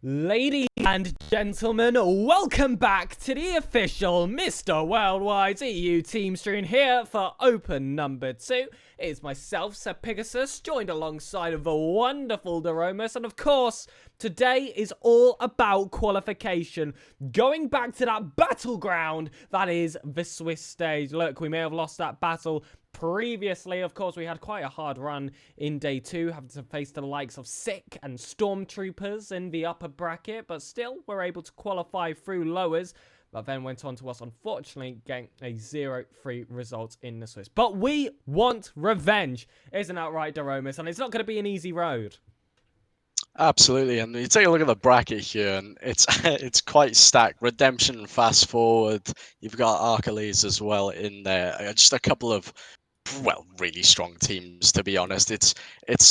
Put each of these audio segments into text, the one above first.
Ladies and gentlemen, welcome back to the official Mr. Worldwide EU team stream here for Open number 2. It's myself, SirPigasus, joined alongside of the wonderful Daromus, and of course, today is all about qualification. Going back to that battleground that is the Swiss stage. Look, we may have lost that battle previously. Of course, we had quite a hard run in day 2, having to face the likes of Sick and Stormtroopers in the upper bracket, but still, we're able to qualify through lowers, but then went on to us, unfortunately, getting a 0-3 result in the Swiss. But we want revenge, isn't that right, Daromus? And it's not going to be an easy road. Absolutely, and you take a look at the bracket here, and it's it's quite stacked. Redemption, Fast Forward, you've got Archelaus as well in there. Just a couple of, well, really strong teams, to be honest. It's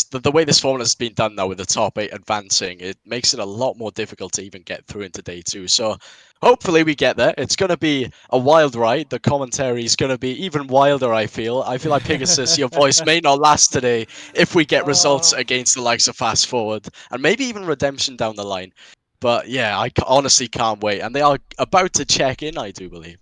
the way this format has been done now with the top 8 advancing. It makes it a lot more difficult to even get through into day 2. So hopefully we get there. It's going to be a wild ride. The commentary is going to be even wilder, I feel. I feel like Pegasus, your voice may not last today if we get results against the likes of Fast Forward and maybe even Redemption down the line. But yeah, I honestly can't wait. And they are about to check in, I do believe.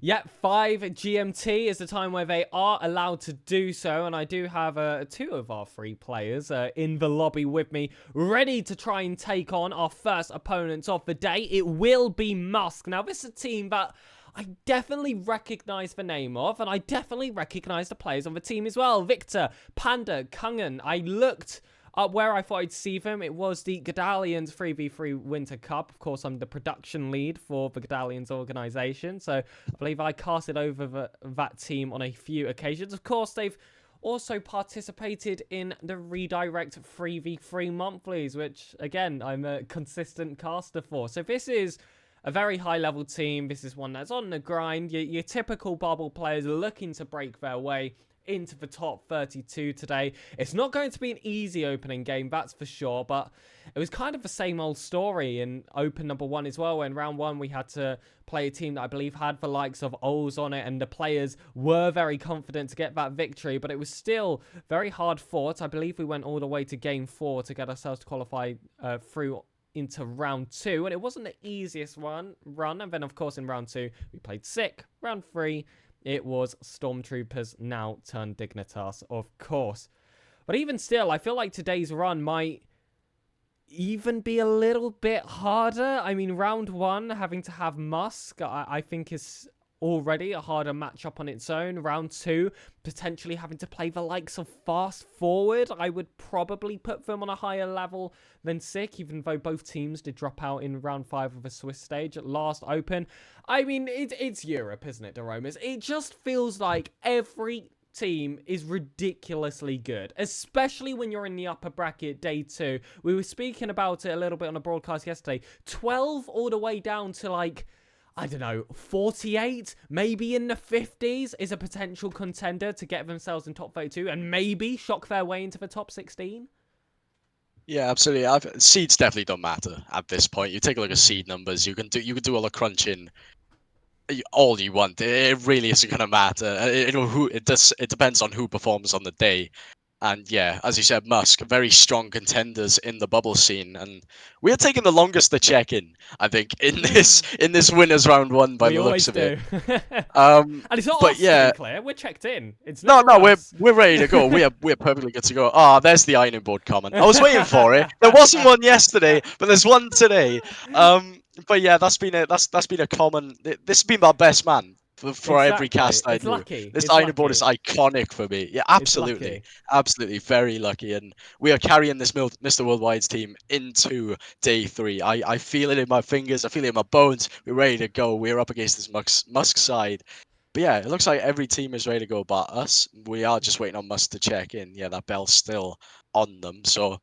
Yeah, 5 GMT is the time where they are allowed to do so, and I do have 2 of our 3 players in the lobby with me, ready to try and take on our first opponents of the day. It will be Musk. Now, this is a team that I definitely recognize the name of, and I definitely recognize the players on the team as well. Victor, Panda, Kungen. I looked up where I thought I'd see them. It was the Gadalians 3v3 Winter Cup. Of course, I'm the production lead for the Gadalians organization, so I believe I casted over that team on a few occasions. Of course, they've also participated in the Redirect 3v3 monthlies, which, again, I'm a consistent caster for. So this is a very high-level team. This is one that's on the grind. Your typical bubble players looking to break their way into the top 32 today. It's not going to be an easy opening game, that's for sure, but it was kind of the same old story in Open number 1 as well. In round 1, we had to play a team that I believe had the likes of Ols on it, and the players were very confident to get that victory, but it was still very hard fought. I believe we went all the way to game 4 to get ourselves to qualify through into round 2, and it wasn't the easiest run. And then, of course, in round 2, we played Sick. Round 3, it was Stormtroopers, now turned Dignitas, of course. But even still, I feel like today's run might even be a little bit harder. I mean, round 1, having to have Musk, I think is already a harder matchup on its own. Round 2, potentially having to play the likes of Fast Forward. I would probably put them on a higher level than Sick, even though both teams did drop out in round 5 of the Swiss stage at last Open. I mean, it's Europe, isn't it, Daromus? It just feels like every team is ridiculously good, especially when you're in the upper bracket day 2. We were speaking about it a little bit on a broadcast yesterday. 12 all the way down to, like, I don't know, 48, maybe in the 50s is a potential contender to get themselves in top 32 and maybe shock their way into the top 16. Yeah, absolutely. Seeds definitely don't matter at this point. You take a look at seed numbers. You can do all the crunching all you want. It really isn't going to matter. It depends on who performs on the day. And yeah, as you said, Musk, very strong contenders in the bubble scene, and we are taking the longest to check in, I think, in this winners round 1 by the looks of it. And it's not but us, yeah, to be clear. We're checked in. It's no, us. we're ready to go. We're perfectly good to go. Ah, there's the ironing board comment. I was waiting for it. There wasn't one yesterday, but there's one today. But yeah, that's been a common. This has been my best man for Exactly. every cast I It's do. lucky. This It's ironing board lucky. is iconic for me. Yeah, absolutely, absolutely, very lucky, and we are carrying this Mr. Worldwide's team into day 3. I feel it in my fingers. I feel it in my bones. We're ready to go. We're up against this Musk side. But yeah, it looks like every team is ready to go but us. We are just waiting on Musk to check in. Yeah, that bell's still on them. So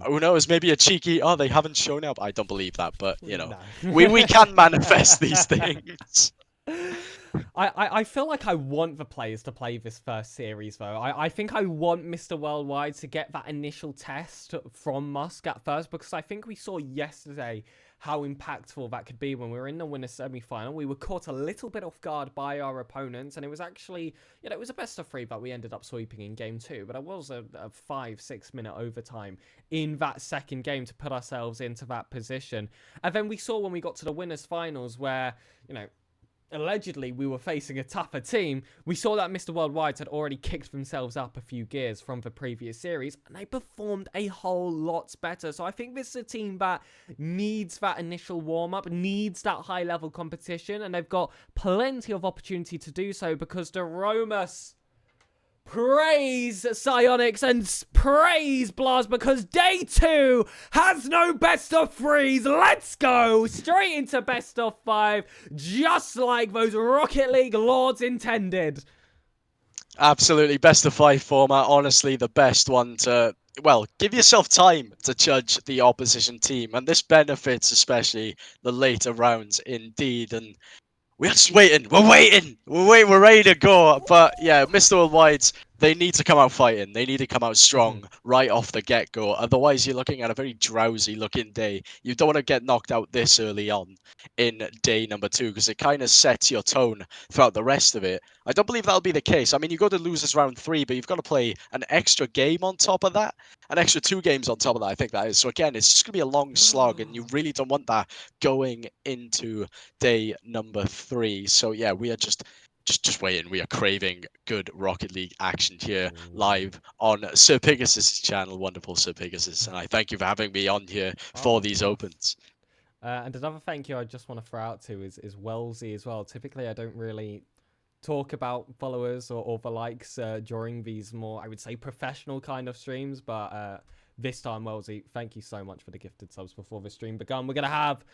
who knows? Maybe a cheeky, oh, they haven't shown up. I don't believe that, but you know, No. we can manifest these things. I feel like I want the players to play this first series though. I think I want Mr. Worldwide to get that initial test from Musk at first, because I think we saw yesterday how impactful that could be when we were in the winner's semi-final. We were caught a little bit off guard by our opponents, and it was actually, it was a best of three that we ended up sweeping in game two, but it was a 5-6 minute overtime in that second game to put ourselves into that position. And then we saw when we got to the winners finals where, allegedly we were facing a tougher team, we saw that Mr. Worldwide had already kicked themselves up a few gears from the previous series, and they performed a whole lot better. So I think this is a team that needs that initial warm-up, needs that high-level competition, and they've got plenty of opportunity to do so, because the Romus... Praise Psionics and praise Blast, because day 2 has no best of 3s. Let's go straight into best of 5, just like those Rocket League lords intended. Absolutely, best of 5 format. Honestly, the best one to, well, give yourself time to judge the opposition team, and this benefits especially the later rounds indeed. And we're just waiting. We're waiting. We're ready to go. But yeah, Mr. Worldwide's, they need to come out fighting. They need to come out strong right off the get-go. Otherwise, you're looking at a very drowsy-looking day. You don't want to get knocked out this early on in day number 2, because it kind of sets your tone throughout the rest of it. I don't believe that'll be the case. I mean, you go to losers round 3, but you've got to play an extra game on top of that. An extra 2 games on top of that, I think that is. So again, it's just going to be a long slog, and you really don't want that going into day number 3. So yeah, we are just waiting. We are craving good Rocket League action here live on SirPigasus' channel. Wonderful SirPigasus, and I thank you for having me on here for these opens. And another thank you I just want to throw out to is Wellesley as well. Typically, I don't really talk about followers or the likes during these more, I would say, professional kind of streams, but this time, Wellesley, thank you so much for the gifted subs before the stream begun. We're going to have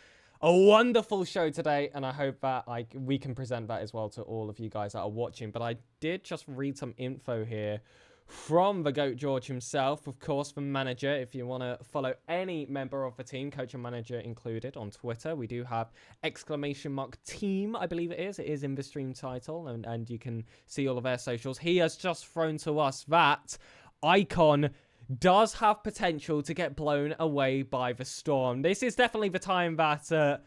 a wonderful show today, and I hope that we can present that as well to all of you guys that are watching. But I did just read some info here from the GOAT George himself, of course, the manager. If you want to follow any member of the team, coach and manager included, on Twitter, we do have !team, I believe it is. It is in the stream title, and you can see all of their socials. He has just thrown to us that Icon does have potential to get blown away by the Storm. This is definitely the time that, the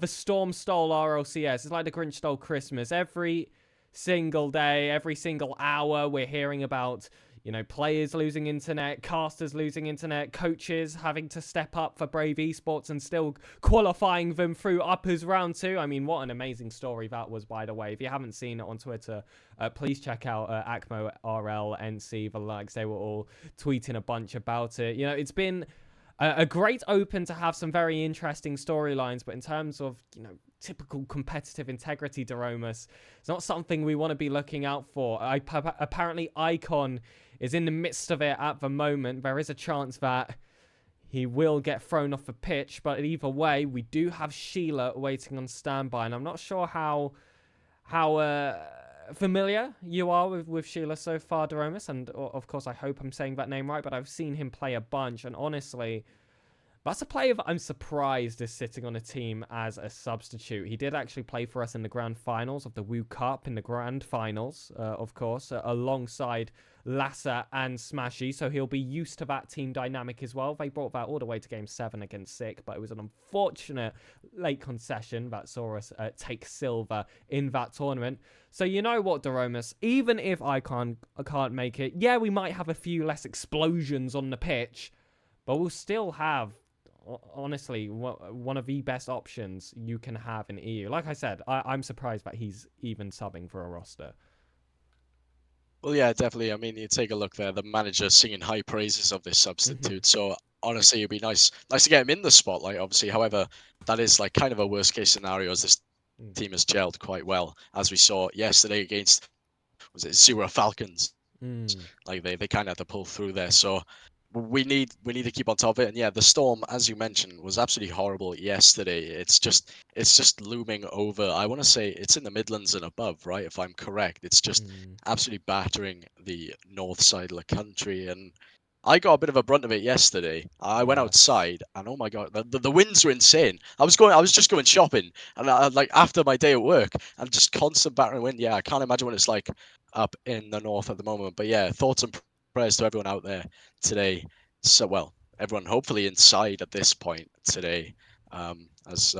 Storm stole RLCS. It's like the Grinch stole Christmas. Every single day, every single hour, we're hearing about, players losing internet, casters losing internet, coaches having to step up for Brave Esports and still qualifying them through uppers round 2. I mean, what an amazing story that was, by the way. If you haven't seen it on Twitter, please check out ACMO RLNC, the likes. They were all tweeting a bunch about it. It's been a great open to have some very interesting storylines, but in terms of, typical competitive integrity, Daromus, it's not something we want to be looking out for. Apparently, Icon is in the midst of it at the moment. There is a chance that he will get thrown off the pitch, but either way, we do have Sheila waiting on standby, and I'm not sure how familiar you are with Sheila so far, Daromus, and of course, I hope I'm saying that name right, but I've seen him play a bunch, and honestly, that's a player that I'm surprised is sitting on a team as a substitute. He did actually play for us in the grand finals of the Woo Cup, in the grand finals, of course, alongside Lassa and Smashy, so he'll be used to that team dynamic as well. They brought that all the way to Game 7 against Sick, but it was an unfortunate late concession that saw us take silver in that tournament. So you know what, Daromus, even if I can't make it, yeah, we might have a few less explosions on the pitch, but we'll still have, honestly, one of the best options you can have in EU. Like I said, I'm surprised that he's even subbing for a roster. Well, yeah, definitely. I mean, you take a look there, the manager singing high praises of this substitute. So honestly, it'd be nice to get him in the spotlight, obviously. However, that is like kind of a worst case scenario, as this team has gelled quite well, as we saw yesterday against, was it Zero Falcons? Like they kind of had to pull through there. So we need to keep on top of it. And yeah, the Storm, as you mentioned, was absolutely horrible yesterday. It's just looming over. I want to say it's in the Midlands and above, right? If I'm correct, it's just absolutely battering the north side of the country. And I got a bit of a brunt of it yesterday. I went Yes. outside, and oh my god, the winds were insane. I was just going shopping, and like after my day at work, and just constant battering wind. Yeah, I can't imagine what it's like up in the north at the moment. But yeah, thoughts and prayers to everyone out there today. So well, everyone hopefully inside at this point today, as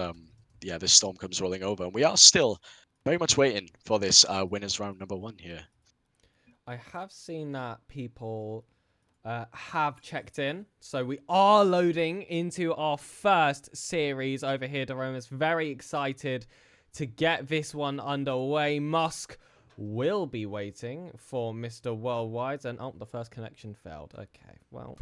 yeah, this storm comes rolling over, and we are still very much waiting for this winners round number 1 here. I have seen that people have checked in. So we are loading into our first series over here, Daromas. Very excited to get this one underway. Musk will be waiting for Mr. Worldwide. And oh, the first connection failed. Okay, well,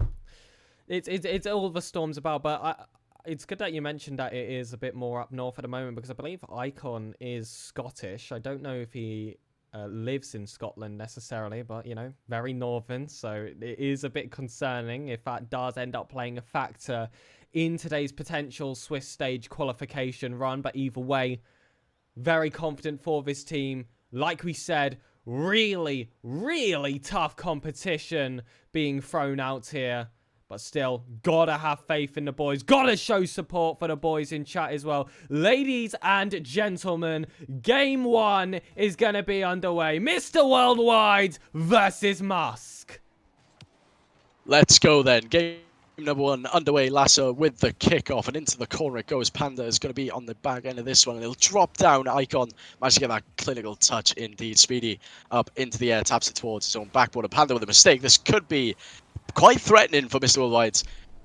it's all the storm's about, but it's good that you mentioned that it is a bit more up north at the moment, because I believe Icon is Scottish. I don't know if he lives in Scotland necessarily, but you know, very northern, so it is a bit concerning if that does end up playing a factor in today's potential Swiss stage qualification run. But either way, very confident for this team. Like we said, really tough competition being thrown out here. But still, gotta have faith in the boys. Gotta show support for the boys in chat as well. Ladies and gentlemen, game 1 is gonna be underway. Mr. Worldwide versus Musk. Let's go then. Game number 1 underway. Lasso with the kickoff, and into the corner it goes. Panda is going to be on the back end of this one, and it'll drop down. Icon managed to get that clinical touch indeed. Speedy up into the air, taps it towards his own backboard. Panda with a mistake. This could be quite threatening for Mr. Worldwide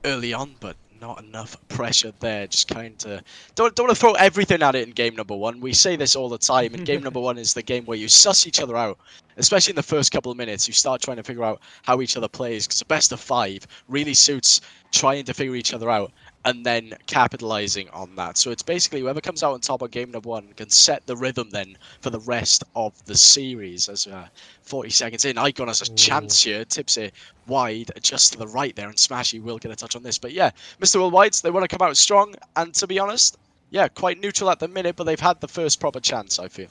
early on, but not enough pressure there. Just kind of don't want to throw everything at it in game number 1. We say this all the time, and game number 1 is the game where you suss each other out, especially in the first couple of minutes. You start trying to figure out how each other plays, because the best of 5 really suits trying to figure each other out and then capitalizing on that. So it's basically whoever comes out on top of game number 1 can set the rhythm then for the rest of the series. As 40 seconds in, Icon has a chance here, tips it wide, just to the right there, and Smashy will get a touch on this. But yeah, Mr. Worldwide, they want to come out strong, and to be honest, yeah, quite neutral at the minute, but they've had the first proper chance, I feel.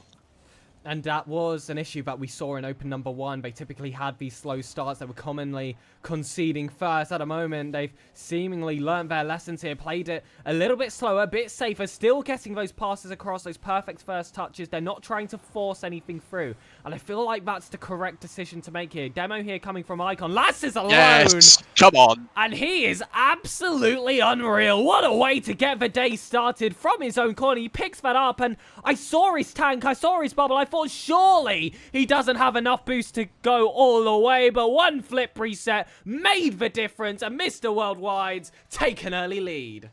And that was an issue that we saw in Open number 1. They typically had these slow starts. They were commonly conceding first. At the moment, they've seemingly learned their lessons here, played it a little bit slower, a bit safer, still getting those passes across, those perfect first touches. They're not trying to force anything through. And I feel like that's the correct decision to make here. Demo here coming from Icon. Lass is alone. Yes, come on. And he is absolutely unreal. What a way to get the day started from his own corner. He picks that up, and I saw his tank, I saw his bubble. I thought surely he doesn't have enough boost to go all the way, but one flip reset made the difference, and Mr. Worldwide's take an early lead.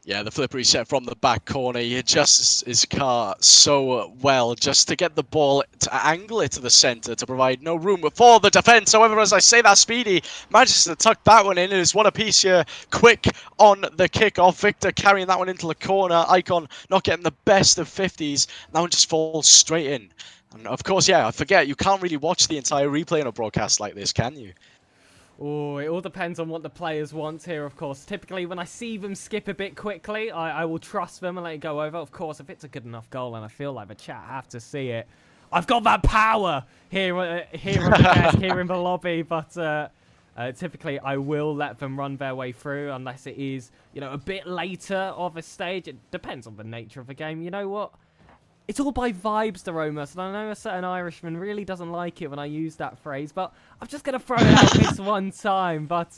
Yeah, the flip reset from the back corner. He adjusts his car so well just to get the ball, to angle it to the center, to provide no room for the defense. However, as I say that, Speedy manages to tuck that one in. It is one apiece here. Quick on the kickoff. Victor carrying that one into the corner. Icon not getting the best of 50s. That one just falls straight in. And of course, yeah, I forget, you can't really watch the entire replay on a broadcast like this, can you? Oh, it all depends on what the players want here, of course. Typically, when I see them skip a bit quickly, I will trust them and let it go over. Of course, if it's a good enough goal, and I feel like the chat have to see it, I've got that power here on the desk, here in the lobby, but typically I will let them run their way through unless it is, you know, a bit later of a stage. It depends on the nature of the game. You know what? It's all by vibes, Daromas, and I know a certain Irishman really doesn't like it when I use that phrase, but I'm just going to throw it out this one time. But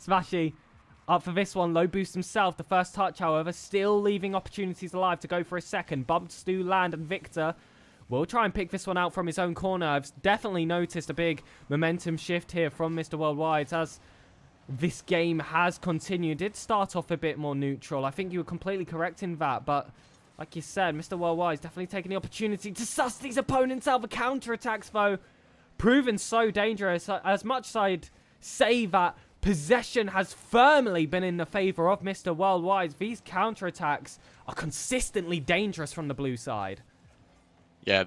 Smashy up for this one, low boost himself. The first touch, however, still leaving opportunities alive to go for a second. Bumps do land, and Victor will try and pick this one out from his own corner. I've definitely noticed a big momentum shift here from Mr. Worldwide as this game has continued. It did start off a bit more neutral. I think you were completely correct in that, but like you said, Mr. Worldwide is definitely taking the opportunity to suss these opponents out. The counterattacks, though, proven so dangerous. As much as I'd say that possession has firmly been in the favor of Mr. Worldwide, these counterattacks are consistently dangerous from the blue side. Yeah,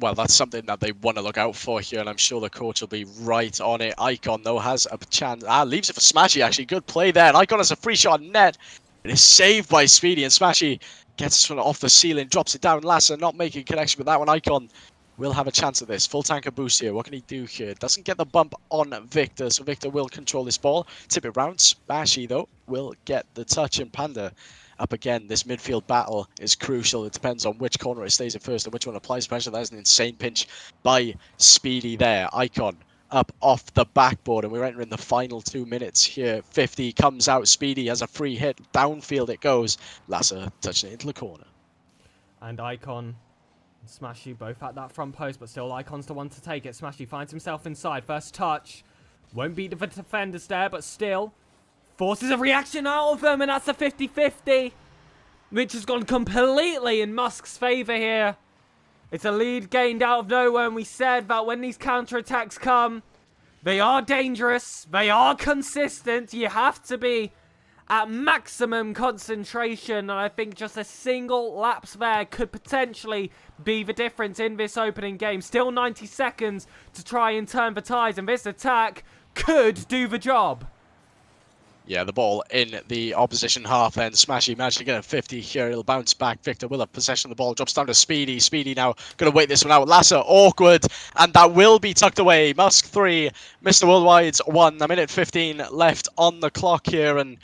well, that's something that they want to look out for here, and I'm sure the coach will be right on it. Icon, though, has a chance. Leaves it for Smashy, actually. Good play there. And Icon has a free shot net. It is saved by Speedy, and Smashy gets it off the ceiling, drops it down. Lassa not making connection with that one. Icon will have a chance at this. Full tanker boost here. What can he do here? Doesn't get the bump on Victor, so Victor will control this ball. Tip it round. Smashy, though, will get the touch, and Panda up again. This midfield battle is crucial. It depends on which corner it stays in first and which one applies pressure. That's an insane pinch by Speedy there. Icon up off the backboard, and we're entering the final 2 minutes here. 50 comes out. Speedy has a free hit. Downfield it goes. Lasser touching it into the corner. And Icon and Smashy both at that front post, but still Icon's the one to take it. Smashy finds himself inside. First touch. Won't beat the defenders there, but still forces a reaction out of them, and that's a 50-50, which has gone completely in Musk's favour here. It's a lead gained out of nowhere, and we said that when these counter-attacks come, they are dangerous, they are consistent, you have to be at maximum concentration, and I think just a single lapse there could potentially be the difference in this opening game. Still 90 seconds to try and turn the tides, and this attack could do the job. Yeah, the ball in the opposition half then. Smashy managed to get a 50 here. It'll bounce back. Victor will have possession of the ball. Drops down to Speedy. Speedy now going to wait this one out. Lasser, awkward. And that will be tucked away. Musk 3, Mr. Worldwide's 1. A minute 15 left on the clock here. And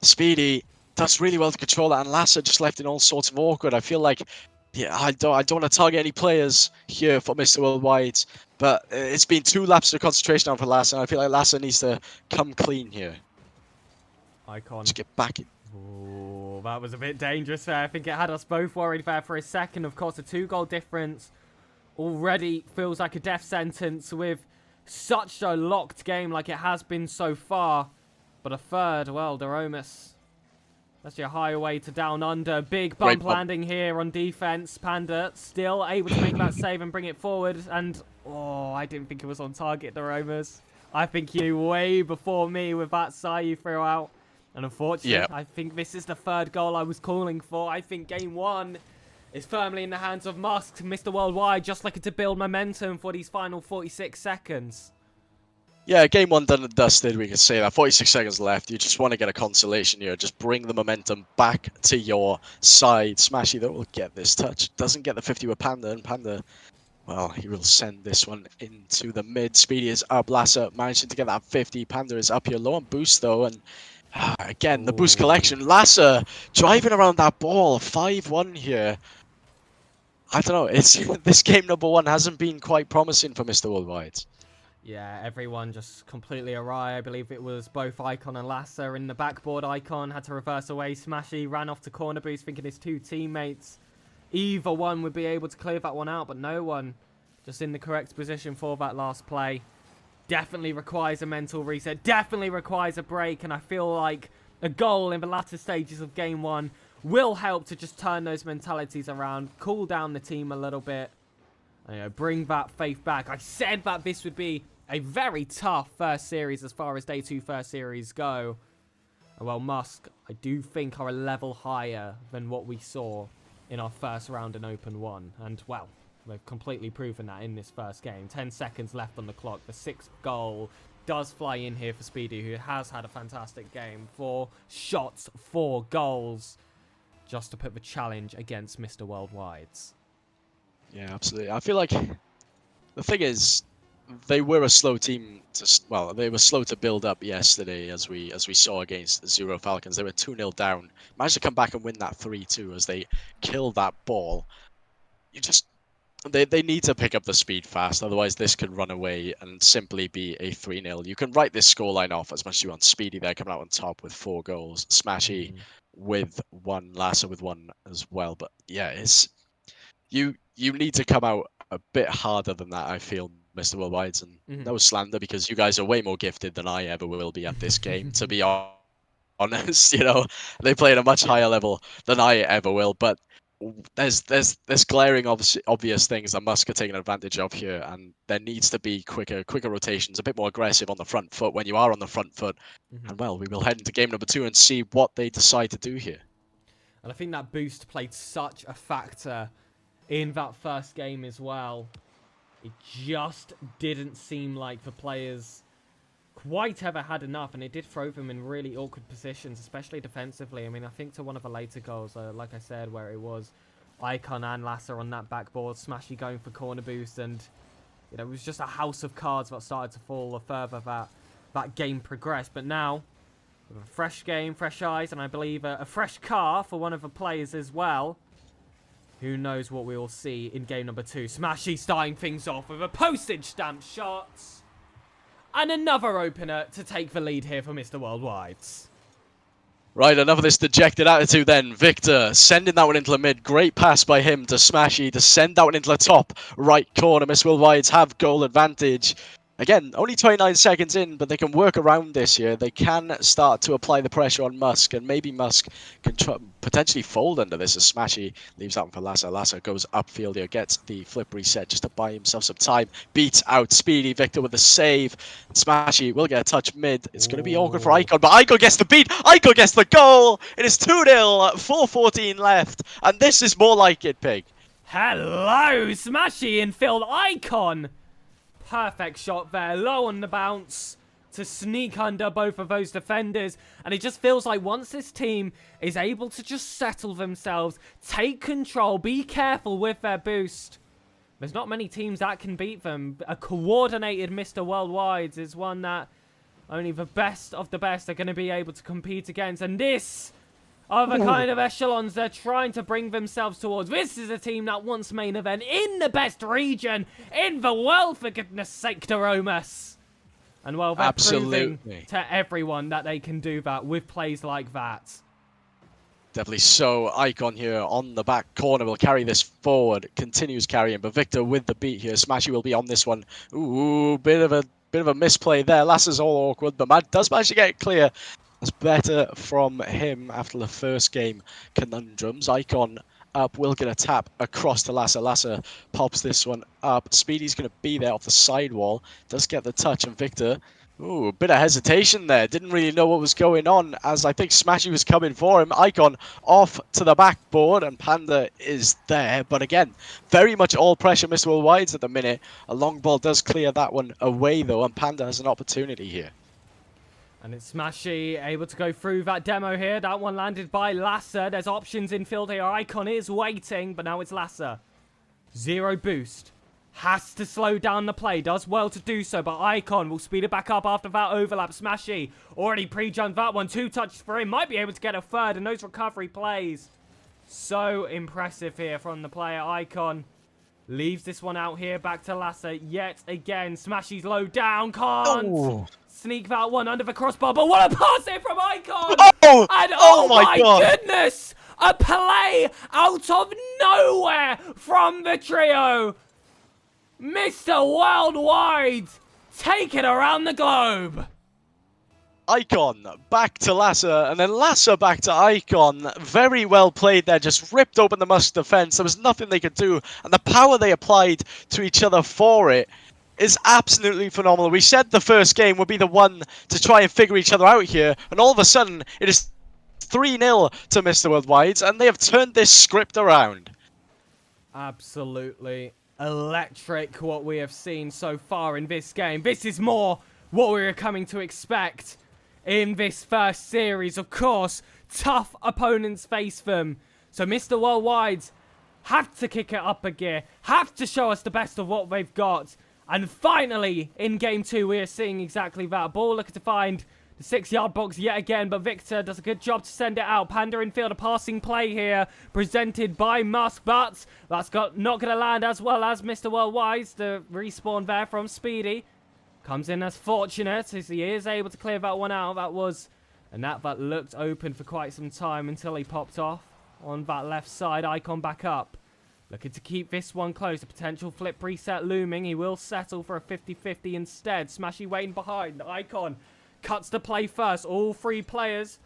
Speedy does really well to control that. And Lasser just left in all sorts of awkward. I feel like, yeah, I don't want to target any players here for Mr. Worldwide. But it's been 2 laps of concentration now for Lasser. And I feel like Lasser needs to come clean here. Icon. Just get back in. Ooh, that was a bit dangerous there. I think it had us both worried there for a second. Of course, a 2-goal difference already feels like a death sentence with such a locked game like it has been so far. But a third, well, Doromus. That's your highway to down under. Big bump landing here on defense. Panda still able to make that save and bring it forward. And, oh, I didn't think it was on target, Doromus. I think you knew way before me with that sigh you threw out. And unfortunately, I think this is the third goal I was calling for. I think game 1 is firmly in the hands of Musk, Mr. Worldwide, just looking to build momentum for these final 46 seconds. Yeah, game 1 done and dusted, we can say that. 46 seconds left. You just want to get a consolation here. Just bring the momentum back to your side. Smashy, though, will get this touch. Doesn't get the 50 with Panda, and Panda, well, he will send this one into the mid. Speedy is up. Lasser managing to get that 50. Panda is up here. Low on boost, though, and again, the boost collection. Lasser driving around that ball. 5-1 here. I don't know. It's this game number 1 hasn't been quite promising for Mr. Worldwide. Yeah, everyone just completely awry. I believe it was both Icon and Lasser in the backboard. Icon had to reverse away. Smashy ran off to corner boost, thinking his 2 teammates, either one would be able to clear that one out, but no one just in the correct position for that last play. Definitely requires a mental reset, definitely requires a break, and I feel like a goal in the latter stages of game 1 will help to just turn those mentalities around, cool down the team a little bit, bring that faith back. I said that this would be a very tough first series as far as day 2 first series go. Well, Musk, I do think, are a level higher than what we saw in our first round in Open 1, and well, they've completely proven that in this first game. 10 seconds left on the clock. The 6th goal does fly in here for Speedy, who has had a fantastic game. 4 shots, 4 goals, just to put the challenge against Mr. Worldwide's. Yeah, absolutely. I feel like the thing is, they were a slow team to, they were slow to build up yesterday, as we saw against the Zero Falcons. They were 2-0 down, managed to come back and win that 3-2 as they killed that ball. They need to pick up the speed fast, otherwise this could run away and simply be a 3-0. You can write this scoreline off as much as you want. Speedy there coming out on top with 4 goals. Smashy with 1, Lasser with 1 as well. But yeah, it's you need to come out a bit harder than that, I feel, Mr. Worldwide. And no slander, because you guys are way more gifted than I ever will be at this game, to be honest. They play at a much higher level than I ever will, but there's glaring obvious things that Musk are taking advantage of here, and there needs to be quicker rotations, a bit more aggressive on the front foot when you are on the front foot. And well, we will head into game number 2 and see what they decide to do here. And I think that boost played such a factor in that first game as well. It just didn't seem like the players quite ever had enough, and it did throw them in really awkward positions, especially defensively. I mean, I think to one of the later goals, like I said, where it was Icon and Lasser on that backboard. Smashy going for corner boost, and you know, it was just a house of cards that started to fall the further that game progressed. But now, with a fresh game, fresh eyes, and I believe a fresh car for one of the players as well. Who knows what we will see in game number 2. Smashy starting things off with a postage stamp shot. And another opener to take the lead here for Mr. Worldwide. Right, enough of this dejected attitude then. Victor sending that one into the mid. Great pass by him to Smashy to send that one into the top right corner. Miss Worldwides have goal advantage. Again, only 29 seconds in, but they can work around this here. They can start to apply the pressure on Musk, and maybe Musk can potentially fold under this as Smashy leaves that one for Lasser. Lasser goes upfield here, gets the flip reset just to buy himself some time. Beats out Speedy. Victor with the save. Smashy will get a touch mid. It's going to be awkward for Icon, but Icon gets the beat. Icon gets the goal. It is 2-0, 4:14 left, and this is more like it, Pig. Hello, Smashy infield Icon. Perfect shot there, low on the bounce to sneak under both of those defenders. And it just feels like once this team is able to just settle themselves, take control, be careful with their boost, there's not many teams that can beat them. A coordinated Mr. Worldwide is one that only the best of the best are going to be able to compete against. And this are the kind of echelons they're trying to bring themselves towards. This is a team that wants main event in the best region in the world, for goodness sake, Doromus. And well, they're proving to everyone that they can do that with plays like that. Definitely so. Icon here on the back corner will carry this forward. Continues carrying, but Victor with the beat here. Smashy will be on this one. Ooh, bit of a misplay there. Lasser's all awkward, but does manage to get it clear. It's better from him after the first game conundrums. Icon up, will get a tap across to Lasser. Lasser pops this one up. Speedy's going to be there off the sidewall. Does get the touch, and Victor, ooh, a bit of hesitation there. Didn't really know what was going on, as I think Smashy was coming for him. Icon off to the backboard, and Panda is there. But again, very much all pressure Mr. Worldwide's at the minute. A long ball does clear that one away, though, and Panda has an opportunity here. And it's Smashy able to go through that demo here. That one landed by Lasser. There's options in field here. Icon is waiting, but now it's Lasser. Zero boost. Has to slow down the play. Does well to do so, but Icon will speed it back up after that overlap. Smashy already pre-jumped that one. 2 touches for him. Might be able to get a third, and those recovery plays. So impressive here from the player. Icon leaves this one out here. Back to Lasser yet again. Smashy's low down. Can't sneak that one under the crossbar, but what a pass here from Icon! Oh! And Oh my God. Goodness! A play out of nowhere from the trio! Mr. Worldwide, take it around the globe! Icon back to Lasser, and then Lasser back to Icon. Very well played there, just ripped open the Musk defense. There was nothing they could do, and the power they applied to each other for it is absolutely phenomenal. We said the first game would be the one to try and figure each other out here, and all of a sudden it is 3-0 to Mr. Worldwide, and they have turned this script around. Absolutely electric what we have seen so far in this game. This is more what we were coming to expect in this first series. Of course, tough opponents face them, so Mr. Worldwide have to kick it up a gear, have to show us the best of what they've got. And finally, in game 2, we are seeing exactly that. Ball looking to find the 6-yard box yet again, but Victor does a good job to send it out. Panda in field, a passing play here, presented by Musk, but that's not going to land, as well as Mr. Worldwide. The respawn there from Speedy comes in as fortunate, as he is able to clear that one out. That looked open for quite some time until he popped off on that left side. Icon back up. Looking to keep this one close. A potential flip reset looming. He will settle for a 50-50 instead. Smashy waiting behind. Icon cuts the play first. All 3 players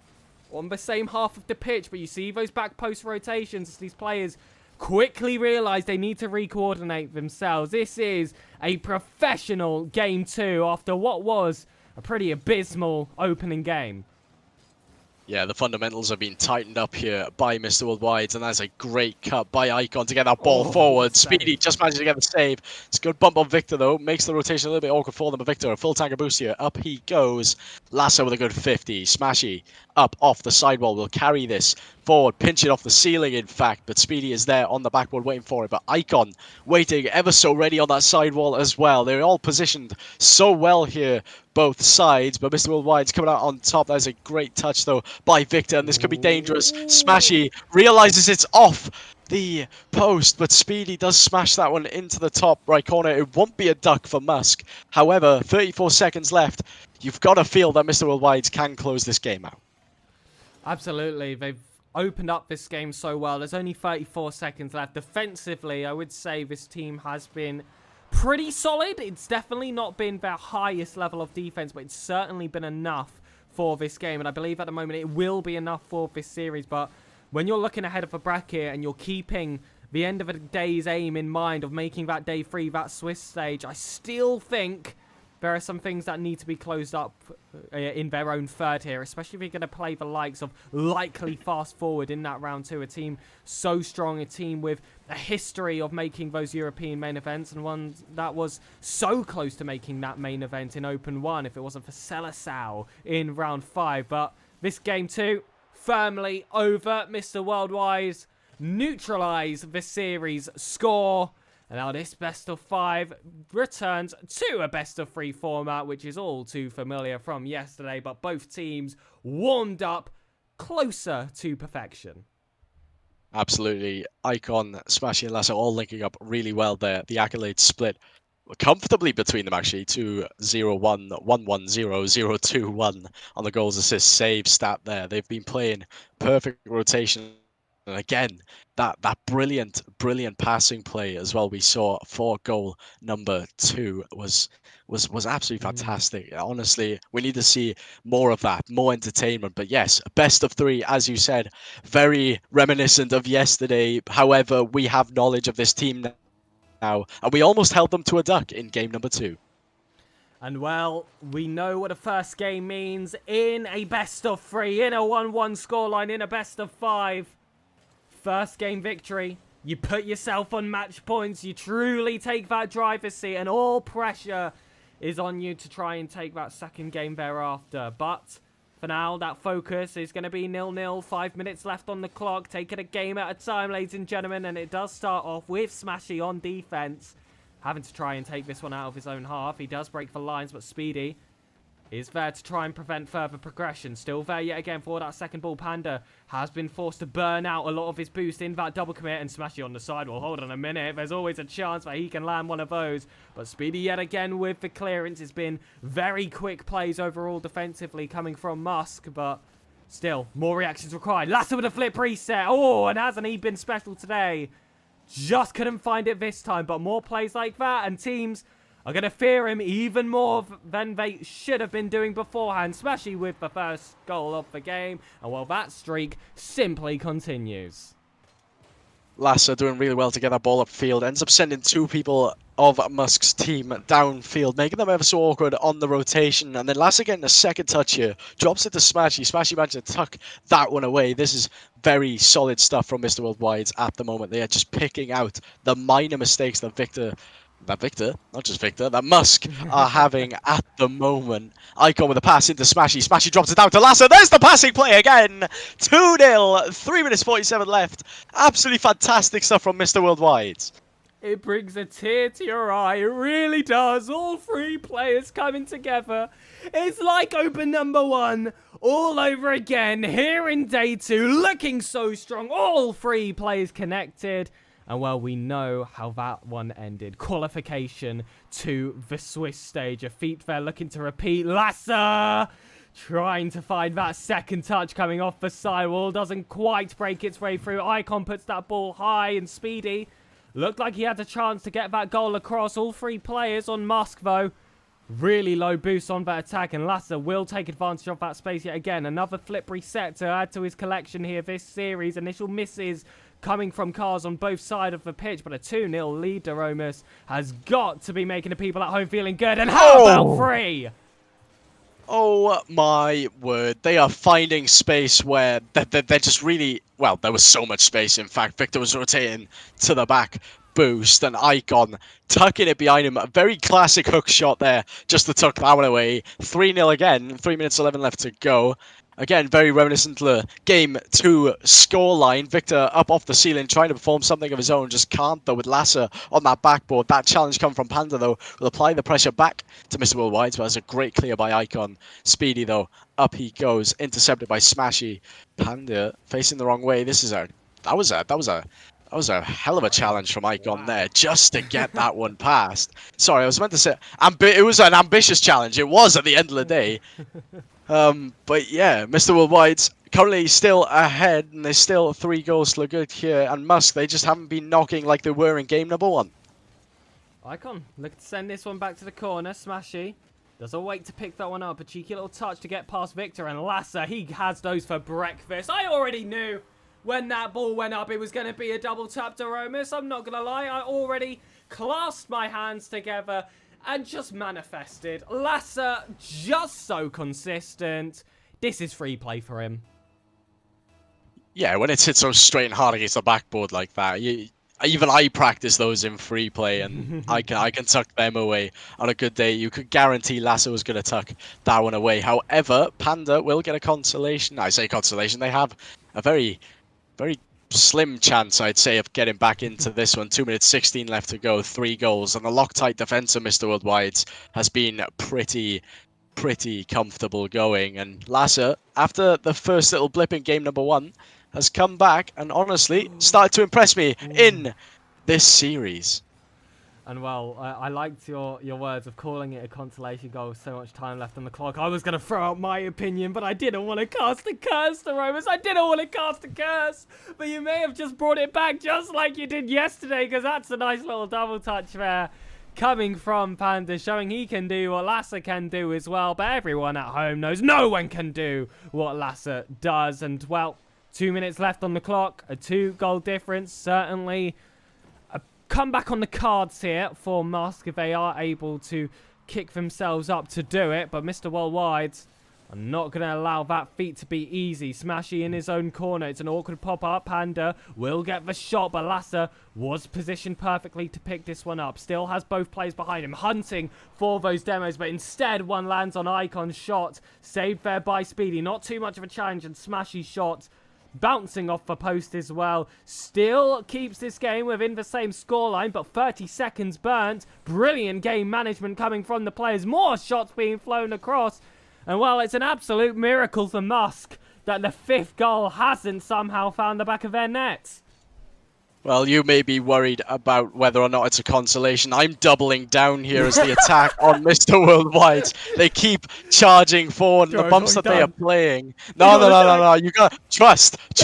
on the same half of the pitch. But you see those back post rotations as these players quickly realize they need to re-coordinate themselves. This is a professional game 2 after what was a pretty abysmal opening game. Yeah, the fundamentals have been tightened up here by Mr. Worldwide, and that's a great cut by Icon to get that ball forward. Speedy just managed to get the save. It's a good bump on Victor, though. Makes the rotation a little bit awkward for them, but Victor, a full tanker boost here. Up he goes. Lasso with a good 50. Smashy up off the sidewall. Will carry this forward, pinch it off the ceiling, in fact, but Speedy is there on the backboard waiting for it. But Icon waiting ever so ready on that sidewall as well. They're all positioned so well here, both sides, but Mr. Worldwide's coming out on top. That is a great touch, though, by Victor, and this could be dangerous. Smashy realizes it's off the post, but Speedy does smash that one into the top right corner. It won't be a duck for Musk. However, 34 seconds left. You've got to feel that Mr. Worldwide can close this game out. Absolutely. They've opened up this game so well. There's only 34 seconds left. Defensively, I would say this team has been pretty solid. It's definitely not been their highest level of defense, but it's certainly been enough for this game. And I believe at the moment it will be enough for this series. But when you're looking ahead of a bracket and you're keeping the end of the day's aim in mind of making that day 3, that Swiss stage, I still think there are some things that need to be closed up in their own third here, especially if you're going to play the likes of likely Fast Forward in that round 2. A team so strong, a team with a history of making those European main events, and one that was so close to making that main event in Open 1 if it wasn't for Seleção in round 5. But this game 2, firmly over. Mr. Worldwide neutralise the series score. And now this best of 5 returns to a best of 3 format, which is all too familiar from yesterday, but both teams warmed up closer to perfection. Absolutely. Icon, Smashy, and Lasso all linking up really well there. The accolades split comfortably between them, actually. 2-0-1, 1-1-0, 0-2-1 on the goals, assist, save stat there. They've been playing perfect rotation. And again, that brilliant passing play as well we saw for goal number 2 was absolutely fantastic. Honestly, we need to see more of that, more entertainment. But yes, best of 3, as you said, very reminiscent of yesterday. However, we have knowledge of this team now, and we almost held them to a duck in game number 2. And well, we know what a first game means in a best of 3, in a 1-1 scoreline, in a best of 5. First game victory, you put yourself on match points, you truly take that driver's seat, and all pressure is on you to try and take that second game thereafter. But for now, that focus is going to be 0-0, 5 minutes left on the clock, taking a game at a time, ladies and gentlemen, and it does start off with Smashy on defense, having to try and take this one out of his own half. He does break the lines, but Speedy is there to try and prevent further progression. Still there yet again for that second ball. Panda has been forced to burn out a lot of his boost in that double commit, and Smashy on the side. Well, hold on a minute. There's always a chance that he can land one of those. But Speedy yet again with the clearance. It's been very quick plays overall defensively coming from Musk, but still, more reactions required. Lasso with a flip reset. Oh, and hasn't he been special today? Just couldn't find it this time, but more plays like that, and teams are going to fear him even more than they should have been doing beforehand, especially with the first goal of the game. And well, that streak simply continues. Lasso doing really well to get that ball upfield. Ends up sending 2 people of Musk's team downfield, making them ever so awkward on the rotation. And then Lasso getting a second touch here. Drops it to Smashy. Smashy managed to tuck that one away. This is very solid stuff from Mr. Worldwide at the moment. They are just picking out the minor mistakes that Musk are having at the moment. Icon with a pass into Smashy. Smashy drops it down to Lasso. There's the passing play again. 2-0, 3 minutes 47 left. Absolutely fantastic stuff from Mr. Worldwide. It brings a tear to your eye. It really does. All 3 players coming together. It's like Open number 1 all over again here in day 2. Looking so strong. All 3 players connected. And well, we know how that one ended. Qualification to the Swiss stage. A feat there looking to repeat. Lasso trying to find that second touch coming off the sidewall. Doesn't quite break its way through. Icon puts that ball high, and Speedy looked like he had a chance to get that goal across. All 3 players on Musk, though. Really low boost on that attack, and Lasso will take advantage of that space yet again. Another flip reset to add to his collection here this series. Initial misses coming from cars on both sides of the pitch, but a 2-0 lead, Daromus has got to be making the people at home feeling good. And how about 3? Oh my word. They are finding space where they're just really... Well, there was so much space, in fact. Victor was rotating to the back. Boost and Icon tucking it behind him. A very classic hook shot there just to tuck that one away. 3-0 again. 3 minutes 11 left to go. Again, very reminiscent to the Game 2 scoreline. Victor up off the ceiling, trying to perform something of his own. Just can't, though, with Lasser on that backboard. That challenge come from Panda, though. Will apply the pressure back to Mr. Worldwide. But that's a great clear by Icon. Speedy, though. Up he goes. Intercepted by Smashy. Panda facing the wrong way. This is a... That was a hell of a challenge from Icon there, just to get that one past. Sorry, I was meant to say... it was an ambitious challenge. It was at the end of the day. But yeah, Mr. Worldwide's currently still ahead, and there's still 3 goals to look good here. And Musk, they just haven't been knocking like they were in game number 1. Icon, look to send this one back to the corner. Smashy doesn't wait to pick that one up. A cheeky little touch to get past Victor, and Lasser, he has those for breakfast. I already knew when that ball went up it was going to be a double tap to Romus. I'm not going to lie, I already clasped my hands together and just manifested. Lasser, just so consistent. This is free play for him. Yeah, when it's hit so straight and hard against the backboard like that, even I practice those in free play, and I can tuck them away. On a good day, you could guarantee Lasser was going to tuck that one away. However, Panda will get a consolation. I say consolation, they have a very slim chance, I'd say, of getting back into this one. 2 minutes 16 left to go, 3 goals, and the Loctite defense of Mr. Worldwide has been pretty comfortable going. And Lasser, after the first little blip in game number 1, has come back and honestly started to impress me in this series. And well, I liked your words of calling it a consolation goal with so much time left on the clock. I was going to throw out my opinion, but I didn't want to cast a curse to Romus. I didn't want to cast a curse. But you may have just brought it back just like you did yesterday, because that's a nice little double touch there coming from Panda, showing he can do what Lasser can do as well. But everyone at home knows no one can do what Lasser does. And well, 2 minutes left on the clock, a 2-goal difference, certainly come back on the cards here for Musk if they are able to kick themselves up to do it. But Mr. Worldwide, I'm not going to allow that feat to be easy. Smashy in his own corner. It's an awkward pop-up. Panda will get the shot, but Lasser was positioned perfectly to pick this one up. Still has both players behind him, hunting for those demos, but instead one lands on Icon's shot. Saved there by Speedy. Not too much of a challenge, and Smashy's shot bouncing off the post as well. Still keeps this game within the same scoreline, but 30 seconds burnt. Brilliant game management coming from the players. More shots being flown across. And well, it's an absolute miracle for Musk that the 5th goal hasn't somehow found the back of their nets. Well, you may be worried about whether or not it's a consolation. I'm doubling down here as the attack on Mr. Worldwide. They keep charging forward, and the bumps that they are playing. No. You gotta trust me.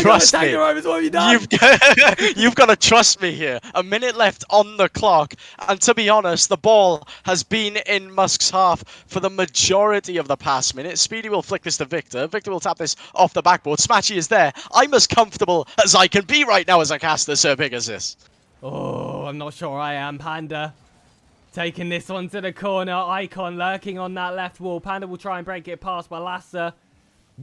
You've got to trust me here. A minute left on the clock, and to be honest, the ball has been in Musk's half for the majority of the past minute. Speedy will flick this to Victor. Victor will tap this off the backboard. Smatchy is there. I'm as comfortable as I can be right now as a caster, SirPigasus. Oh, I'm not sure I am, Panda. Taking this one to the corner. Icon lurking on that left wall. Panda will try and break it past, but Lasser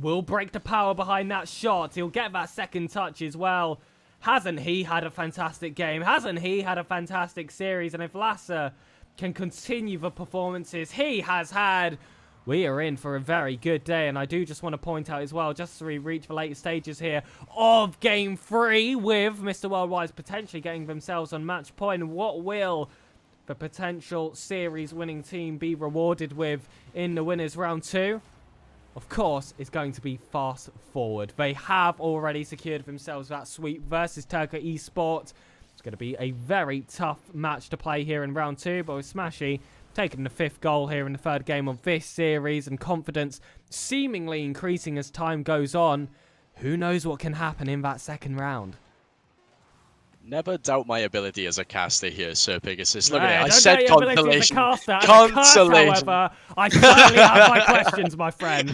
will break the power behind that shot. He'll get that second touch as well. Hasn't he had a fantastic game? Hasn't he had a fantastic series? And if Lasser can continue the performances he has had, we are in for a very good day. And I do just want to point out as well, just as we reach the later stages here of Game 3, with Mr. Worldwide potentially getting themselves on match point. What will the potential series winning team be rewarded with in the winners round 2? Of course, it's going to be fast forward. They have already secured themselves that sweep versus Turco Esports. It's going to be a very tough match to play here in round 2, but with Smashy taking the 5th goal here in the 3rd game of this series, and confidence seemingly increasing as time goes on, who knows what can happen in that 2nd round. Never doubt my ability as a caster here, SirPigasus. Look Hey, at it. I said consolation. Consolation. However, I certainly have my questions, my friend.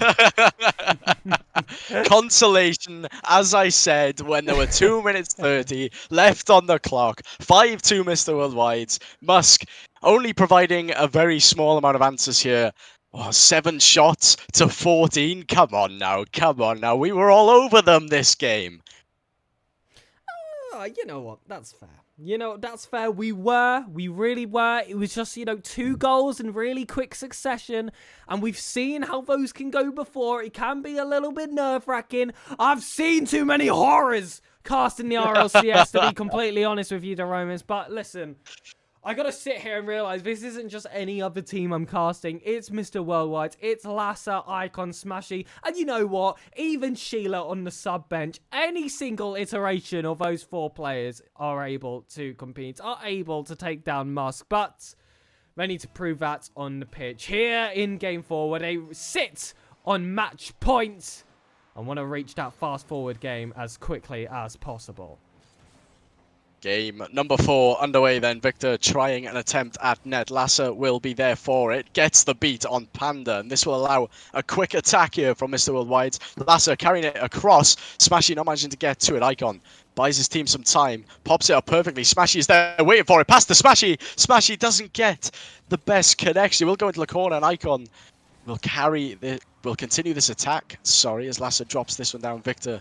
Consolation, as I said, when there were 2 minutes 30 left on the clock. 5-2 Mr. Worldwide. Musk only providing a very small amount of answers here. Oh, 7 shots to 14. Come on now. Come on now. We were all over them this game. Oh, you know what? That's fair. That's fair. We really were. It was just, 2 goals in really quick succession. And we've seen how those can go before. It can be a little bit nerve-wracking. I've seen too many horrors cast in the RLCS, to be completely honest with you, DeRomas. But listen, I gotta sit here and realize this isn't just any other team I'm casting. It's Mr. Worldwide, it's Lasser, Icon, Smashy, and you know what? Even Sheila on the sub bench. Any single iteration of those 4 players are able to compete, are able to take down Musk, but they need to prove that on the pitch. Here in Game 4, where they sit on match point and want to reach that fast-forward game as quickly as possible. Game number 4 underway then. Victor trying an attempt at net. Lasser will be there for it. Gets the beat on Panda. And this will allow a quick attack here from Mr. Worldwide. Lasser carrying it across. Smashy not managing to get to it. Icon buys his team some time. Pops it up perfectly. Smashy is there waiting for it. Past the Smashy. Smashy doesn't get the best connection. We'll go into the corner and Icon will continue this attack. Sorry, as Lasser drops this one down. Victor,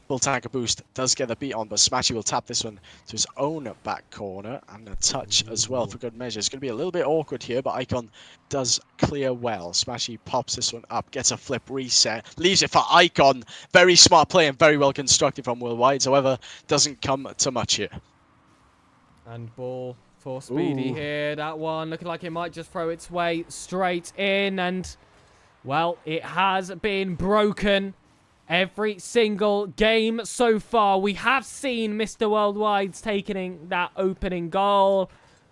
full tanker boost, does get the beat on, but Smashy will tap this one to his own back corner, and a touch as well for good measure. It's going to be a little bit awkward here, but Icon does clear well. Smashy pops this one up, gets a flip reset, leaves it for Icon. Very smart play and very well constructed from Worldwide, however, doesn't come to much here. And ball for Speedy here. That one looking like it might just throw its way straight in, and well, it has been broken. Every single game so far, we have seen Mr. Worldwide's taking that opening goal.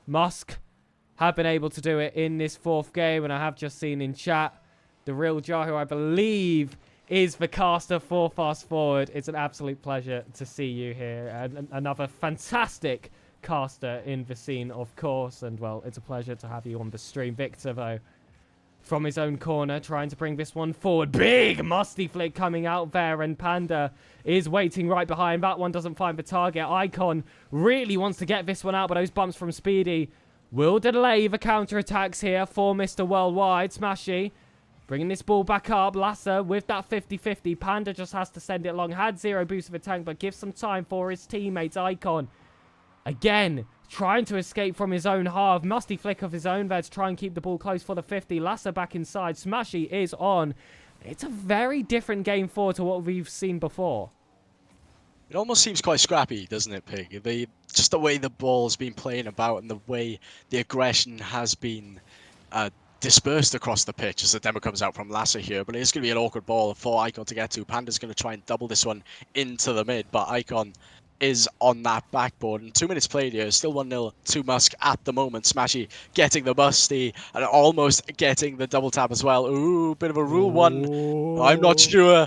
Musk have been able to do it in this 4th game, and I have just seen in chat the real Jar, who I believe is the caster for Fast Forward. It's an absolute pleasure to see you here, and another fantastic caster in the scene, of course, and well, it's a pleasure to have you on the stream. Victor, though, from his own corner, trying to bring this one forward. Big musty flick coming out there, and Panda is waiting right behind. That one doesn't find the target. Icon really wants to get this one out, but those bumps from Speedy will delay the counter-attacks here for Mr. Worldwide. Smashy bringing this ball back up. Lasser with that 50-50. Panda just has to send it long. Had 0 boost of the tank, but gives some time for his teammates. Icon again trying to escape from his own half. Musty flick of his own there to try and keep the ball close for the 50. Lasser back inside. Smashy is on. It's a very different Game 4 to what we've seen before. It almost seems quite scrappy, doesn't it, Pig? Just the way the ball's been playing about and the way the aggression has been dispersed across the pitch as the demo comes out from Lasser here. But it's going to be an awkward ball for Icon to get to. Panda's going to try and double this one into the mid, but Icon is on that backboard. And 2 minutes played here, still 1-0 to Musk at the moment. Smashy getting the musty and almost getting the double tap as well. Ooh, bit of a rule one. I'm not sure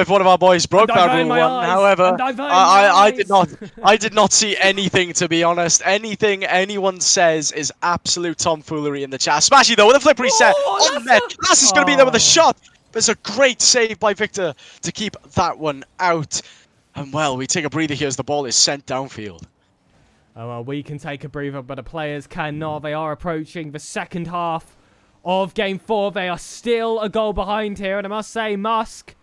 if one of our boys broke that rule one. However, I did not see anything, to be honest. Anything anyone says is absolute tomfoolery in the chat. Smashy though with a flip reset on net. Lasser's going to be there with a shot. There's a great save by Victor to keep that one out. And well, we take a breather here as the ball is sent downfield. Oh, well, we can take a breather, but the players cannot. They are approaching the second half of Game 4. They are still a goal behind here, and I must say, Musk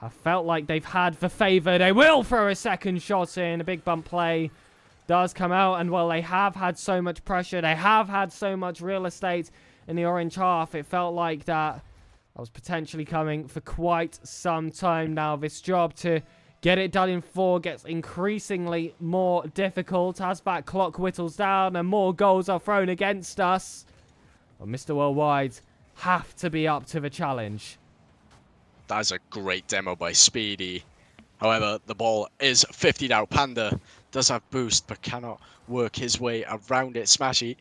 have felt like they've had the favour. They will throw a second shot in. A big bump play does come out, and well, they have had so much pressure. They have had so much real estate in the orange half. It felt like that was potentially coming for quite some time now. This job to get it done in 4 gets increasingly more difficult as that clock whittles down and more goals are thrown against us. Well, Mr. Worldwide have to be up to the challenge. That's a great demo by Speedy. However, the ball is 50 now. Panda does have boost, but cannot work his way around it. Smashy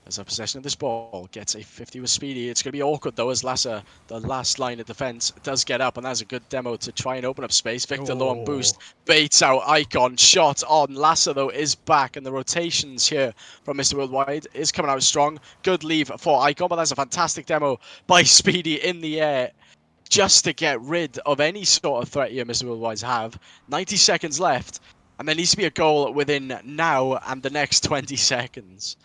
as a possession of this ball gets a 50 with Speedy. It's going to be awkward though as Lasser, the last line of defense, does get up, and that's a good demo to try and open up space. Victor low on boost, baits out Icon, shot on. Lasser though is back, and the rotations here from Mr. Worldwide is coming out strong. Good leave for Icon, but that's a fantastic demo by Speedy in the air just to get rid of any sort of threat here Mr. Worldwide's have. 90 seconds left, and there needs to be a goal within now and the next 20 seconds.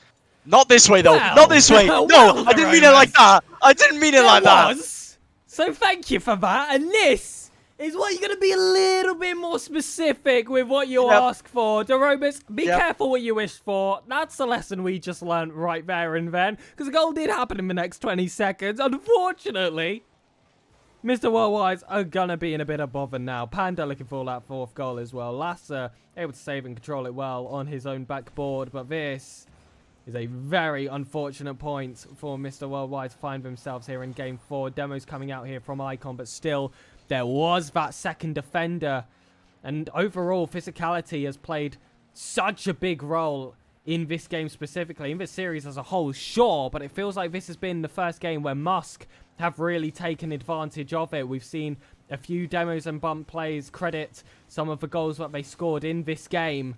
Not this way, though. Well, Not this way. No, well, I didn't mean it like that. I didn't mean it like that. So thank you for that. And this is what you're going to be a little bit more specific with what you ask for. Doromus, be careful what you wish for. That's the lesson we just learned right there and then. Because the goal did happen in the next 20 seconds. Unfortunately, Mr. Worldwide's are going to be in a bit of bother now. Panda looking for that fourth goal as well. Lasser able to save and control it well on his own backboard. But this is a very unfortunate point for Mr. Worldwide to find themselves here in Game 4. Demos coming out here from Icon, but still, there was that second defender. And overall, physicality has played such a big role in this game specifically. In this series as a whole, sure, but it feels like this has been the first game where Musk have really taken advantage of it. We've seen a few demos and bump plays credit some of the goals that they scored in this game.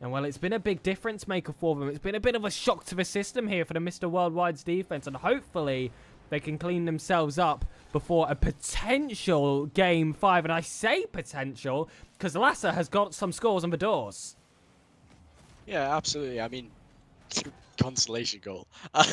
And, well, it's been a big difference maker for them. It's been a bit of a shock to the system here for the Mr. Worldwide's defense. And hopefully they can clean themselves up before a potential Game 5. And I say potential because Lasser has got some scores on the doors. Yeah, absolutely. I mean, consolation goal. No.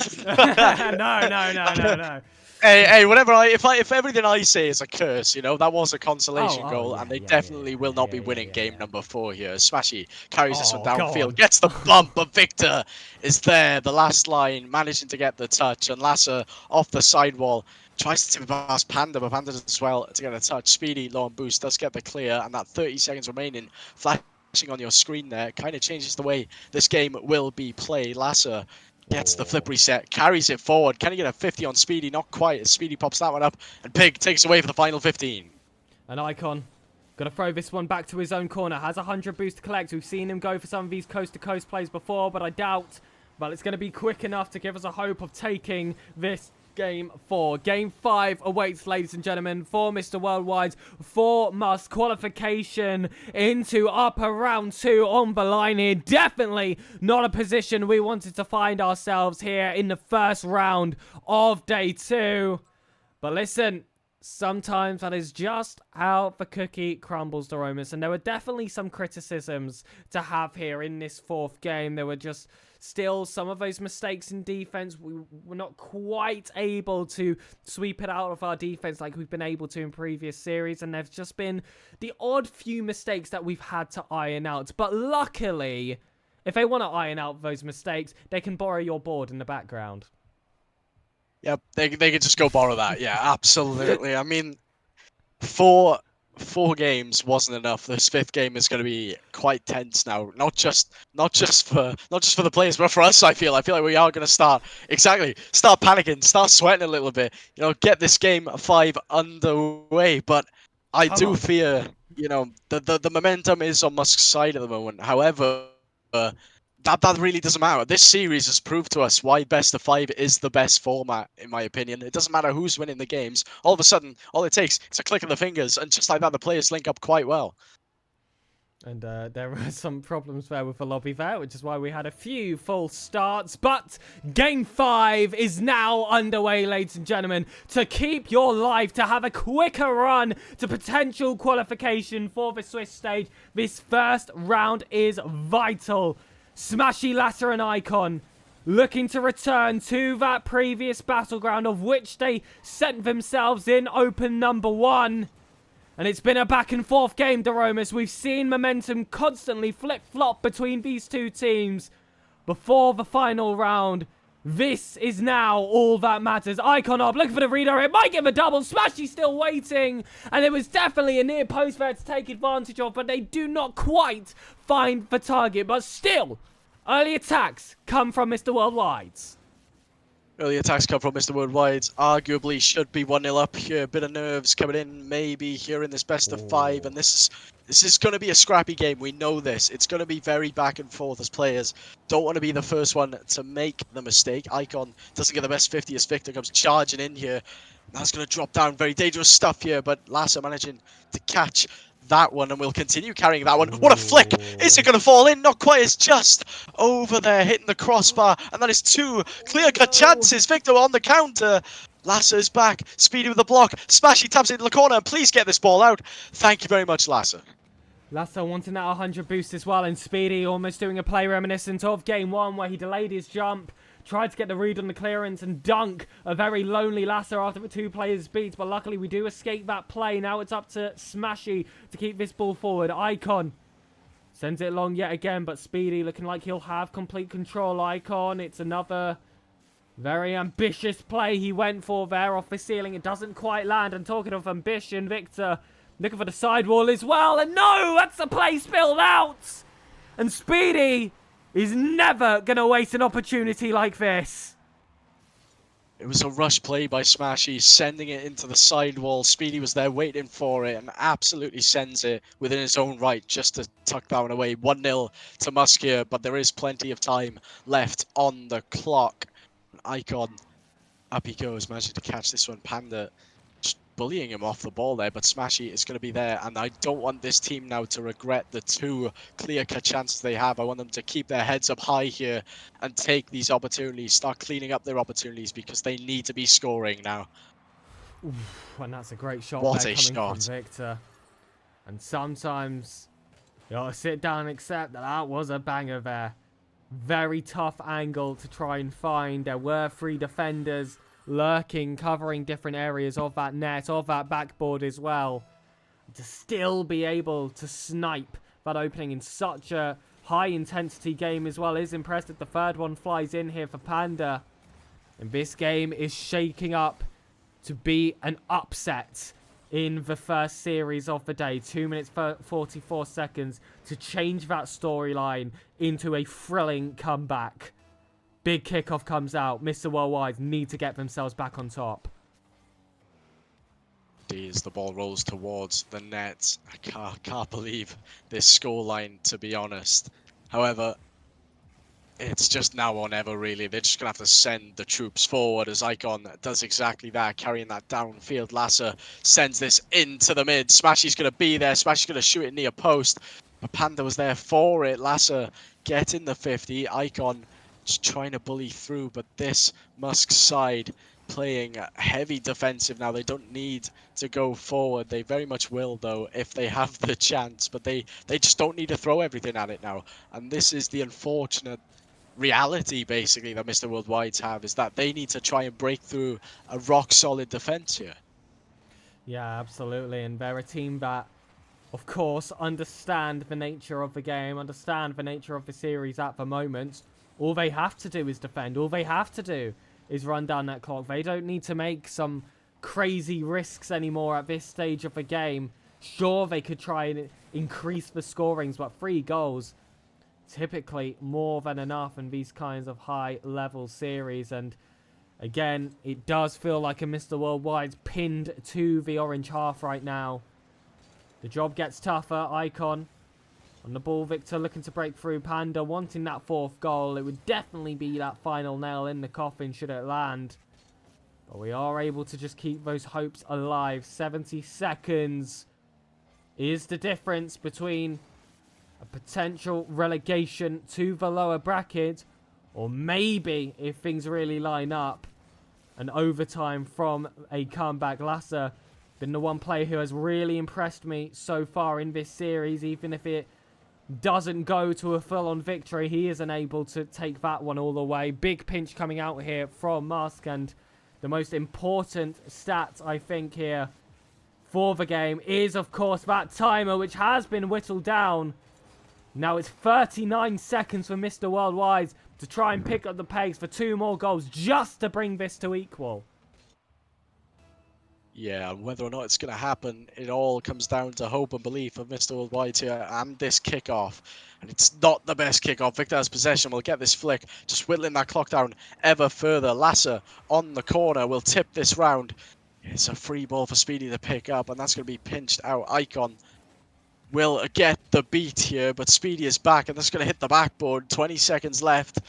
Hey, whatever. If everything I say is a curse, you know, that was a consolation goal, and they definitely will not be winning game number 4 here. Smashy carries this one downfield, gets the bump, but Victor is there. The last line, managing to get the touch, and Lasser off the sidewall. Tries to pass Panda, but Panda does as well to get a touch. Speedy, low on boost, does get the clear, and that 30 seconds remaining, flashing on your screen there, kind of changes the way this game will be played. Lasser gets the flip reset, carries it forward. Can he get a 50 on Speedy? Not quite, as Speedy pops that one up, and Pig takes away for the final 15. An Icon. Got to throw this one back to his own corner. Has 100 boost to collect. We've seen him go for some of these coast-to-coast plays before, but I doubt. But it's going to be quick enough to give us a hope of taking this Game 4. Game 5 awaits, ladies and gentlemen, for Mr. Worldwide, for Musk qualification into upper round 2 on the line here. Definitely not a position we wanted to find ourselves here in the first round of day 2. But listen, sometimes that is just how the cookie crumbles, Doromus. And there were definitely some criticisms to have here in this 4th game. There were just still some of those mistakes in defense. We were not quite able to sweep it out of our defense like we've been able to in previous series. And there's just been the odd few mistakes that we've had to iron out. But luckily, if they want to iron out those mistakes, they can borrow your board in the background. Yep, they could just go borrow that. Yeah, absolutely. I mean, four games wasn't enough. This 5th game is going to be quite tense now. Not just for the players, but for us. I feel like we are going to start panicking, start sweating a little bit. You know, get this game 5 underway. But I do fear, you know, the momentum is on Musk's side at the moment. However, that really doesn't matter. This series has proved to us why best of 5 is the best format, in my opinion. It doesn't matter who's winning the games. All of a sudden, all it takes is a click of the fingers, and just like that, the players link up quite well. And there were some problems there with the lobby there, which is why we had a few false starts. But Game 5 is now underway, ladies and gentlemen, to keep your life, to have a quicker run to potential qualification for the Swiss stage. This first round is vital. Smashy, Lasser and Icon looking to return to that previous battleground of which they sent themselves in open number 1. And it's been a back and forth game, Doromus. We've seen momentum constantly flip-flop between these two teams before the final round. This is now all that matters. Icon up, looking for the redirect. Might give a double. Smashy still waiting. And it was definitely a near post there to take advantage of, but they do not quite find the target. But still, early attacks come from Mr. Worldwide's. Early attacks come from Mr. Worldwide. Arguably should be 1-0 up here. A bit of nerves coming in maybe here in this best of 5. And this is going to be a scrappy game. We know this. It's going to be very back and forth as players don't want to be the first one to make the mistake. Icon doesn't get the best 50 as Victor comes charging in here. That's going to drop down. Very dangerous stuff here. But Lasser managing to catch that one, and we'll continue carrying that one. What a flick! Is it going to fall in? Not quite. It's just over there, hitting the crossbar, and that is 2 clear-cut chances. Victor on the counter. Lasser's back. Speedy with the block. Smashy taps it into the corner, and please get this ball out. Thank you very much, Lasser. Lasser wanting that 100 boost as well, and Speedy almost doing a play reminiscent of Game 1 where he delayed his jump, Tried to get the read on the clearance and dunk a very lonely Lasser after the 2 players beat. But luckily we do escape that play. Now it's up to Smashy to keep this ball forward. Icon sends it long yet again, but Speedy looking like he'll have complete control. Icon, it's another very ambitious play he went for there off the ceiling. It doesn't quite land. And talking of ambition, Victor looking for the sidewall as well. And no, that's the play spilled out. And Speedy is never going to waste an opportunity like this. It was a rush play by Smashy, sending it into the sidewall. Speedy was there waiting for it and absolutely sends it within his own right just to tuck that one away. 1-0 to Musk here, but there is plenty of time left on the clock. Icon, up he goes, managing to catch this one. Panda just bullying him off the ball there, but Smashy is going to be there, and I don't want this team now to regret the 2 clear-cut chances they have. I want them to keep their heads up high here and take these opportunities, start cleaning up their opportunities, because they need to be scoring now. Oof, and that's a great shot What there a coming shot. from Victor. And sometimes you gotta sit down and accept that that was a banger there. Very tough angle to try and find. There were 3 defenders lurking, covering different areas of that net, of that backboard as well. To still be able to snipe that opening in such a high-intensity game as well is impressive. The 3rd one flies in here for Panda. And this game is shaking up to be an upset in the first series of the day. 2 minutes 44 seconds to change that storyline into a thrilling comeback. Big kickoff comes out. Mr. Worldwide need to get themselves back on top. As the ball rolls towards the net, I can't believe this scoreline, to be honest. However, it's just now or never, really. They're just going to have to send the troops forward as Icon does exactly that, carrying that downfield. Lasser sends this into the mid. Smashy's going to be there. Smashy's going to shoot it near post. But Panda was there for it. Lasser getting the 50. Icon just trying to bully through, but this Musk side playing heavy defensive now. They don't need to go forward. They very much will, though, if they have the chance, but they just don't need to throw everything at it now. And this is the unfortunate reality, basically, that Mr. Worldwides have, is that they need to try and break through a rock-solid defense here. Yeah, absolutely. And they're a team that, of course, understand the nature of the game, understand the nature of the series at the moment. All they have to do is defend. All they have to do is run down that clock. They don't need to make some crazy risks anymore at this stage of the game. Sure, they could try and increase the scorings, but 3 goals, typically more than enough in these kinds of high-level series. And again, it does feel like a Mr. Worldwide's pinned to the orange half right now. The job gets tougher. Icon on the ball. Victor looking to break through. Panda wanting that 4th goal. It would definitely be that final nail in the coffin should it land. But we are able to just keep those hopes alive. 70 seconds is the difference between a potential relegation to the lower bracket, or maybe, if things really line up, an overtime from a comeback. Lasser been the one player who has really impressed me so far in this series. Even if it doesn't go to a full-on victory, he isn't able to take that one all the way. Big pinch coming out here from Musk, and the most important stat, I think, here for the game is, of course, that timer, which has been whittled down. Now it's 39 seconds for Mr. Worldwide to try and pick up the pace for 2 more goals just to bring this to equal. Yeah, and whether or not it's going to happen, it all comes down to hope and belief of Mr. Worldwide here and this kickoff. And it's not the best kickoff. Victor has possession, will get this flick, just whittling that clock down ever further. Lasser on the corner will tip this round. It's a free ball for Speedy to pick up, and that's going to be pinched out. Icon will get the beat here, but Speedy is back, and that's going to hit the backboard. 20 seconds left,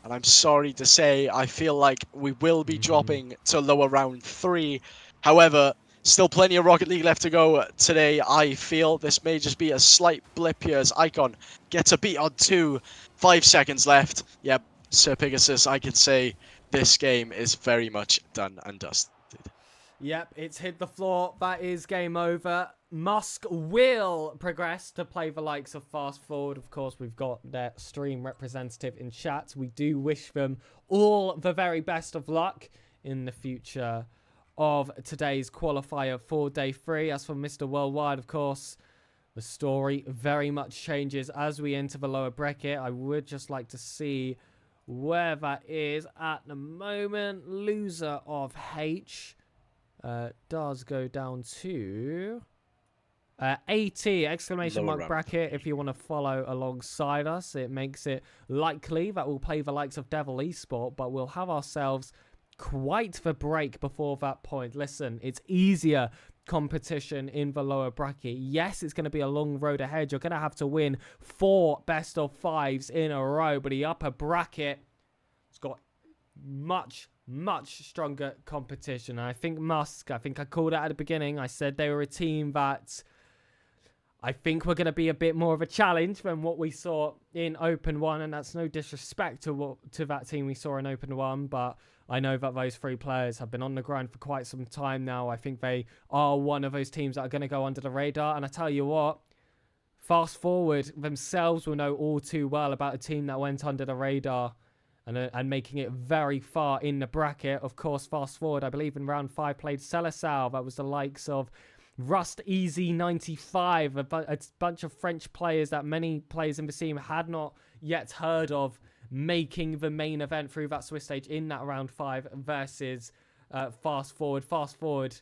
and I'm sorry to say, I feel like we will be dropping to lower round 3. However, still plenty of Rocket League left to go today. I feel this may just be a slight blip here as Icon gets a beat on 2. 5 seconds left. Yep, SirPigasus, I can say this game is very much done and dusted. Yep, it's hit the floor. That is game over. Musk will progress to play the likes of Fast Forward. Of course, we've got their stream representative in chat. We do wish them all the very best of luck in the future of today's qualifier for day 3. As for Mr. Worldwide, of course, the story very much changes as we enter the lower bracket. I would just like to see where that is at the moment. Loser of H does go down to 80 exclamation Lower mark round. bracket. If you want to follow alongside us, it makes it likely that we'll play the likes of Devil Esport, but we'll have ourselves quite the break before that point. Listen, it's easier competition in the lower bracket. Yes, it's going to be a long road ahead. You're going to have to win 4 best of 5s in a row, but the upper bracket has got much stronger competition. And I think Musk, I think I called it at the beginning. I said they were a team that I think we're going to be a bit more of a challenge than what we saw in Open 1, and that's no disrespect to that team we saw in Open 1, but I know that those 3 players have been on the grind for quite some time now. I think they are one of those teams that are going to go under the radar, and I tell you what, Fast Forward themselves will know all too well about a team that went under the radar and making it very far in the bracket. Of course, Fast Forward, I believe in round 5 played Celesal. That was the likes of Rust Easy 95, a bunch of French players that many players in the team had not yet heard of, making the main event through that Swiss stage in that round 5 versus Fast Forward. Fast Forward,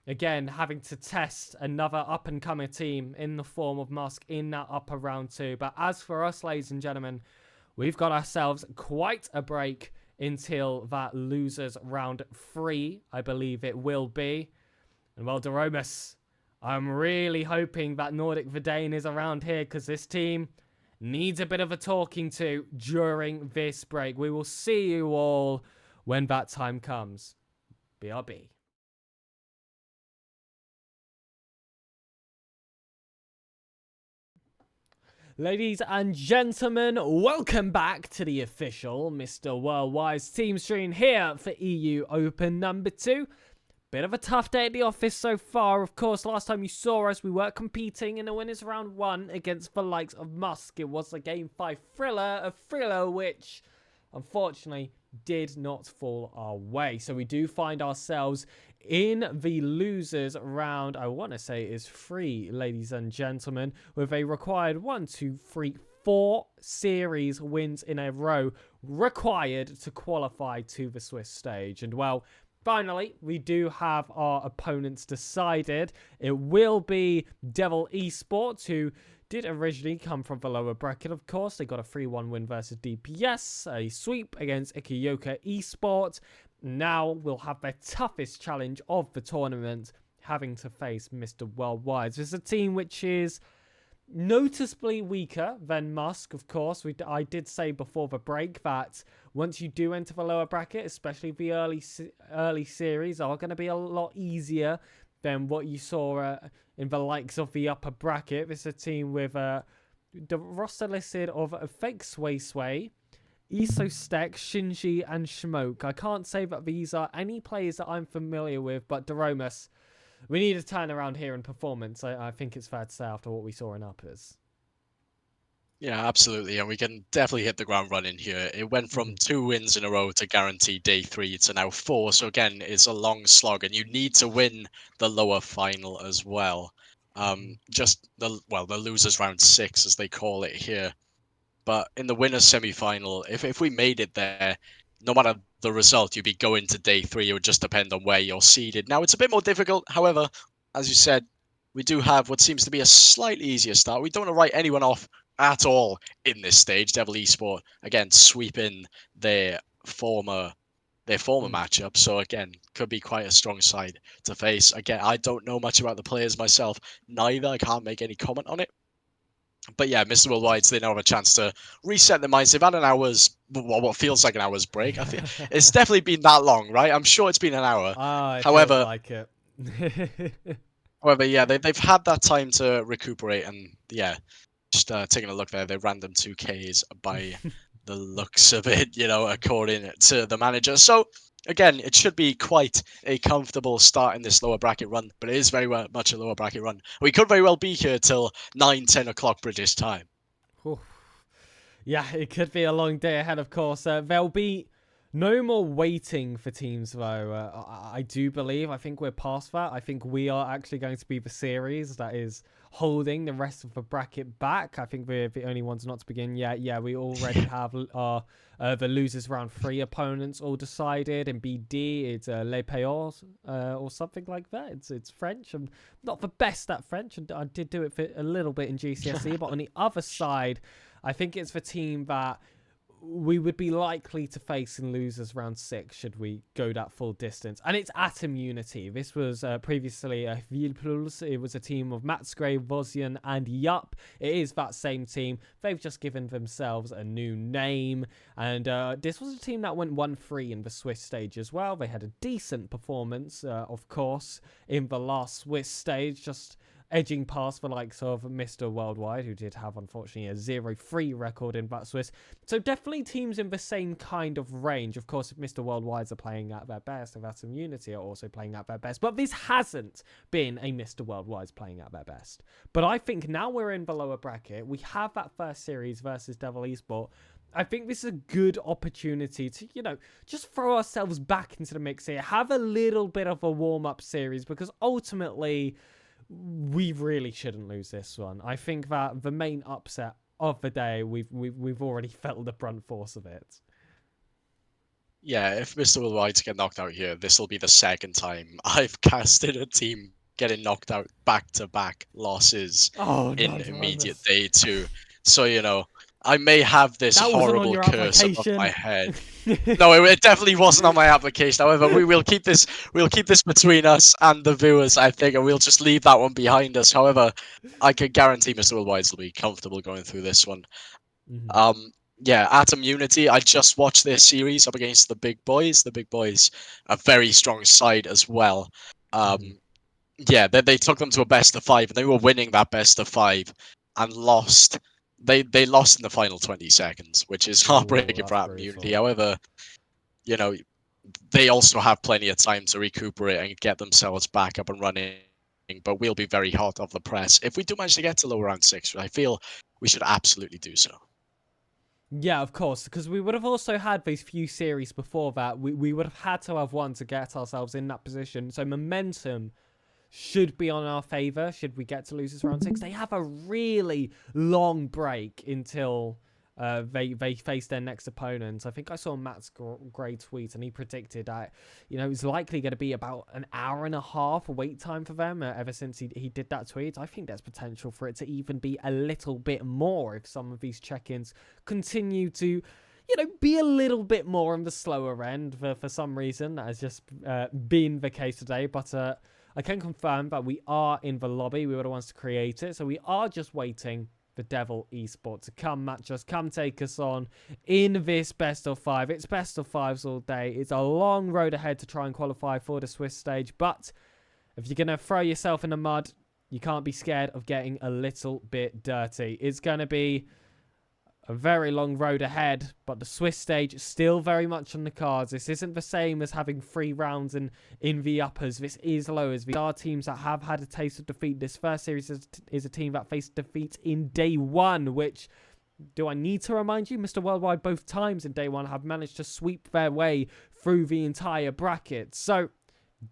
again, having to test another up-and-coming team in the form of Musk in that upper round 2. But as for us, ladies and gentlemen, we've got ourselves quite a break until that losers round 3, I believe it will be. And well, Doromus, I'm really hoping that Nordic Verdane is around here, because this team needs a bit of a talking to during this break. We will see you all when that time comes. BRB. Ladies and gentlemen, welcome back to the official Mr. Worldwide's team stream here for EU Open number 2. Bit of a tough day at the office so far. Of course, last time you saw us, we were competing in the winners round 1 against the likes of Musk. It was a game 5 thriller, a thriller which unfortunately did not fall our way. So we do find ourselves in the losers round, I want to say is 3, ladies and gentlemen, with a required 1, 2, 3, 4 series wins in a row required to qualify to the Swiss stage. And well, finally, we do have our opponents decided. It will be Devil Esports, who did originally come from the lower bracket, of course. They got a 3-1 win versus DPS, a sweep against Ikiyoka Esports. Now we'll have their toughest challenge of the tournament, having to face Mr. Worldwide. This is a team which is noticeably weaker than Musk, of course. I did say before the break that once you do enter the lower bracket, especially the early series, are going to be a lot easier than what you saw in the likes of the upper bracket. This is a team with the roster listed of Fake Sway, Isostek, Shinji, and Smoke. I can't say that these are any players that I'm familiar with, but Doromus, we need a turnaround here in performance. I think it's fair to say after what we saw in uppers. Yeah, absolutely. And we can definitely hit the ground running here. It went from 2 wins in a row to guarantee day 3 to now 4. So again, it's a long slog, and you need to win the lower final as well. Just the losers round 6, as they call it here. But in the winners semi-final, if we made it there, no matter the result, you'd be going to day 3. It would just depend on where you're seeded. Now, it's a bit more difficult. However, as you said, we do have what seems to be a slightly easier start. We don't want to write anyone off at all in this stage. Devil Esport, again, sweeping their former matchup. So again, could be quite a strong side to face. Again, I don't know much about the players myself, neither. I can't make any comment on it. But yeah, Mr. Worldwide, they now have a chance to reset their minds. They've had an hour's, what feels like an hour's break. I think it's definitely been that long, right? I'm sure it's been an hour. It However, feels like it. However, yeah, they've had that time to recuperate, and yeah, just taking a look there, they ran them 2Ks by the looks of it, according to the manager. So Again, it should be quite a comfortable start in this lower bracket run, but it is very much a lower bracket run. We could very well be here till 9-10 o'clock British time. Oof. Yeah, it could be a long day ahead, of course. There'll be no more waiting for teams, though. I do believe. I think we're past that. I think we are actually going to be the series that is holding the rest of the bracket back. I think we're the only ones not to begin yet. Yeah, we already have our the losers round 3 opponents all decided. In BD, it's Les Payors or something like that. It's French. I'm not the best at French, and I did do it for a little bit in GCSE. But on the other side, I think it's the team that we would be likely to face in losers round 6 should we go that full distance. And it's Atom Unity. This was previously a Villeplus. It was a team of Matsgray, Vozian, and Yup. It is that same team. They've just given themselves a new name. And this was a team that went 1-3 in the Swiss stage as well. They had a decent performance, of course, in the last Swiss stage. Just edging past the likes of Mr. Worldwide, who did have, unfortunately, a 0-3 record in that Swiss. So definitely teams in the same kind of range. Of course, if Mr. Worldwides are playing at their best, if Atom Unity are also playing at their best. But this hasn't been a Mr. Worldwides playing at their best. But I think now we're in the lower bracket. We have that first series versus Devil Esport. I think this is a good opportunity to, just throw ourselves back into the mix here. Have a little bit of a warm-up series, because ultimately we really shouldn't lose this one. I think that the main upset of the day, we've already felt the brunt force of it. Yeah, if Mr. Worldwide get knocked out here, this will be the second time I've casted a team getting knocked out back-to-back losses in immediate day 2. So, I may have this horrible curse above my head. No, it definitely wasn't on my application. However, we'll keep this between us and the viewers, I think, and we'll just leave that one behind us. However, I can guarantee Mr. Worldwide will be comfortable going through this one. Mm-hmm. Yeah, Atom Unity, I just watched their series up against the big boys. The big boys, a very strong side as well. Yeah, they took them to a best of 5, and they were winning that best of 5 and lost. They lost in the final 20 seconds, which is heartbreaking for Atom Unity. However, they also have plenty of time to recuperate and get themselves back up and running. But we'll be very hot off the press. If we do manage to get to lower round 6, I feel we should absolutely do so. Yeah, of course, because we would have also had these few series before that. We would have had to have one to get ourselves in that position. So momentum should be on our favour should we get to losers round 6. They have a really long break until they face their next opponent. I think I saw Matt's Gray tweet, and he predicted that it's likely going to be about an hour and a half wait time for them ever since he did that tweet. I think there's potential for it to even be a little bit more if some of these check-ins continue to be a little bit more on the slower end for some reason. That has just been the case today. But I can confirm that we are in the lobby. We were the ones to create it. So we are just waiting for Devil Esport to come match us, come take us on in this best of 5. It's best of 5s all day. It's a long road ahead to try and qualify for the Swiss stage. But if you're going to throw yourself in the mud, you can't be scared of getting a little bit dirty. It's going to be a very long road ahead, but the Swiss stage is still very much on the cards. This isn't the same as having 3 rounds in the uppers. This is lowers. These are teams that have had a taste of defeat. This first series is a team that faced defeat in day 1, which, do I need to remind you, Mr. Worldwide both times in day 1 have managed to sweep their way through the entire bracket. So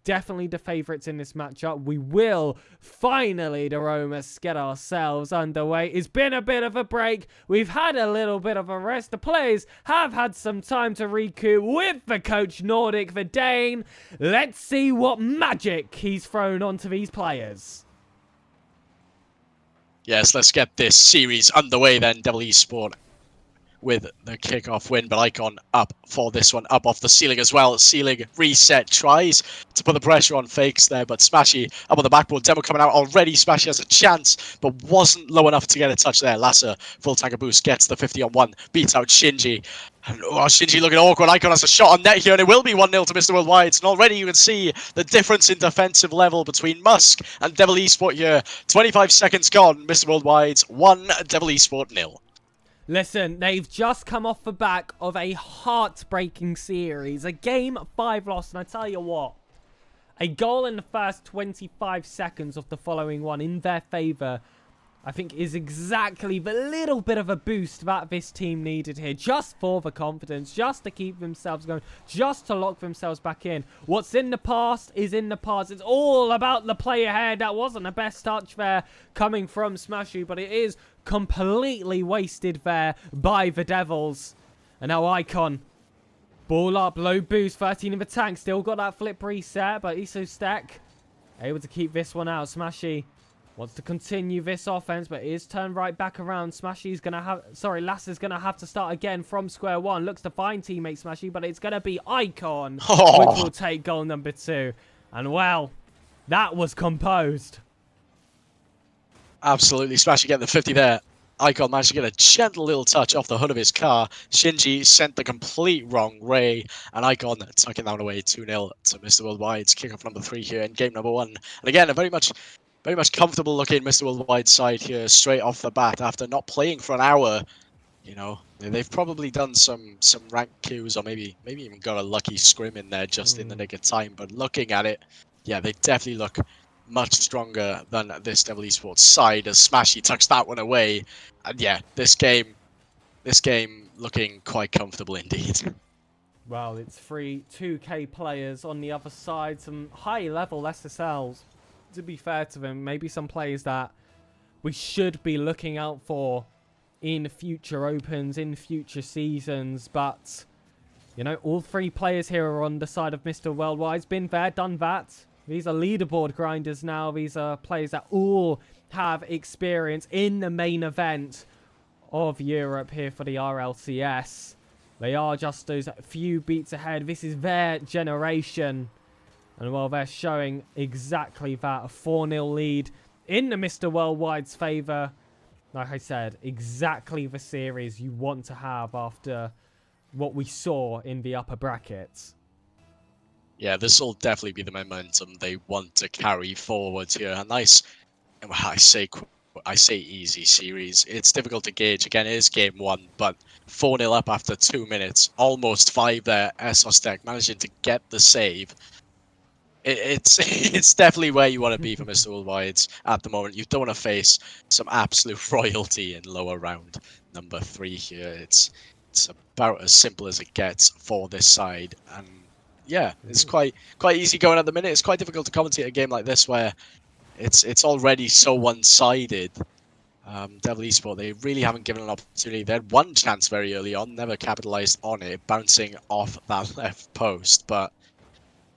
definitely the favourites in this matchup. We will finally, the Romas, get ourselves underway. It's been a bit of a break. We've had a little bit of a rest. The players have had some time to recoup with the coach Nordic, the Dane. Let's see what magic he's thrown onto these players. Yes, let's get this series underway then, Devil Esport with the kickoff win, but Icon up for this one, up off the ceiling as well. Ceiling reset, tries to put the pressure on Fakes there, but Smashy up on the backboard. Demo coming out already. Smashy has a chance, but wasn't low enough to get a touch there. Lasser, full tanker boost, gets the 50-on-1, beats out Shinji. And, Shinji looking awkward. Icon has a shot on net here, and it will be 1-0 to Mr. Worldwide. And already you can see the difference in defensive level between Musk and Devil Esport here. 25 seconds gone. Mr. Worldwide's 1, Devil Esport 0. Listen, they've just come off the back of a heartbreaking series. A game 5 loss, and I tell you what, a goal in the first 25 seconds of the following one in their favour, I think, is exactly the little bit of a boost that this team needed here. Just for the confidence, just to keep themselves going, just to lock themselves back in. What's in the past is in the past. It's all about the play ahead. That wasn't the best touch there coming from Smashy, but it is completely wasted there by the Devils. And now Icon. Ball up, low boost, 13 in the tank. Still got that flip reset, but Isostek able to keep this one out. Smashy wants to continue this offense, but is turned right back around. Smashy's going to have... Sorry, Lasser's going to have to start again from square one. Looks to find teammate Smashy, but it's going to be Icon, which will take goal number 2. And, well, that was composed. Absolutely. Smashy getting the 50 there. Icon managed to get a gentle little touch off the hood of his car. Shinji sent the complete wrong way, and Icon tucking that away 2-0 to Mr. Worldwide's kickoff number 3 here in game number 1. And again, a very much comfortable looking Mr. Worldwide side here straight off the bat after not playing for an hour. You know, they've probably done some rank queues or maybe even got a lucky scrim in there just in the nick of time. But looking at it, yeah, they definitely look much stronger than this Devil Esports side as Smashy tucks that one away. And yeah, this game looking quite comfortable indeed. Well, it's 3 2K players on the other side, some high-level SSLs. To be fair to them, maybe some players that we should be looking out for in future opens, in future seasons. But, you know, all 3 players here are on the side of Mr. Worldwide's been there, done that. These are leaderboard grinders now. These are players that all have experience in the main event of Europe here for the RLCS. They are just those few beats ahead. This is their generation. And, well, they're showing exactly that. A 4-0 lead in the Mr. Worldwide's favour. Like I said, exactly the series you want to have after what we saw in the upper brackets. Yeah, this will definitely be the momentum they want to carry forward here. A nice, I say easy series. It's difficult to gauge. Again, it is game 1, but 4-0 up after 2 minutes. Almost 5 there. Esostek managing to get the save. It's definitely where you want to be for Mr. Worldwide at the moment. You don't want to face some absolute royalty in lower round number 3 here. It's about as simple as it gets for this side. And yeah, it's quite easy going at the minute. It's quite difficult to commentate a game like this where it's already so one-sided. Devil Esport, they really haven't given an opportunity. They had one chance very early on, never capitalized on it, bouncing off that left post. But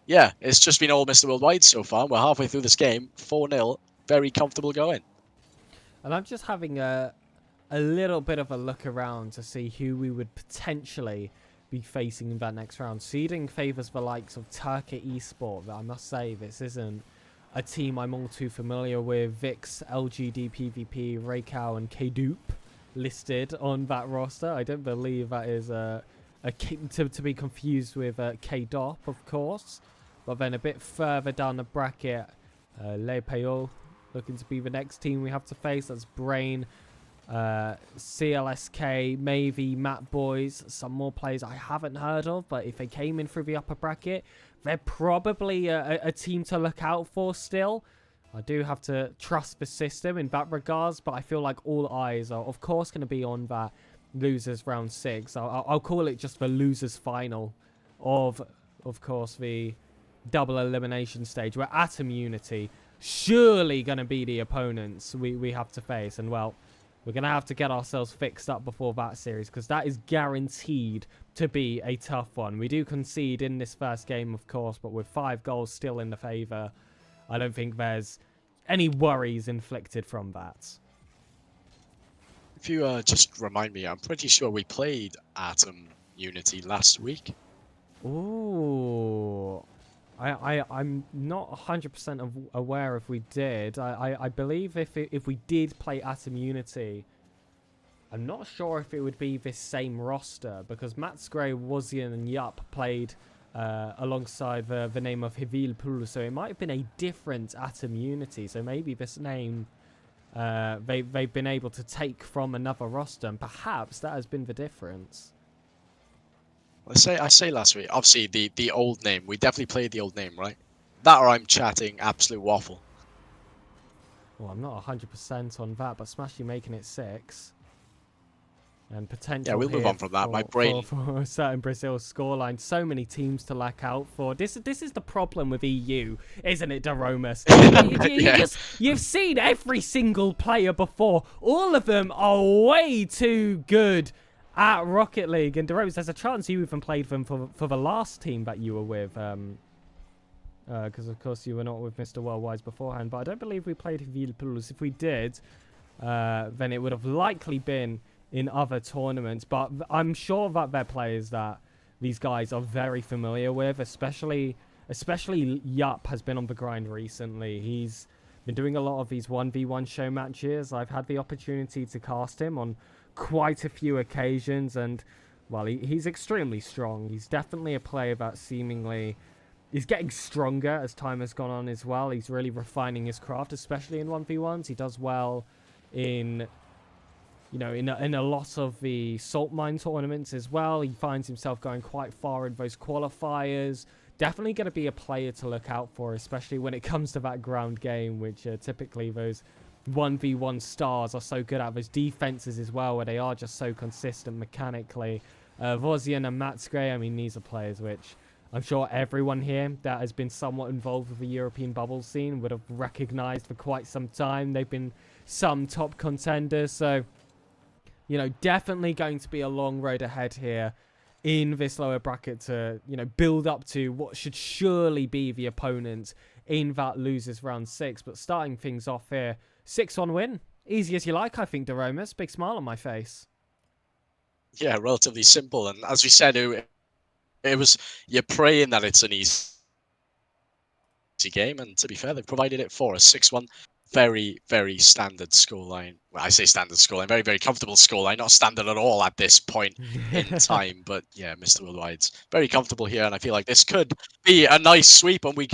yeah, it's just been all Mr. Worldwide so far. We're halfway through this game, 4-0, very comfortable going. And I'm just having a little bit of a look around to see who we would potentially be facing in that next round. Seeding favours the likes of Turkey Esport, but I must say this isn't a team I'm all too familiar with. Vix, LGD, PvP, Raykau and Kdupe listed on that roster. I don't believe that is to be confused with Kdop, of course. But then a bit further down the bracket, Le Payot looking to be the next team we have to face. That's Brain, CLSK, maybe Matt Boys, some more players I haven't heard of, but if they came in through the upper bracket, they're probably a team to look out for still. I do have to trust the system in that regards, but I feel like all eyes are, of course, going to be on that losers round 6. I'll call it just the losers final of course, the double elimination stage, where Atom Unity surely going to be the opponents we have to face. And, well, we're going to have to get ourselves fixed up before that series, because that is guaranteed to be a tough one. We do concede in this first game, of course, but with 5 goals still in the favour, I don't think there's any worries inflicted from that. If you just remind me, I'm pretty sure we played Atom Unity last week. Ooh. I'm not 100% aware if we did. I believe if we did play Atom Unity, I'm not sure if it would be this same roster, because Mats Gray, Wazian and Yup played alongside the name of Hivil Pool, so it might have been a different Atom Unity. So maybe this name they've been able to take from another roster, and perhaps that has been the difference. I say last week, obviously the old name. We definitely played the old name, right? That or I'm chatting absolute waffle. Well, I'm not 100% on that, but Smashy making it 6. And potential Yeah, we'll move here on from that. My for brain. a certain Brazil scoreline. So many teams to lack out for. This is the problem with EU, isn't it, Daromus? Yeah. You've seen every single player before. All of them are way too good at Rocket League. And Daromus, there's a chance you even played them for the last team that you were with. Because, of course, you were not with Mr. Worldwide's beforehand. But I don't believe we played Villepulse. If we did, then it would have likely been in other tournaments. But I'm sure that they're players that these guys are very familiar with, especially Yup has been on the grind recently. He's been doing a lot of these 1v1 show matches. I've had the opportunity to cast him on quite a few occasions, and, well, he's extremely strong. He's definitely a player that seemingly is getting stronger as time has gone on as well. He's really refining his craft, especially in 1v1s. He does well in, you know, in a lot of the salt mine tournaments as well. He finds himself going quite far in those qualifiers. Definitely going to be a player to look out for, especially when it comes to that ground game, which typically those 1v1 stars are so good at. Those defenses as well, where they are just so consistent mechanically. Vozian and Matsgray, I mean, these are players which I'm sure everyone here that has been somewhat involved with the European bubble scene would have recognized for quite some time. They've been some top contenders, so, you know, definitely going to be a long road ahead here in this lower bracket to, you know, build up to what should surely be the opponent in that losers round 6. But starting things off here, 6-1 win. Easy as you like, I think, Daromus. Big smile on my face. Yeah, relatively simple. And as we said, it was, you're praying that it's an easy game. And to be fair, they provided it for us. 6-1. Very, very standard scoreline. Well, I say standard scoreline, very, very comfortable scoreline. Not standard at all at this point in time. But yeah, Mr. Worldwide's very comfortable here. And I feel like this could be a nice sweep, and we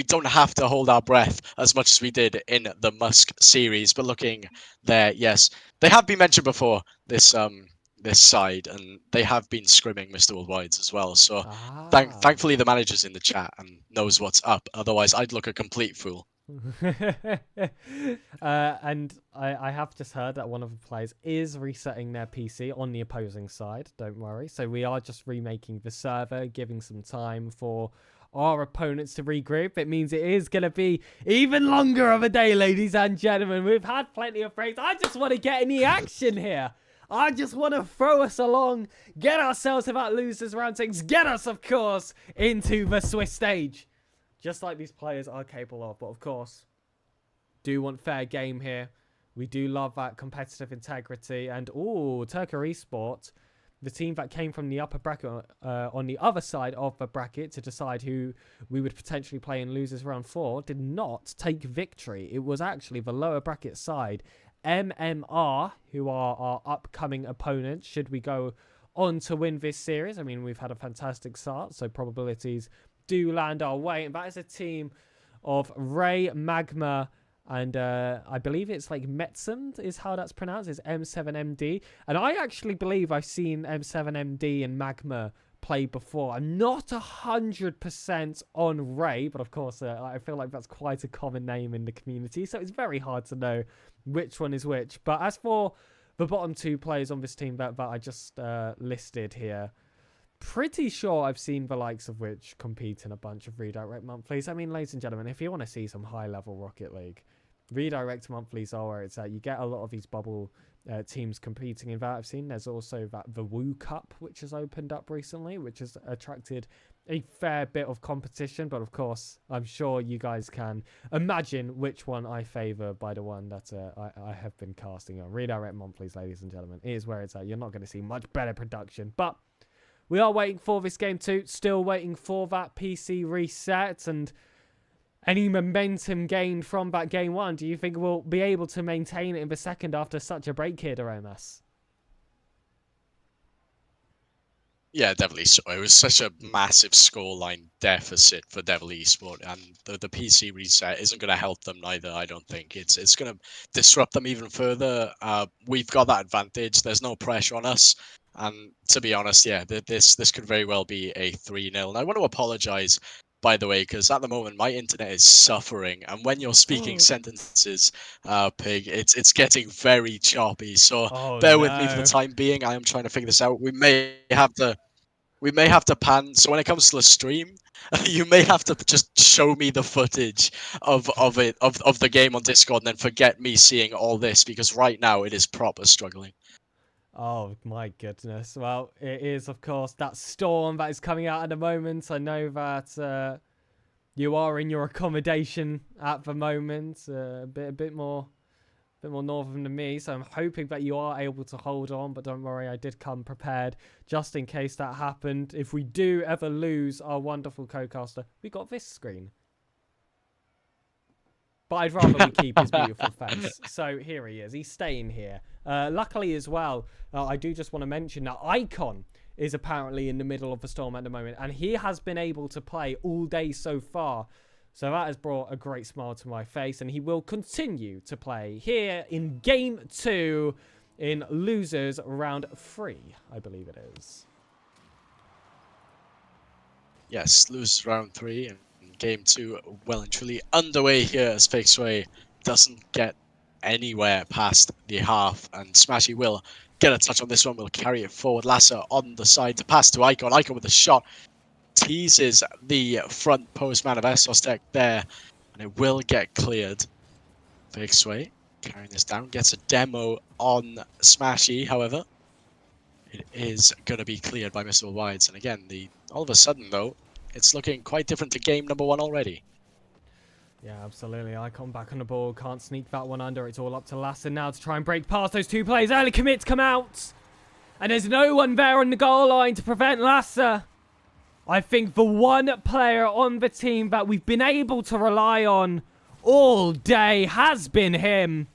don't have to hold our breath as much as we did in the Musk series. But looking there, yes, they have been mentioned before, this side, and they have been scrimming Mr. Worldwide's as well. So thankfully the manager's in the chat and knows what's up. Otherwise, I'd look a complete fool. And I have just heard that one of the players is resetting their PC on the opposing side. Don't worry. So we are just remaking the server, giving some time for our opponents to regroup. It means it is going to be even longer of a day, ladies and gentlemen. We've had plenty of breaks. I just want to get in the action here. I just want to throw us along, get ourselves to that losers round 6, get us, of course, into the Swiss stage. Just like these players are capable of. But, of course, do want fair game here. We do love that competitive integrity. And, ooh, Turker Esports, the team that came from the upper bracket on the other side of the bracket to decide who we would potentially play in losers round 4, did not take victory. It was actually the lower bracket side, MMR, who are our upcoming opponents should we go on to win this series. I mean, we've had a fantastic start, so probabilities do land our way. And that is a team of Ray, Magma, and I believe it's like Metzend is how that's pronounced. It's M7MD. And I actually believe I've seen M7MD and Magma play before. I'm not 100% on Ray, but of course I feel like that's quite a common name in the community, so it's very hard to know which one is which. But as for the bottom 2 players on this team that I just listed here, pretty sure I've seen the likes of which compete in a bunch of redirect monthlies. I mean, ladies and gentlemen, if you want to see some high-level Rocket League, redirect monthlies are where it's at. You get a lot of these bubble teams competing in that. I've seen there's also the Woo Cup, which has opened up recently, which has attracted a fair bit of competition. But of course, I'm sure you guys can imagine which one I favor by the one that I have been casting on. Redirect monthlies, ladies and gentlemen, is where it's at. You're not going to see much better production, but we are waiting for this game too. Still waiting for that PC reset and any momentum gained from that game 1. Do you think we'll be able to maintain it in the second after such a break here, Daromus? Yeah, Devil Esport. It was such a massive scoreline deficit for Devil Esport, and the PC reset isn't going to help them neither. I don't think it's going to disrupt them even further. We've got that advantage. There's no pressure on us, and to be honest, yeah, this could very well be a 3-0. And I want to apologise, by the way, because at the moment my internet is suffering, and when you're speaking sentences, Pig, it's getting very choppy. So Oh bear with me for the no. time being. I am trying to figure this out. We may have to pan. So when it comes to the stream, you may have to just show me the footage of the game on Discord, and then forget me seeing all this, because right now it is proper struggling. Oh my goodness. Well, it is of course that storm that is coming out at the moment. I know that you are in your accommodation at the moment, a bit more northern than me, so I'm hoping that you are able to hold on, but don't worry, I did come prepared just in case that happened. If we do ever lose our wonderful Cocaster, we got this screen. But I'd rather we keep his beautiful face. So here he is. He's staying here. Luckily as well, I do just want to mention that Icon is apparently in the middle of the storm at the moment, and he has been able to play all day so far. So that has brought a great smile to my face, and he will continue to play here in Game 2 in Losers Round 3, I believe it is. Yes, Losers Round 3 and Game 2 well and truly underway here as Fakesway doesn't get anywhere past the half, and Smashy will get a touch on this one, will carry it forward. Lasser on the side to pass to Icon. Icon with a shot. Teases the front postman of Essos Tech there, and it will get cleared. Fakesway carrying this down, gets a demo on Smashy, however. It is going to be cleared by Mr. Wides, and again, all of a sudden though, it's looking quite different to game number 1 already. Yeah, absolutely. Icon back on the ball. Can't sneak that one under. It's all up to Lasser now to try and break past those two players. Early commits come out. And there's no one there on the goal line to prevent Lasser. I think the one player on the team that we've been able to rely on all day has been him.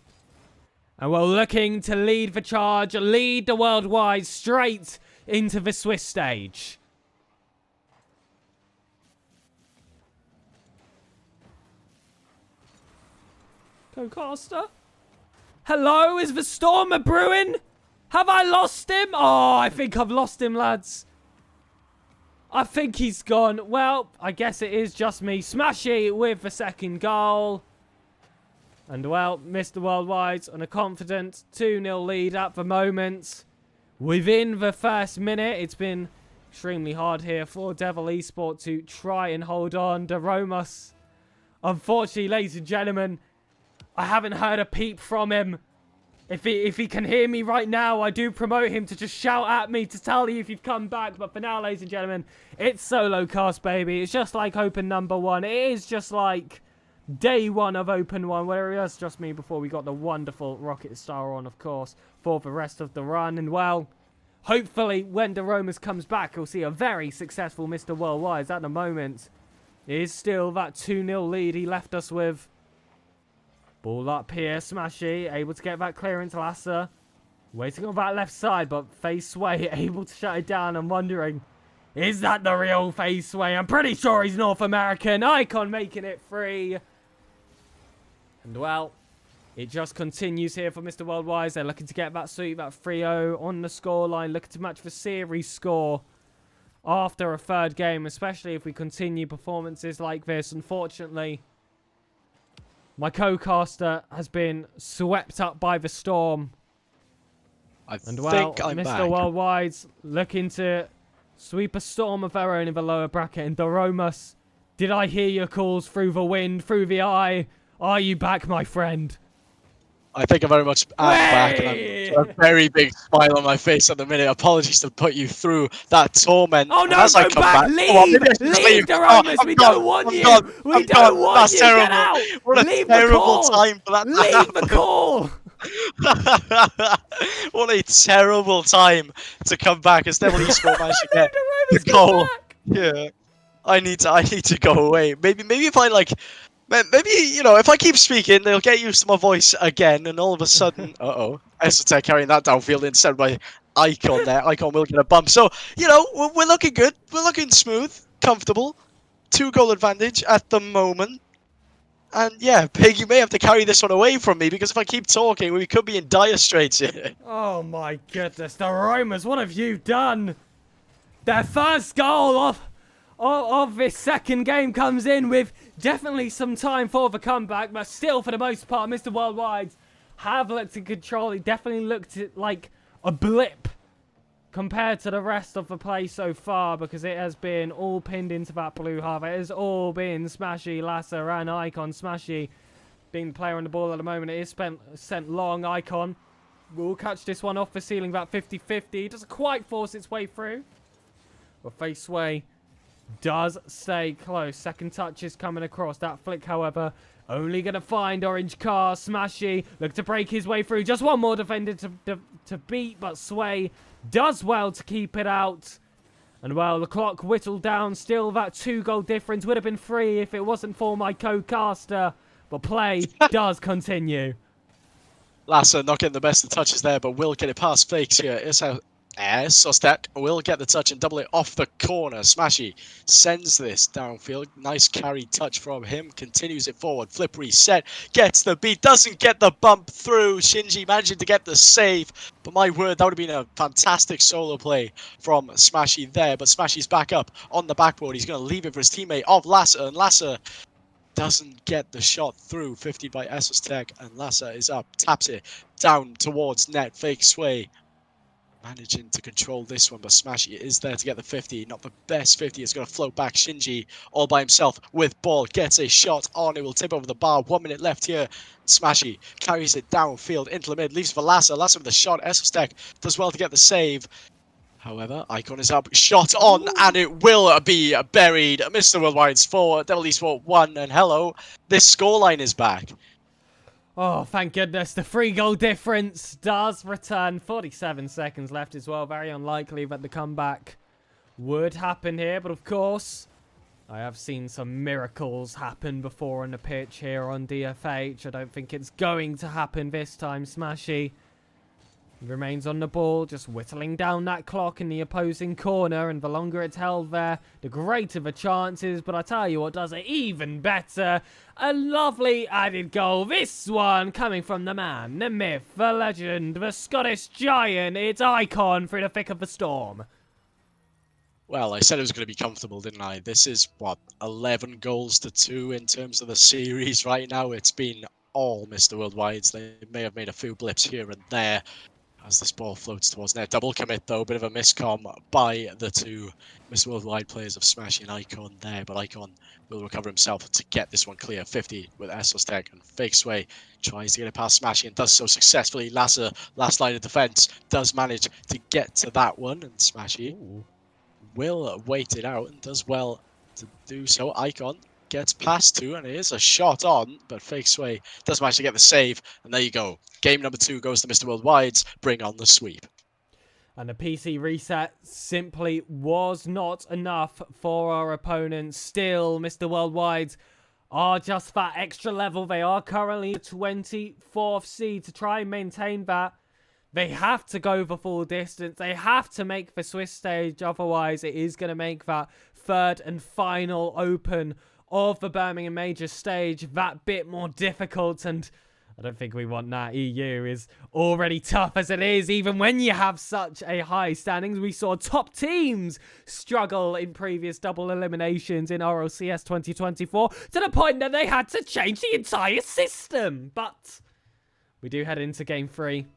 And we're looking to lead the charge, lead the worldwide straight into the Swiss stage. Cocaster? Hello, is the storm a brewing? Have I lost him? Oh, I think I've lost him, lads. I think he's gone. Well, I guess it is just me. Smashy with the second goal. And, well, Mr. Worldwide on a confident 2-0 lead at the moment. Within the first minute, it's been extremely hard here for Devil Esport to try and hold on. Deromos, unfortunately, ladies and gentlemen, I haven't heard a peep from him. If he can hear me right now, I do promote him to just shout at me to tell you if you've come back. But for now, ladies and gentlemen, it's solo cast, baby. It's just like Open number 1. It is just like day 1 of Open 1, where it was just me before we got the wonderful Rocket Star on, of course, for the rest of the run. And, well, hopefully when Deromas comes back, we'll see a very successful Mr. Worldwide. At the moment, it is still that 2-0 lead he left us with. Ball up here, Smashy, able to get that clearance, Lasser. Waiting on that left side, but Faceway able to shut it down. I'm wondering, is that the real Faceway? I'm pretty sure he's North American. Icon making it free. And, well, it just continues here for Mr. Worldwide. They're looking to get that sweep, that 3-0 on the scoreline, looking to match the series score after a third game, especially if we continue performances like this. Unfortunately, my Cocaster has been swept up by the storm. And, well, Mr. Worldwide's looking to sweep a storm of their own in the lower bracket. And Deromas, did I hear your calls through the wind, through the eye? Are you back, my friend? I think I very much am back, and I'm a very big smile on my face at the minute. Apologies to put you through that torment. Oh no, as go I come back! back, Leave, Deromas! We don't want you! We don't want you! Get out! What a terrible time for that to happen. Leave the call! What a terrible time to come back as Devil Esport managed to get the Deromas, goal. Yeah, I need to go away. Maybe if I maybe, you know, if I keep speaking, they'll get used to my voice again, and all of a sudden, SirPigasus carrying that downfield instead by Icon there. Icon will get a bump. So, you know, we're looking good. We're looking smooth, comfortable. 2-goal advantage at the moment. And yeah, Pig, you may have to carry this one away from me, because if I keep talking, we could be in dire straits here. Oh my goodness, the Romans, what have you done? Their first goal of this second game comes in with definitely some time for the comeback, but still, for the most part, Mr. Worldwide have looked in control. He definitely looked like a blip compared to the rest of the play so far, because it has been all pinned into that blue half. It has all been Smashy, Lasser, and Icon. Smashy being the player on the ball at the moment. It is sent long. Icon will catch this one off the ceiling about 50-50. Doesn't quite force its way through. But Faceway does stay close. Second touch is coming across. That flick, however, only going to find Orange Car. Smashy look to break his way through. Just one more defender to beat, but Sway does well to keep it out. And well, the clock whittled down. Still, that 2-goal difference would have been 3 if it wasn't for my Cocaster. But play does continue. Lasser not getting the best of touches there, but will get it past Fakes here. Is how Sostek will get the touch and double it off the corner. Smashy sends this downfield. Nice carry touch from him. Continues it forward. Flip reset. Gets the beat. Doesn't get the bump through. Shinji managing to get the save. But my word, that would have been a fantastic solo play from Smashy there. But Smashy's back up on the backboard. He's going to leave it for his teammate of Lasser. And Lasser doesn't get the shot through. 50 by Essos Tech. And Lasser is up. Taps it down towards net. Fake Sway managing to control this one, but Smashy is there to get the 50. Not the best 50. It's going to float back. Shinji all by himself with ball. Gets a shot on. It will tip over the bar. 1 minute left here. Smashy carries it downfield into the mid. Leaves for Lasser. Lasser with the shot. Esostek does well to get the save. However, Icon is up. Shot on, and it will be buried. Mr. Worldwide's 4. Devil East 4-1. And hello, this scoreline is back. Oh, thank goodness. The 3-goal difference does return. 47 seconds left as well. Very unlikely that the comeback would happen here. But of course, I have seen some miracles happen before on the pitch here on DFH. I don't think it's going to happen this time. Smashy remains on the ball, just whittling down that clock in the opposing corner, and the longer it's held there, the greater the chances. But I tell you what does it even better. A lovely added goal. This one coming from the man, the myth, the legend, the Scottish giant. It's Icon through the thick of the storm. Well, I said it was going to be comfortable, didn't I? This is, what, 11 goals to 2 in terms of the series right now. It's been all Mr. Worldwide's. They may have made a few blips here and there as this ball floats towards net. Double commit, though. Bit of a miscom by the two Mr. Worldwide players of Smashy and Icon there. But Icon will recover himself to get this one clear. 50 with Essos Tech, and Fake Sway tries to get it past Smashy and does so successfully. Lasser, last line of defense, does manage to get to that one. And Smashy will wait it out and does well to do so. Icon gets past 2, and it is a shot on, but Fake Sway does manage to get the save, and there you go. Game number 2 goes to Mr. Worldwide's. Bring on the sweep. And the PC reset simply was not enough for our opponents. Still, Mr. Worldwide are just that extra level. They are currently the 24th seed. To try and maintain that, they have to go the full distance. They have to make the Swiss stage. Otherwise, it is going to make that third and final open of the Birmingham Major stage that bit more difficult. And I don't think we want that. EU is already tough as it is, even when you have such a high standings. We saw top teams struggle in previous double eliminations in RLCS 2024 to the point that they had to change the entire system. But we do head into game 3.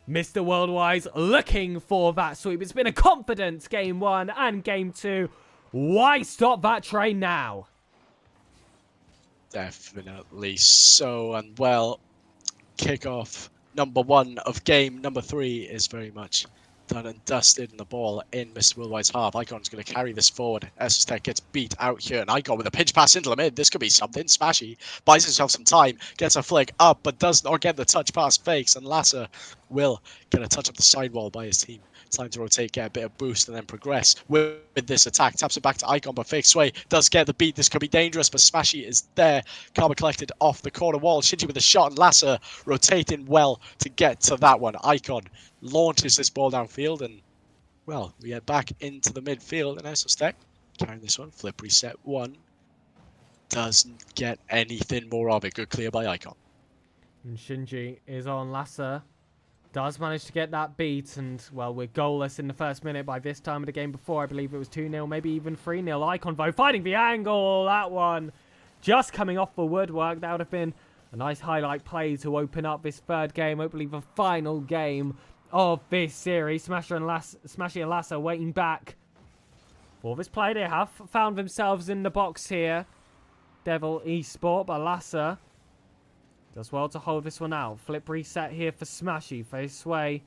Mr. Worldwide looking for that sweep. It's been a confident game 1 and game 2. Why stop that train now? Definitely so. And well, kickoff number 1 of game number 3 is very much done and dusted, and the ball in Mr. Worldwide's half. Icon's going to carry this forward. Essos Tech gets beat out here, and Icon with a pinch pass into the mid. This could be something. Smashy buys himself some time, gets a flick up, but does not get the touch past Fakes, and Lasser will get a touch up the sidewall by his team. Time to rotate, get a bit of boost, and then progress with this attack. Taps it back to Icon, but fake sway does get the beat. This could be dangerous, but Smashy is there. Karma collected off the corner wall. Shinji with a shot, and Lasser rotating well to get to that one. Icon launches this ball downfield, and, well, we get back into the midfield, and Esostek carrying this one. Flip reset 1. Doesn't get anything more of it. Good clear by Icon. And Shinji is on Lasser. Does manage to get that beat, and, well, we're goalless in the first minute. By this time of the game before, I believe it was 2-0, maybe even 3-0. Icon, though, finding the angle. That one just coming off the woodwork. That would have been a nice highlight play to open up this third game, hopefully the final game of this series. Smashy and Lasser waiting back for this play. They have found themselves in the box here. Devil Esport, but Lasser does well to hold this one out. Flip reset here for Smashy. Face sway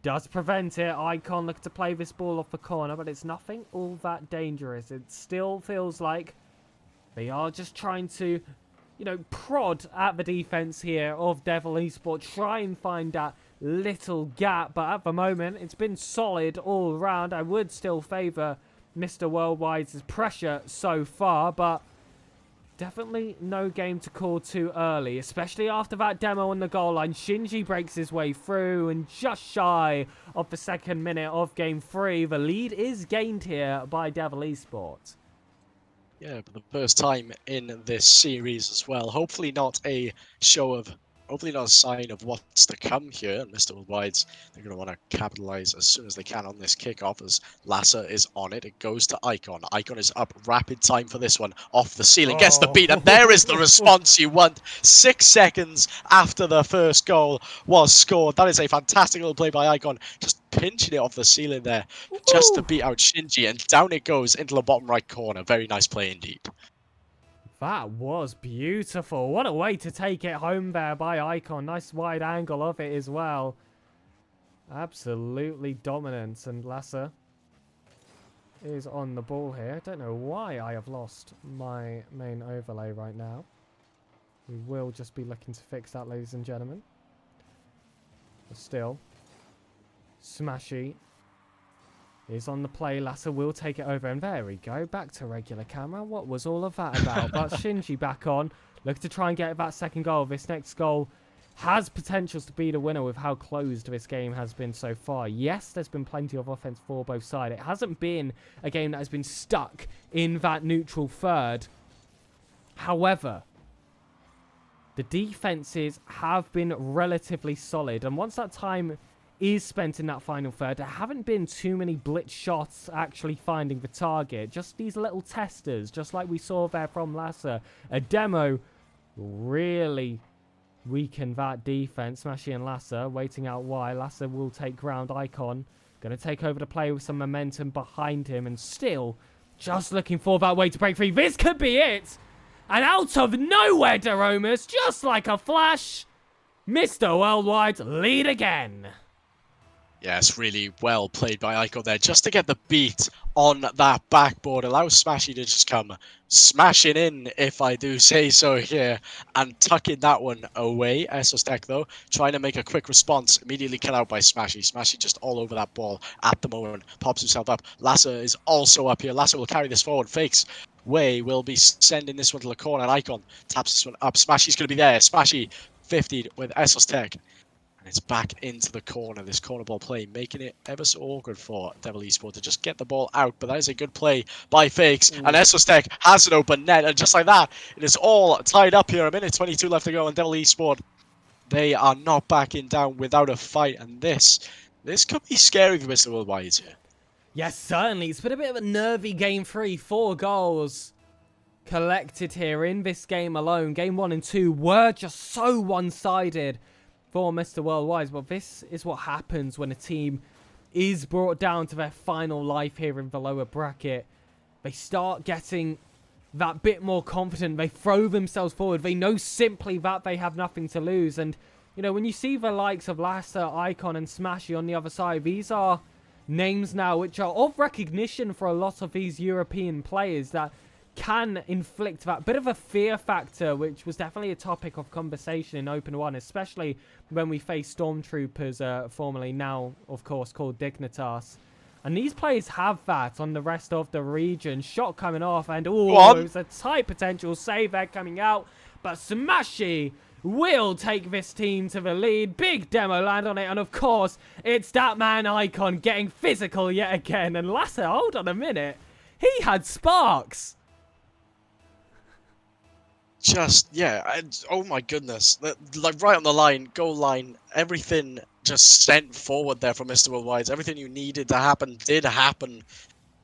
does prevent it. Icon looking to play this ball off the corner, but it's nothing all that dangerous. It still feels like they are just trying to, you know, prod at the defense here of Devil Esport. Try and find that little gap, but at the moment, it's been solid all around. I would still favour Mr. Worldwide's pressure so far, but definitely no game to call too early, especially after that demo on the goal line. Shinji breaks his way through, and just shy of the second minute of game 3, the lead is gained here by Devil Esport. Yeah, but the first time in this series as well. Hopefully not a sign of what's to come here. And Mr. Worldwide's, they're going to want to capitalize as soon as they can on this kickoff, as Lasser is on it. It goes to Icon. Icon is up rapid time for this one. Off the ceiling, gets the beat, and there is the response you want. 6 seconds after the first goal was scored. That is a fantastic little play by Icon. Just pinching it off the ceiling there, just to beat out Shinji, and down it goes into the bottom right corner. Very nice play indeed. That was beautiful. What a way to take it home there by Icon. Nice wide angle of it as well. Absolutely dominant. And Lasser is on the ball here. I don't know why I have lost my main overlay right now. We will just be looking to fix that, ladies and gentlemen. But still, Smashy is on the play. Lasser will take it over, and there we go. Back to regular camera. What was all of that about? But Shinji back on. Look to try and get that second goal. This next goal has potentials to be the winner with how closed this game has been so far. Yes, there's been plenty of offense for both sides. It hasn't been a game that has been stuck in that neutral third. However, the defenses have been relatively solid, and once that time is spent in that final third, there haven't been too many blitz shots actually finding the target. Just these little testers, just like we saw there from Lasser. A demo really weakened that defense. Smashy and Lasser waiting out wide. Lasser will take ground. Icon going to take over the play with some momentum behind him, and still just looking for that way to break free. This could be it! And out of nowhere, Daromas, just like a flash, Mr. Worldwide lead again. Yes, really well played by Icon there, just to get the beat on that backboard. Allows Smashy to just come smashing in, if I do say so here, and tucking that one away. Esostek, though, trying to make a quick response, immediately cut out by Smashy. Smashy just all over that ball at the moment, pops himself up. Lasser is also up here. Lasser will carry this forward, fakes. Way will be sending this one to the corner, and Icon taps this one up. Smashy's going to be there. Smashy 50'd with Esostek. And it's back into the corner, this corner ball play, making it ever so awkward for Devil Esport to just get the ball out. But that is a good play by Fakes. And Esostek has an open net. And just like that, it is all tied up here. A minute 22 left to go. And Devil Esport, they are not backing down without a fight. And this could be scary for Mr. Worldwide here. Yes, certainly. It's been a bit of a nervy game 3. 4 goals collected here in this game alone. Game 1 and 2 were just so one-sided for Mr. Worldwide, but this is what happens when a team is brought down to their final life here in the lower bracket. They start getting that bit more confident. They throw themselves forward. They know simply that they have nothing to lose. And, you know, when you see the likes of Lasser, Icon, and Smashy on the other side, these are names now which are of recognition for a lot of these European players that can inflict that bit of a fear factor, which was definitely a topic of conversation in Open 1, especially when we face Stormtroopers, formerly now, of course, called Dignitas. And these players have that on the rest of the region. Shot coming off, and oh, it was a tight potential save there coming out. But Smashy will take this team to the lead. Big demo land on it, and of course, it's that man Icon getting physical yet again. And Lasser, hold on a minute. He had sparks. Oh my goodness. Like right on the line, goal line, everything just sent forward there from Mr. Worldwide. Everything you needed to happen did happen.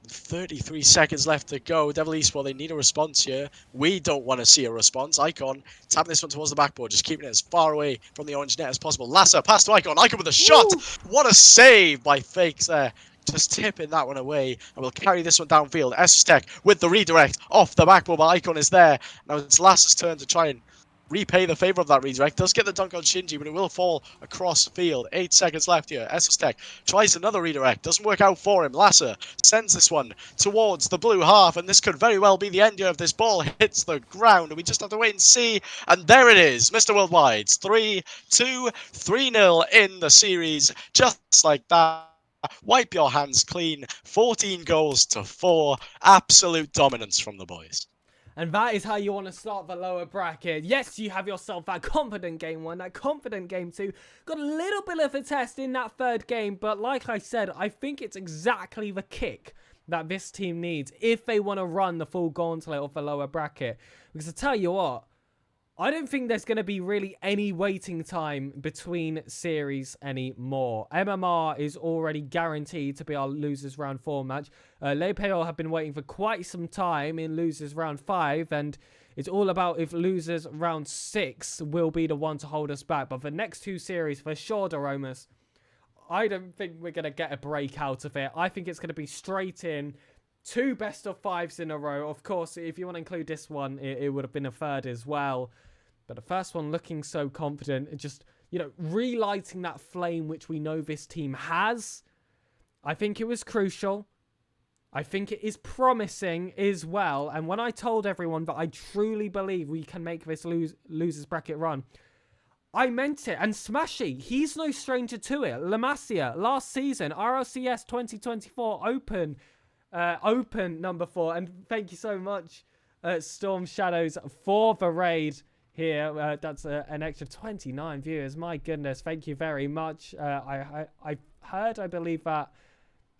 33 seconds left to go. Devil Esport, they need a response here. We don't want to see a response. Icon tapping this one towards the backboard, just keeping it as far away from the orange net as possible. Lasser, pass to Icon. Icon with a shot. What a save by Fakes there. Just tipping that one away, and we'll carry this one downfield. Tech with the redirect off the backboard, but Icon is there. Now it's Lasser's turn to try and repay the favor of that redirect. Does get the dunk on Shinji, but it will fall across the field. 8 seconds left here. Tech tries another redirect. Doesn't work out for him. Lasser sends this one towards the blue half, and this could very well be the end here if this ball hits the ground. And we just have to wait and see. And there it is. Mr. Worldwide's 3-2, 3-0 in the series. Just like that. Wipe your hands clean. 14 goals to 4. Absolute dominance from the boys. And that is how you want to start the lower bracket. Yes, you have yourself that confident game 1, that confident game 2. Got a little bit of a test in that third game, but like I said, I think it's exactly the kick that this team needs if they want to run the full gauntlet of the lower bracket. Because I tell you what, I don't think there's going to be really any waiting time between series anymore. MMR is already guaranteed to be our losers round 4 match. Le Peor have been waiting for quite some time in losers round 5, and it's all about if losers round 6 will be the one to hold us back. But the next 2 series, for sure, Doromus, I don't think we're going to get a break out of it. I think it's going to be straight in. 2 best of 5s in a row. Of course, if you want to include this one, it would have been a third as well. But the first one looking so confident and just, you know, relighting that flame which we know this team has. I think it was crucial. I think it is promising as well. And when I told everyone that I truly believe we can make this losers bracket run, I meant it. And Smashy, he's no stranger to it. La Masia, last season, RLCS 2024 Open number 4. And thank you so much, Storm Shadows, for the raid. Here, that's an extra 29 viewers. My goodness, thank you very much. I heard, I believe that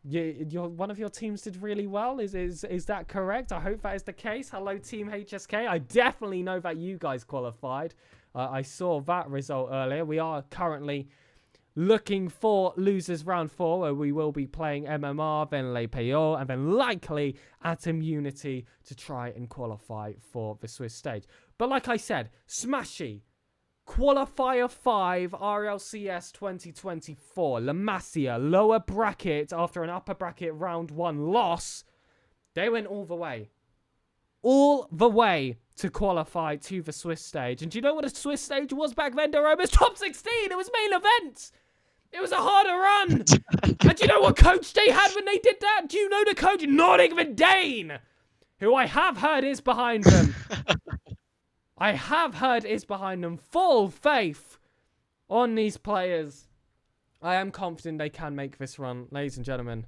one of your teams did really well. Is that correct? I hope that is the case. Hello, Team HSK. I definitely know that you guys qualified. I saw that result earlier. We are currently looking for losers round 4, where we will be playing MMR, then Le Peor, and then likely Atom Unity to try and qualify for the Swiss stage. But like I said, Smashy, Qualifier 5, RLCS 2024, La Masia, lower bracket after an upper bracket round 1 loss. They went all the way. All the way to qualify to the Swiss stage. And do you know what a Swiss stage was back then, Doromus? Top 16! It was main event! It was a harder run! And do you know what coach they had when they did that? Do you know the coach? Nordic Dane! Who I have heard is behind them. I have heard is behind them. Full faith on these players. I am confident they can make this run, ladies and gentlemen.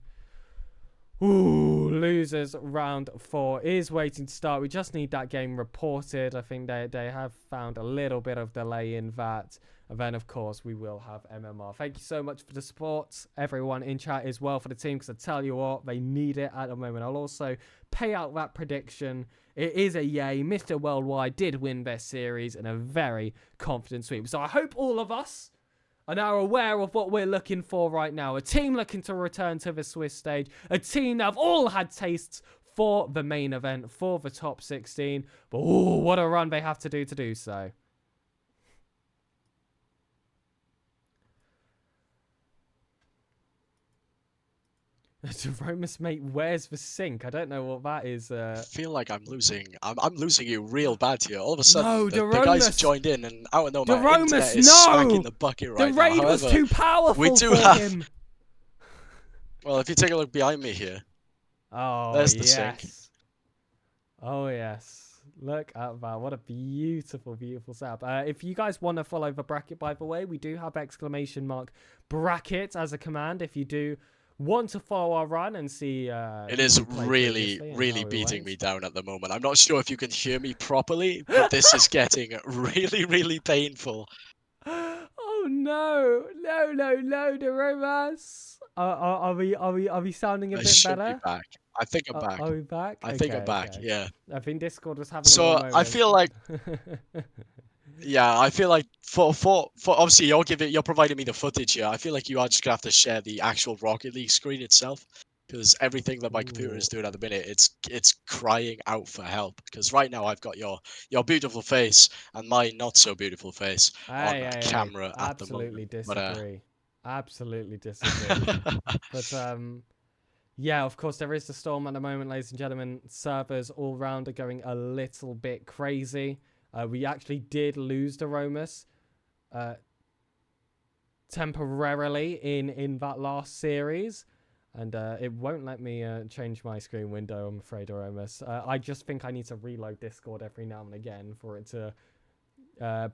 Ooh, losers round 4 is waiting to start. We just need that game reported. I think they have found a little bit of delay in that. And then, of course, we will have MMR. Thank you so much for the support, everyone in chat as well for the team, because I tell you what, they need it at the moment. I'll also pay out that prediction. It is a yay. Mr. Worldwide did win their series in a very confident sweep. So I hope all of us are now aware of what we're looking for right now. A team looking to return to the Swiss stage. A team that have all had tastes for the main event, for the top 16. But ooh, what a run they have to do so. Jeromus, mate, where's the sync? I don't know what that is. I feel like I'm losing. I'm losing you real bad here. All of a sudden, no, the guys have joined in, and out of nowhere, my internet is no! smacking the bucket right the now. raid However, was too powerful we do for have... him. Well, if you take a look behind me here, Oh, there's the yes. sync. Oh, yes. Look at that. What a beautiful, beautiful setup. If you guys want to follow the bracket, by the way, we do have exclamation mark bracket as a command. If you do want to follow our run and see It who is we played really, previously and really how we beating me went. down at the moment. I'm not sure if you can hear me properly, but this is getting really, really painful. Oh no, no, no, no, the romance. Are we sounding a I bit should be better? back. I think I'm back. Are we back? I think I'm Okay, back. okay. Yeah. I think Discord was having a little So I moment. feel like, yeah, I feel like for obviously you're providing me the footage here. I feel like you are just gonna have to share the actual Rocket League screen itself, because everything that my computer is Ooh. doing at the minute, it's crying out for help. Because right now I've got your beautiful face and my not so beautiful face on Hey. camera at the Absolutely moment. But disagree. Absolutely disagree. But yeah, of course there is the storm at the moment, ladies and gentlemen. Servers all round are going a little bit crazy. We actually did lose the Romus temporarily in that last series. And it won't let me change my screen window, I'm afraid, Romus. I just think I need to reload Discord every now and again for it to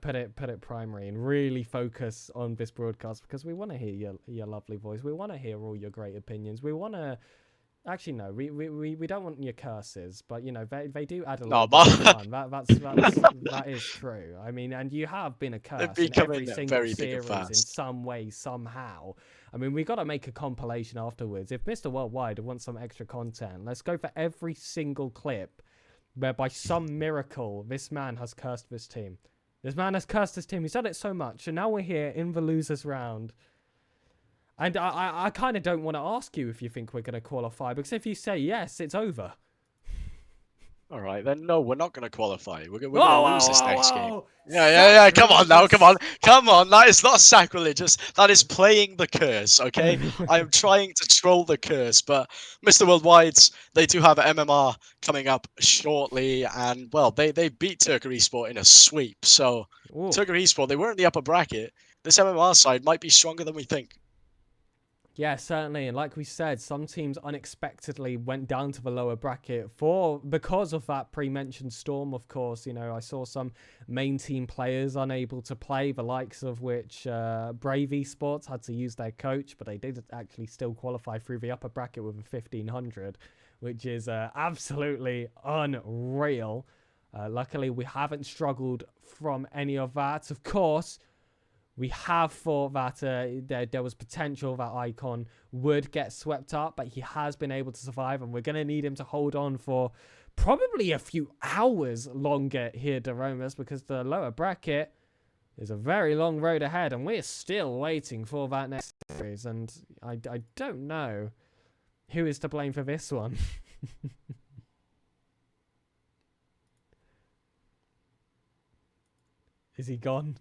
put it primary and really focus on this broadcast, because we want to hear your lovely voice. We want to hear all your great opinions. We want to actually no, we don't want your curses, but you know they do add a no, little bit of but fun. That is true. I mean, and you have been a they're curse in every becoming single very big and series in fast. some way somehow. I mean, we got to make a compilation afterwards. If Mr. Worldwide wants some extra content, let's go for every single clip where by some miracle this man has cursed this team. This man has cursed his team. He's done it so much, and now we're here in the losers round. And I kind of don't want to ask you if you think we're going to qualify, because if you say yes, it's over. All right, then no, we're not going to qualify. We're Whoa, going to whoa, lose this whoa, next game. whoa! Yeah. Come on now, come on, Sacrilegious. come on. That is not sacrilegious. That is playing the curse. Okay, I am trying to troll the curse, but Mr. Worldwide's they do have MMR coming up shortly, and well, they beat Turker Esport in a sweep. So Ooh. Turker Esport, they were in the upper bracket. This MMR side might be stronger than we think. Yeah, certainly. And like we said, some teams unexpectedly went down to the lower bracket because of that pre-mentioned storm, of course. You know, I saw some main team players unable to play, the likes of which Brave Esports had to use their coach, but they did actually still qualify through the upper bracket with a 1500, which is absolutely unreal. Luckily, we haven't struggled from any of that. Of course, we have thought that there was potential that Icon would get swept up, but he has been able to survive, and we're going to need him to hold on for probably a few hours longer here, Daromus, because the lower bracket is a very long road ahead, and we're still waiting for that next series, and I don't know who is to blame for this one. Is he gone?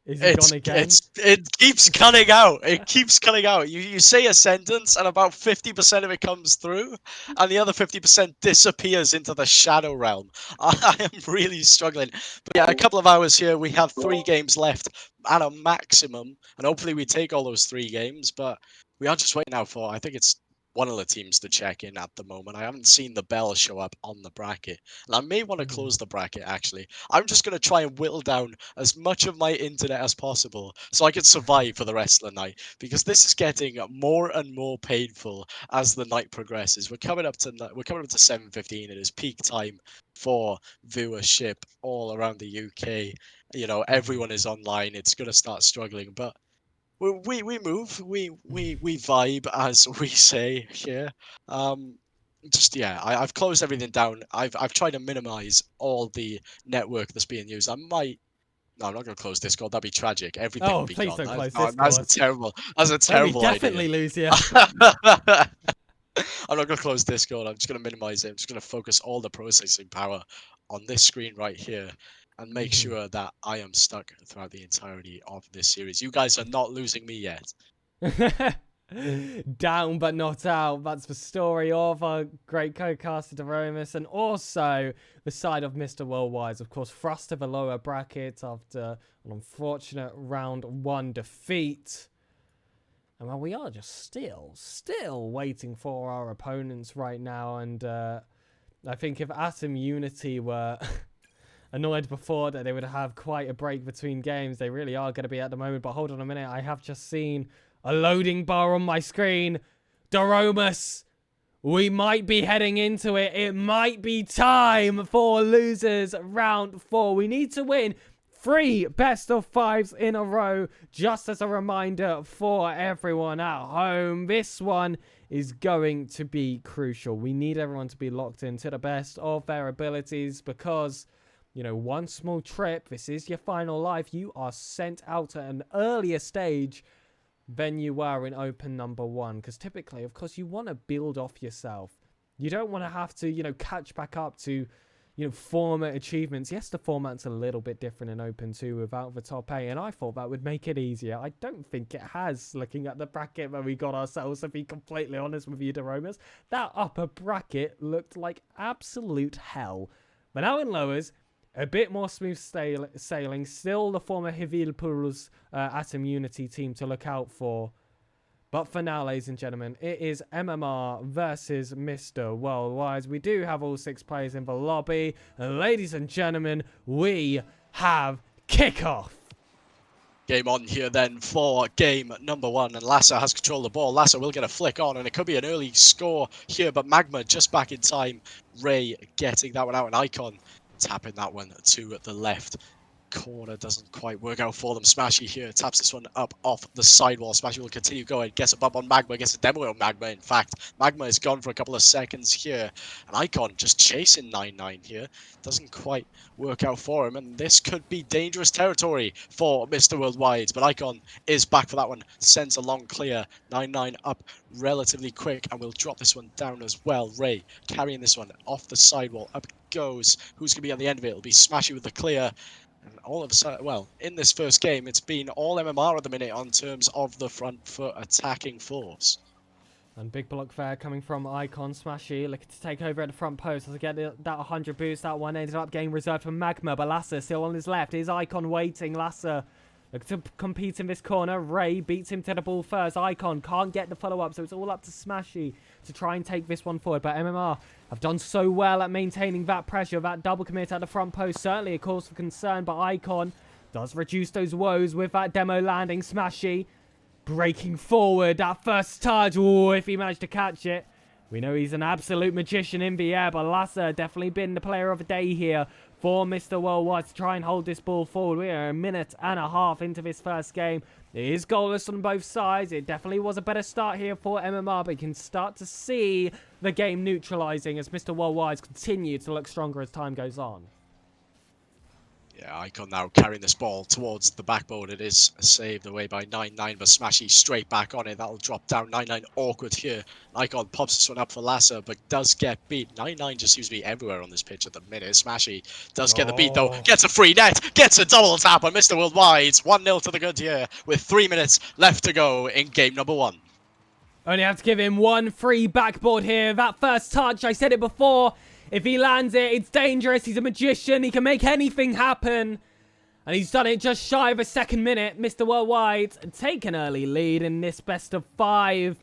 Is he gone again? It keeps cutting out. It keeps cutting out. You say a sentence and about 50% of it comes through, and the other 50% disappears into the shadow realm. I am really struggling. But yeah, a couple of hours here. We have 3 games left at a maximum, and hopefully we take all those 3 games. But we are just waiting now for, I think it's one of the teams to check in at the moment. I haven't seen the bell show up on the bracket, and I may want to close the bracket actually. I'm just going to try and whittle down as much of my internet as possible so I can survive for the rest of the night, because this is getting more and more painful as the night progresses. We're coming up to 7:15. It is peak time for viewership all around the UK. You know, everyone is online. It's going to start struggling, but we move, we vibe, as we say here. Just yeah, I've closed everything down. I've tried to minimize all the network that's being used. I might. No, I'm not gonna close Discord. That'd be tragic. Everything would Oh, be please gone. don't That's close no, that's a Discord. terrible. That's a Then we terrible idea. definitely lose you. I'm not gonna close Discord. I'm just gonna minimize it. I'm just gonna focus all the processing power on this screen right here, and make sure that I am stuck throughout the entirety of this series. You guys are not losing me yet. Down but not out. That's the story of our great co-caster Deromus, and also the side of Mr. Worldwide, of course, thrust to the lower bracket after an unfortunate round 1 defeat. And well, we are just still waiting for our opponents right now, and I think if Atom Unity were annoyed before that they would have quite a break between games, they really are going to be at the moment. But hold on a minute, I have just seen a loading bar on my screen. Doromus, we might be heading into it. It might be time for losers round 4. We need to win 3 best of 5s in a row. Just as a reminder for everyone at home, this one is going to be crucial. We need everyone to be locked into the best of their abilities because, you know, one small trip, this is your final life. You are sent out at an earlier stage than you were in open number 1, because typically, of course, you want to build off yourself. You don't want to have to, you know, catch back up to, you know, format achievements. Yes, the format's a little bit different in open 2 without the top 8, and I thought that would make it easier. I don't think it has, looking at the bracket where we got ourselves, to be completely honest with you, Doromas. That upper bracket looked like absolute hell. But now in lowers, a bit more smooth sailing. Still the former Hivilpur's Atom Unity team to look out for. But for now, ladies and gentlemen, it is MMR versus Mr. Worldwide. We do have all 6 players in the lobby. And ladies and gentlemen, we have kickoff. Game on here then for game number 1, and Lasser has control of the ball. Lasser will get a flick on, and it could be an early score here, but Magma just back in time. Ray getting that one out, and Icon tapping that one to the left corner. Doesn't quite work out for them. Smashy here taps this one up off the sidewall. Smashy will continue going, gets a bump on Magma, gets a demo on Magma. In fact, Magma is gone for a couple of seconds here, and Icon just chasing 9-9 here. Doesn't quite work out for him, and this could be dangerous territory for Mr. Worldwide, but Icon is back for that one. Sends a long clear. 9-9 up relatively quick, and we'll drop this one down as well. Ray carrying this one off the sidewall. Up goes. Who's going to be on the end of it? It'll be Smashy with the clear. And all of a sudden, well, in this first game, it's been all MMR at the minute on terms of the front foot attacking force. And big block there coming from Icon. Smashy looking to take over at the front post. As I get that 100 boost, that one ended up getting reserved for Magma. But Lasser still on his left. Is Icon waiting? Lasser looking to compete in this corner. Ray beats him to the ball first. Icon can't get the follow-up, so it's all up to Smashy to try and take this one forward. But MMR have done so well at maintaining that pressure. That double commit at the front post, certainly a cause for concern. But Icon does reduce those woes with that demo landing. Smashy breaking forward, that first touch. Oh, if he managed to catch it. We know he's an absolute magician in the air, but Lasser definitely been the player of the day here for Mr. Worldwide to try and hold this ball forward. We are a minute and a half into this first game. It is goalless on both sides. It definitely was a better start here for MMR, but you can start to see the game neutralizing as Mr. Worldwide continue to look stronger as time goes on. Yeah, Icon now carrying this ball towards the backboard. It is saved away by 9-9, but Smashy straight back on it. That'll drop down. 9-9 awkward here. Icon pops this one up for Lasser, but does get beat. 9-9 just seems to be everywhere on this pitch at the minute. Smashy does get the beat, though. Gets a free net. Gets a double tap on Mr. Worldwide. 1-0 to the good here with 3 minutes left to go in game number 1. Only have to give him one free backboard here. That first touch, I said it before. If he lands it, it's dangerous. He's a magician. He can make anything happen. And he's done it just shy of a second minute. Mr. Worldwide take an early lead in this best of 5.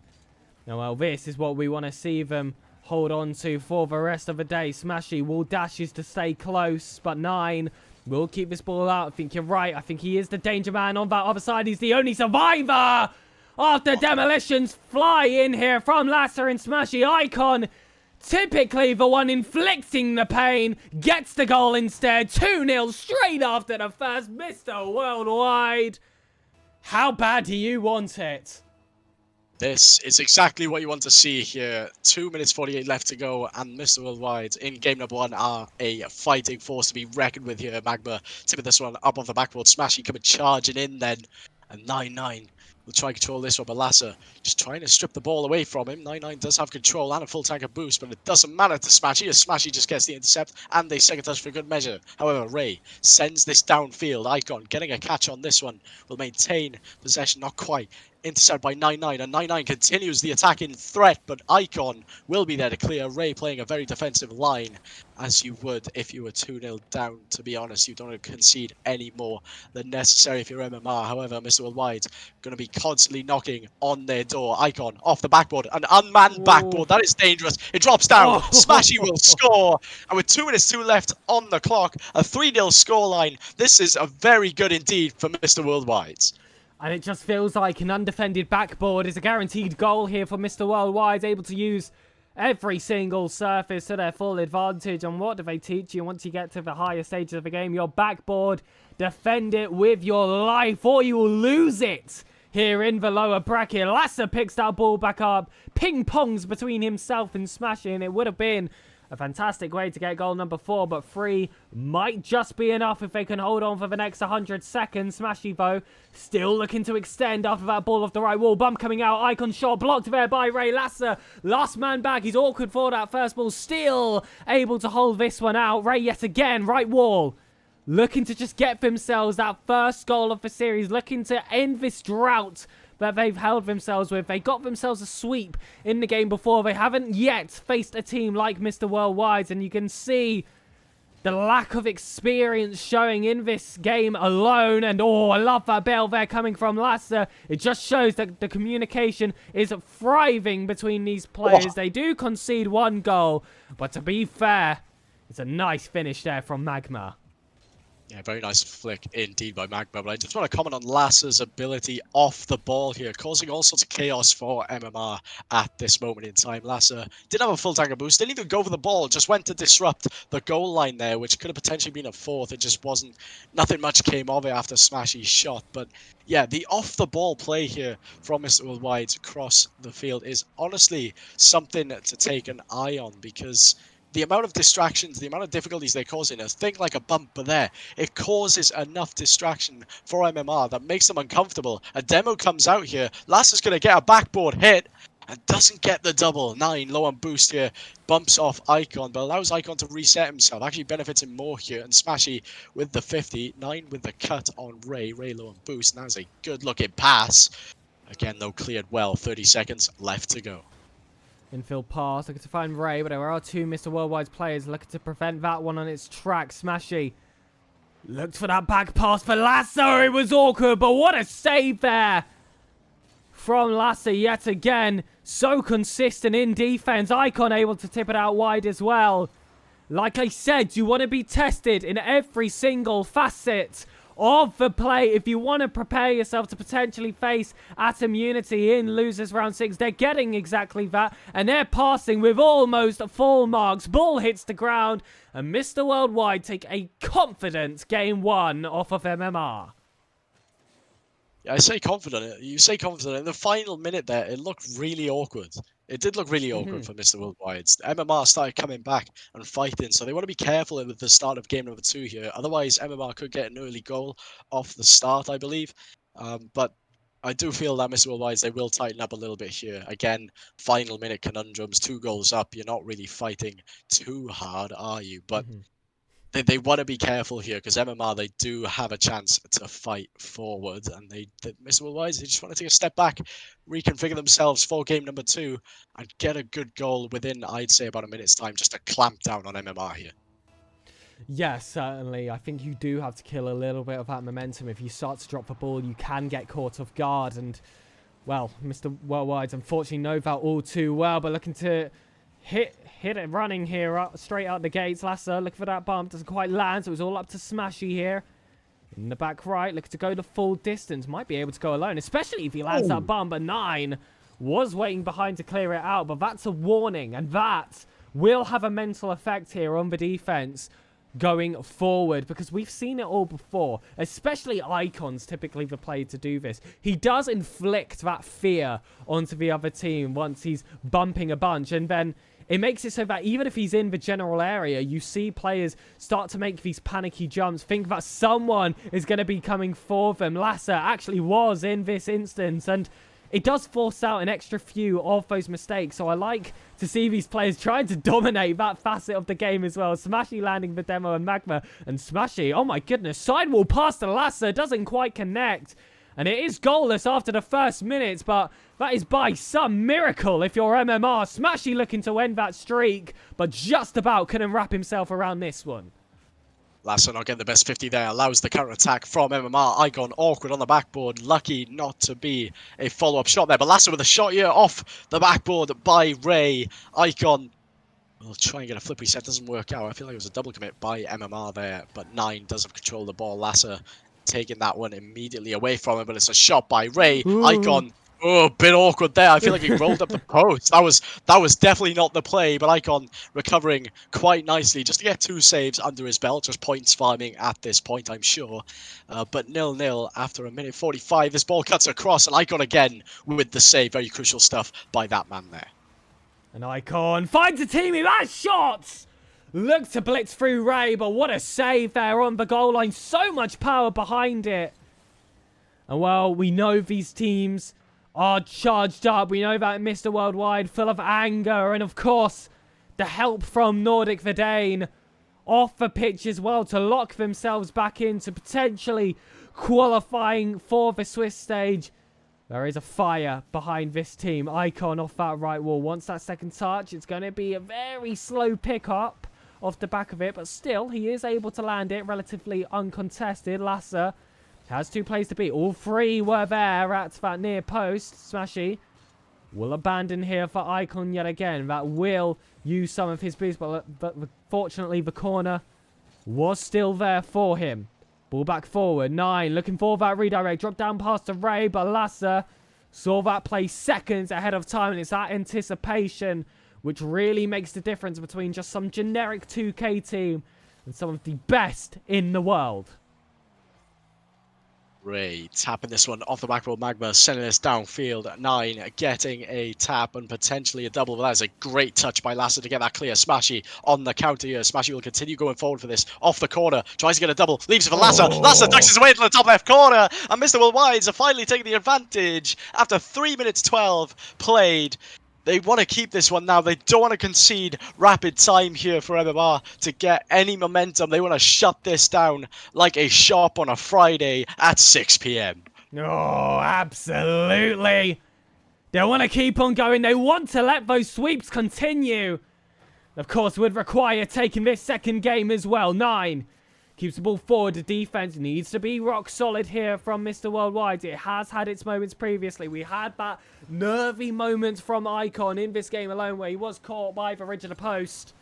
Now, well, this is what we want to see them hold on to for the rest of the day. Smashy will dashes to stay close, but 9 will keep this ball out. I think you're right. I think he is the danger man on that other side. He's the only survivor. After demolitions fly in here from Lasser and Smashy, Icon, typically the one inflicting the pain, gets the goal instead. 2-0 straight after the first. Mr. Worldwide, how bad do you want it? This is exactly what you want to see here. 2 minutes 48 left to go, and Mr. Worldwide in game number 1 are a fighting force to be reckoned with here. Magma tipping this one up off the backboard. Smashy coming charging in then, and 9-9 will try and control this one, but Lasser just trying to strip the ball away from him. 9-9 does have control and a full tank of boost, but it doesn't matter to Smashy, as Smashy just gets the intercept and a second touch for good measure. However, Ray sends this downfield. Icon getting a catch on this one will maintain possession, not quite. Intercepted by 9-9, and 9-9 continues the attacking threat, but Icon will be there to clear. Ray playing a very defensive line, as you would if you were 2-0 down. To be honest, you don't want to concede any more than necessary if you're MMR. However, Mr. Worldwide going to be constantly knocking on their door. Icon off the backboard, an unmanned Ooh. backboard. That is dangerous. It drops down. Oh. Smashy will score. And with 2 minutes left on the clock, a 3-0 scoreline. This is a very good indeed for Mr. Worldwide. And it just feels like an undefended backboard is a guaranteed goal here for Mr. Worldwide, able to use every single surface to their full advantage. And what do they teach you once you get to the higher stages of the game? Your backboard, defend it with your life or you will lose it. Here in the lower bracket, Lasser picks that ball back up, ping-pongs between himself and Smashy, and it would have been a fantastic way to get goal number 4, but 3 might just be enough if they can hold on for the next 100 seconds. Smashy, though, still looking to extend after that ball off the right wall. Bump coming out, Icon shot blocked there by Ray Lasser. Last man back, he's awkward for that first ball, still able to hold this one out. Ray yet again, right wall. Looking to just get themselves that first goal of the series, looking to end this drought that they've held themselves with. They got themselves a sweep in the game before. They haven't yet faced a team like Mr. Worldwide, and you can see the lack of experience showing in this game alone. And oh, I love that bell there coming from Lasser. It just shows that the communication is thriving between these players. They do concede 1 goal, but to be fair, it's a nice finish there from Magma. Yeah, very nice flick indeed by Magma, but I just want to comment on Lasser's ability off the ball here, causing all sorts of chaos for MMR at this moment in time. Lasser didn't have a full tanker boost, didn't even go for the ball, just went to disrupt the goal line there, which could have potentially been a 4th. It just wasn't, nothing much came of it after Smashy's shot. But yeah, the off the ball play here from Mr. Worldwide across the field is honestly something to take an eye on, because the amount of distractions, the amount of difficulties they're causing us, think like a bumper there, it causes enough distraction for MMR that makes them uncomfortable. A demo comes out here, Lasser's going to get a backboard hit, and doesn't get the double. 9 low on boost here, bumps off Icon, but allows Icon to reset himself, actually benefits him more here, and Smashy with the 50, 9 with the cut on Ray low on boost, and that was a good looking pass. Again though, cleared well, 30 seconds left to go. Infield pass, looking to find Ray, but there are 2 Mr. Worldwide players looking to prevent that one on its track. Smashy looked for that back pass for Lasser. It was awkward, but what a save there from Lasser yet again. So consistent in defense. Icon able to tip it out wide as well. Like I said, you want to be tested in every single facet of the play if you want to prepare yourself to potentially face Atom Unity in losers round 6. They're getting exactly that, and they're passing with almost full marks. Ball hits the ground, and Mr. Worldwide take a confident game 1 off of MMR. Yeah, I say confident. You say confident. In the final minute there, it looked really awkward. It did look really awkward for Mr. Worldwide. MMR started coming back and fighting, so they want to be careful at the start of game number 2 here. Otherwise, MMR could get an early goal off the start, I believe. But I do feel that Mr. Worldwide, they will tighten up a little bit here. Again, final minute conundrums, 2 goals up. You're not really fighting too hard, are you? But they want to be careful here, because MMR, they do have a chance to fight forward, and Mr. Worldwide, they just want to take a step back, reconfigure themselves for game number 2, and get a good goal within, I'd say, about a minute's time, just to clamp down on MMR here. Yes, certainly. I think you do have to kill a little bit of that momentum. If you start to drop the ball, you can get caught off guard, and, well, Mr. Worldwide unfortunately know that all too well, but looking to hit it running here, straight out the gates. Lasser looking for that bump, doesn't quite land, so it was all up to Smashy here. In the back right, looking to go the full distance. Might be able to go alone, especially if he lands that bump. But 9 was waiting behind to clear it out, but that's a warning, and that will have a mental effect here on the defense going forward, because we've seen it all before, especially Icon's typically the player to do this. He does inflict that fear onto the other team once he's bumping a bunch, and then it makes it so that even if he's in the general area, you see players start to make these panicky jumps, think that someone is going to be coming for them. Lasser actually was in this instance, and it does force out an extra few of those mistakes. So I like to see these players trying to dominate that facet of the game as well. Smashy landing the demo and Magma, and Smashy, oh my goodness, sidewall pass to Lasser, doesn't quite connect. And it is goalless after the first minutes, but that is by some miracle if you're MMR. Smashy looking to end that streak, but just about couldn't wrap himself around this one. Lasso not getting the best 50 there, allows the counter-attack from MMR. Icon awkward on the backboard, lucky not to be a follow-up shot there. But Lasso with a shot here off the backboard by Ray. Icon will try and get a flip reset, doesn't work out. I feel like it was a double commit by MMR there, but 9 doesn't control the ball. Lasso taking that one immediately away from him, but it's a shot by Ray. Ooh. Icon, oh, a bit awkward there. I feel like he rolled up the post. That was definitely not the play, but Icon recovering quite nicely just to get 2 saves under his belt. Just points farming at this point, I'm sure. But 0-0 after a minute 45. This ball cuts across, and Icon again with the save. Very crucial stuff by that man there. An Icon finds a teammate. That shots! Look to blitz through Ray, but what a save there on the goal line. So much power behind it. And well, we know these teams are charged up. We know that Mr. Worldwide full of anger. And of course, the help from Nordic Verdane off the pitch as well to lock themselves back into potentially qualifying for the Swiss stage. There is a fire behind this team. Icon off that right wall. Once that second touch, it's going to be a very slow pickup off the back of it. But still, he is able to land it relatively uncontested. Lasser has 2 players to beat. All 3 were there at that near post. Smashy will abandon here for Icon yet again. That will use some of his boost. But fortunately, the corner was still there for him. Ball back forward. 9 looking for that redirect. Drop down past to Ray, but Lasser saw that play seconds ahead of time. And it's that anticipation which really makes the difference between just some generic 2K team and some of the best in the world. Ray tapping this one off the backboard. Magma sending this downfield. 9 getting a tap and potentially a double. But that is a great touch by Lasser to get that clear. Smashy on the counter here. Smashy will continue going forward for this. Off the corner. Tries to get a double. Leaves it for Lasser. Lasser ducks his way to the top left corner. And Mr. Worldwides are finally taking the advantage after 3 minutes 12 played. They want to keep this one now. They don't want to concede rapid time here for MMR to get any momentum. They want to shut this down like a shop on a Friday at 6 p.m. Oh, absolutely. They want to keep on going. They want to let those sweeps continue. Of course, would require taking this second game as well. 9 keeps the ball forward. The defense needs to be rock solid here from Mr. Worldwide. It has had its moments previously. We had that nervy moment from Icon in this game alone where he was caught by the ridge of the post.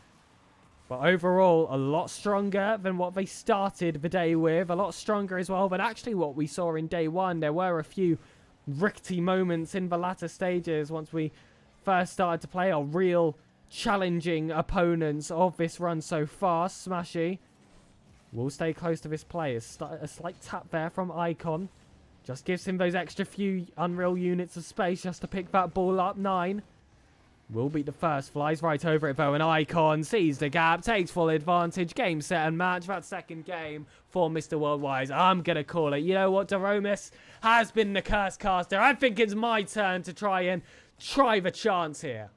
But overall, a lot stronger than what they started the day with. A lot stronger as well than actually what we saw in day 1. There were a few rickety moments in the latter stages once we first started to play our real challenging opponents of this run so far. Smashy will stay close to this play. A slight tap there from Icon. Just gives him those extra few Unreal units of space just to pick that ball up. 9 will beat the first. Flies right over it though. And Icon sees the gap. Takes full advantage. Game, set and match. That second game for Mr. Worldwide. I'm going to call it. You know what? Daromis has been the curse caster. I think it's my turn to try the chance here.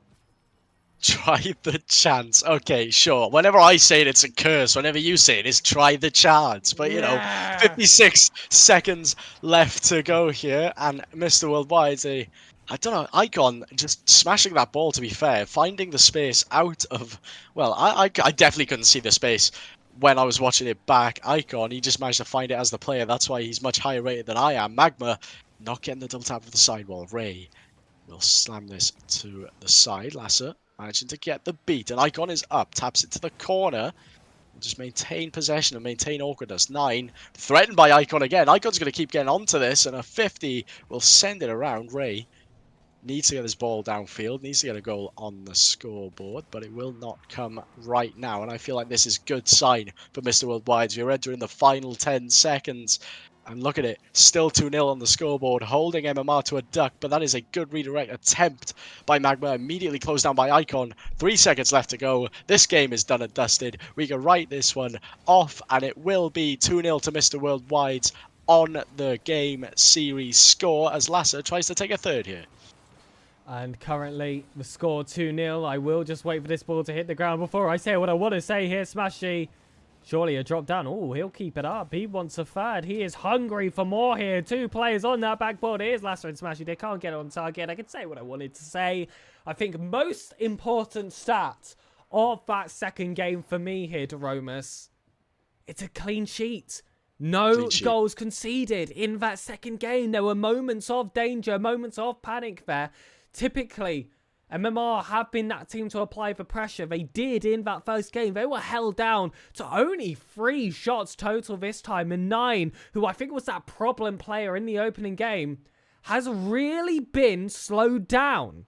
Try the chance. Okay, sure. Whenever I say it, it's a curse. Whenever you say it, it's try the chance. But, you know, 56 seconds left to go here. And Mr. Worldwide, I don't know, Icon just smashing that ball, to be fair. Finding the space out of... Well, I definitely couldn't see the space when I was watching it back. Icon, he just managed to find it as the player. That's why he's much higher rated than I am. Magma not getting the double tap of the sidewall. Ray will slam this to the side. Lasser managing to get the beat, and Icon is up, taps it to the corner. Just maintain possession and maintain awkwardness. 9 threatened by Icon again. Icon's going to keep getting onto this, and a 50 will send it around. Ray needs to get his ball downfield, needs to get a goal on the scoreboard, but it will not come right now. And I feel like this is good sign for Mr. Worldwide. We're entering the final 10 seconds. And look at it, still 2-0 on the scoreboard, holding MMR to a duck, but that is a good redirect attempt by Magma, immediately closed down by Icon. 3 seconds left to go. This game is done and dusted. We can write this one off, and it will be 2-0 to Mr. Worldwide on the game series score, as Lasser tries to take a third here. And currently, the score 2-0. I will just wait for this ball to hit the ground before I say what I want to say here, Smashy. Surely a drop down. Oh, he'll keep it up. He wants a third. He is hungry for more here. 2 players on that backboard. Here's Lasser and Smashy. They can't get on target. I can say what I wanted to say. I think most important stat of that second game for me here, Daromis. it's a clean sheet. No Clean sheet. goals conceded in that second game. There were moments of danger, moments of panic there. Typically, MMR have been that team to apply the pressure. They did in that first game. They were held down to only 3 shots total this time. And 9, who I think was that problem player in the opening game, has really been slowed down.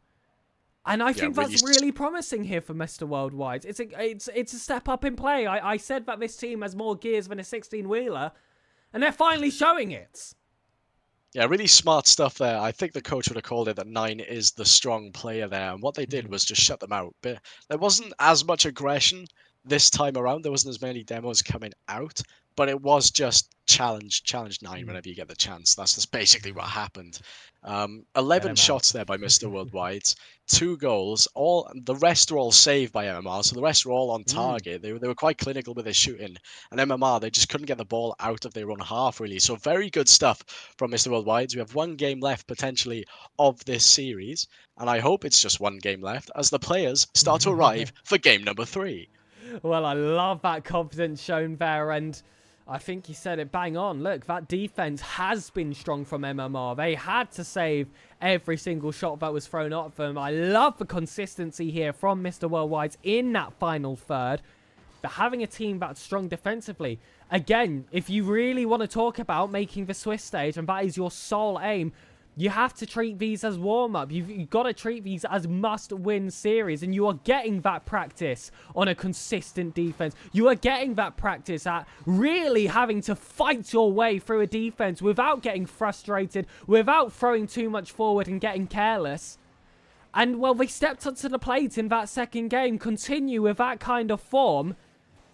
And I think that's really promising here for Mr. Worldwide. It's a step up in play. I said that this team has more gears than a 16-wheeler, and they're finally showing it. Yeah, really smart stuff there. I think the coach would have called it that 9 is the strong player there. And what they did was just shut them out. But there wasn't as much aggression this time around. There wasn't as many demos coming out. But it was just challenge 9 whenever you get the chance. That's just basically what happened. 11 shots there by Mr. Worldwide, 2 goals. The rest were all saved by MMR, so the rest were all on target. They were quite clinical with their shooting. And MMR, they just couldn't get the ball out of their own half, really. So very good stuff from Mr. Worldwide. We have 1 game left, potentially, of this series. And I hope it's just 1 game left as the players start to arrive for game number 3. Well, I love that confidence shown there, and I think you said it bang on. Look, that defense has been strong from MMR. They had to save every single shot that was thrown at them. I love the consistency here from Mr. Worldwide in that final third. But having a team that's strong defensively, again, if you really want to talk about making the Swiss stage, and that is your sole aim, you have to treat these as warm-up. You've got to treat these as must-win series, and you are getting that practice on a consistent defense. You are getting that practice at really having to fight your way through a defense without getting frustrated, without throwing too much forward and getting careless. And, well, they stepped up to the plate in that second game. Continue with that kind of form,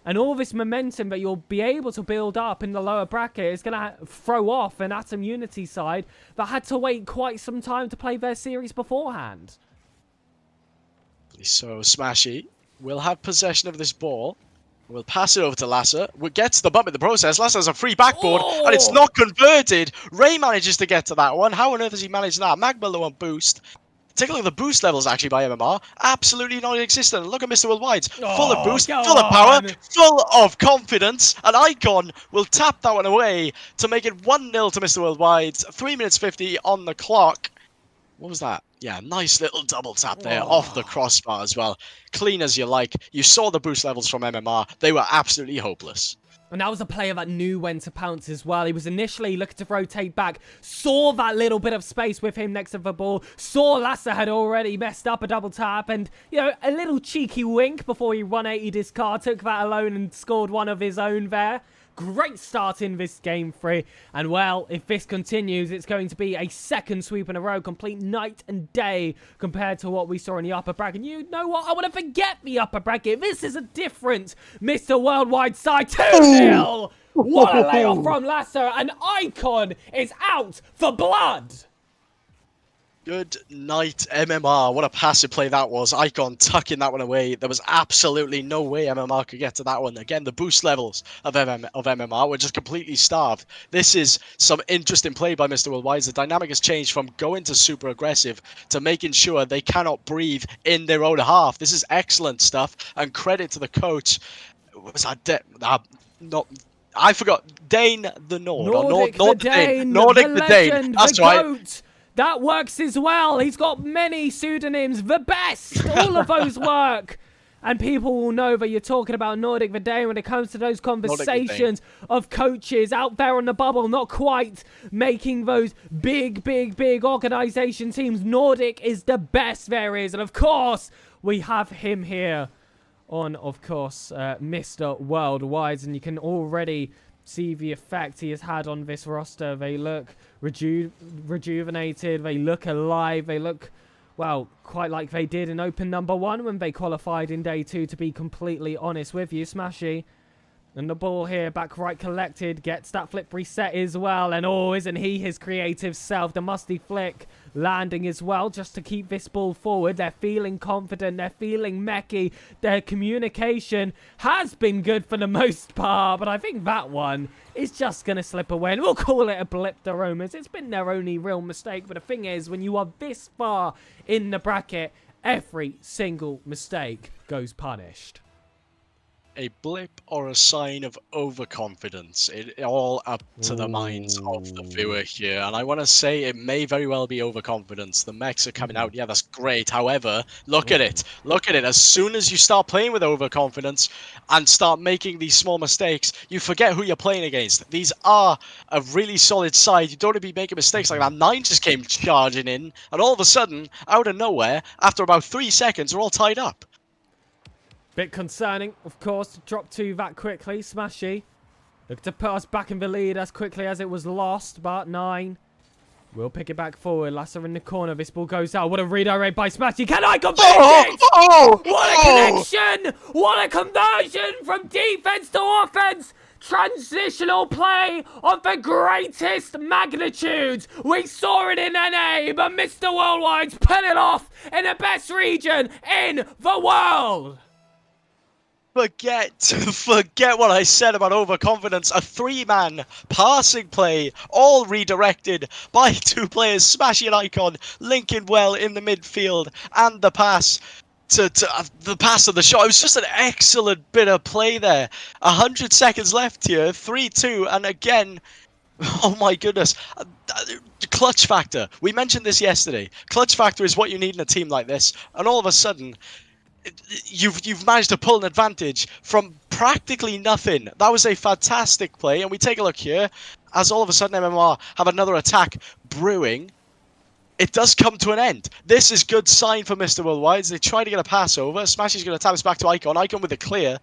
and all this momentum that you'll be able to build up in the lower bracket is going to throw off an Atom Unity side that had to wait quite some time to play their series beforehand. So Smashy will have possession of this ball. We'll pass it over to Lasser. We gets the bump in the process. Lasser has a free backboard, and it's not converted. Ray manages to get to that one. How on earth has he managed that? Magma low on boost. Take a look at the boost levels, actually, by MMR. Absolutely non-existent. Look at Mr. Worldwide. Full of boost, full of power, full of confidence. And Icon will tap that one away to make it 1-0 to Mr. Worldwide. 3 minutes 50 on the clock. What was that? Yeah, nice little double tap there off the crossbar as well. Clean as you like. You saw the boost levels from MMR. They were absolutely hopeless. And that was a player that knew when to pounce as well. He was initially looking to rotate back, saw that little bit of space with him next to the ball, saw Lasser had already messed up a double tap, and, you know, a little cheeky wink before he 180'd his car, took that alone and scored one of his own there. Great start in this game 3. And, well, if this continues, it's going to be a second sweep in a row, complete night and day compared to what we saw in the upper bracket. You know what? I want to forget the upper bracket. This is a different Mr. Worldwide side. 2-0! What a layoff from Lasser. And Icon is out for blood. Good night, MMR. What a passive play that was. Icon tucking that one away. There was absolutely no way MMR could get to that one. Again, the boost levels of MMR were just completely starved. This is some interesting play by Mr. Worldwide. The dynamic has changed from going to super aggressive to making sure they cannot breathe in their own half. This is excellent stuff, and credit to the coach. What was that? I forgot. Dane the Nord. Nordic the Dane. Nordic the the Dane. Legend, That's the right. Goat. That works as well. He's got many pseudonyms. The best. All of those work. And people will know that you're talking about Nordic the Dane when it comes to those conversations of coaches out there on the bubble, not quite making those big organization teams. Nordic is the best there is. And, of course, we have him here on, of course, Mr. Worldwide. And you can already see the effect he has had on this roster. They look rejuvenated. They look alive. They look, well, quite like they did in Open number 1 when they qualified in day 2, to be completely honest with you. Smashy. And the ball here, back right collected, gets that flip reset as well. And oh, isn't he his creative self? The musty flick landing as well, just to keep this ball forward. They're feeling confident. They're feeling mechie. Their communication has been good for the most part. But I think that one is just going to slip away. And we'll call it a blip to Romans. It's been their only real mistake. But the thing is, when you are this far in the bracket, every single mistake goes punished. a blip or a sign of overconfidence? It all up to the minds of the viewer here. And I want to say it may very well be overconfidence. The mechs are coming out. Yeah, that's great. However, look at it. Look at it. As soon as you start playing with overconfidence and start making these small mistakes, you forget who you're playing against. These are a really solid side. You don't want to be making mistakes like that. 9 just came charging in, and all of a sudden, out of nowhere, after about 3 seconds, they're all tied up. Bit concerning, of course, to drop 2 that quickly. Smashy look to put us back in the lead as quickly as it was lost, but 9 will pick it back forward. Lasser in the corner. This ball goes out. What a redirect by Smashy. Can I convert it? What a connection! What a conversion from defense to offense! Transitional play of the greatest magnitude. We saw it in NA, but Mr. Worldwide's put it off in the best region in the world. Forget what I said about overconfidence. A 3-man passing play, all redirected by 2 players, Smashy and Icon, linking well in the midfield, and the pass to the pass of the shot. It was just an excellent bit of play there. 100 seconds left here, 3-2, and again, oh my goodness. Clutch factor. We mentioned this yesterday. Clutch factor is what you need in a team like this, and all of a sudden, you've managed to pull an advantage from practically nothing. That was a fantastic play, and we take a look here as all of a sudden MMR have another attack brewing. It does come to an end. This is good sign for Mr. Worldwide. They try to get a pass over. Smashy's going to tap this back to Icon. Icon with the clear.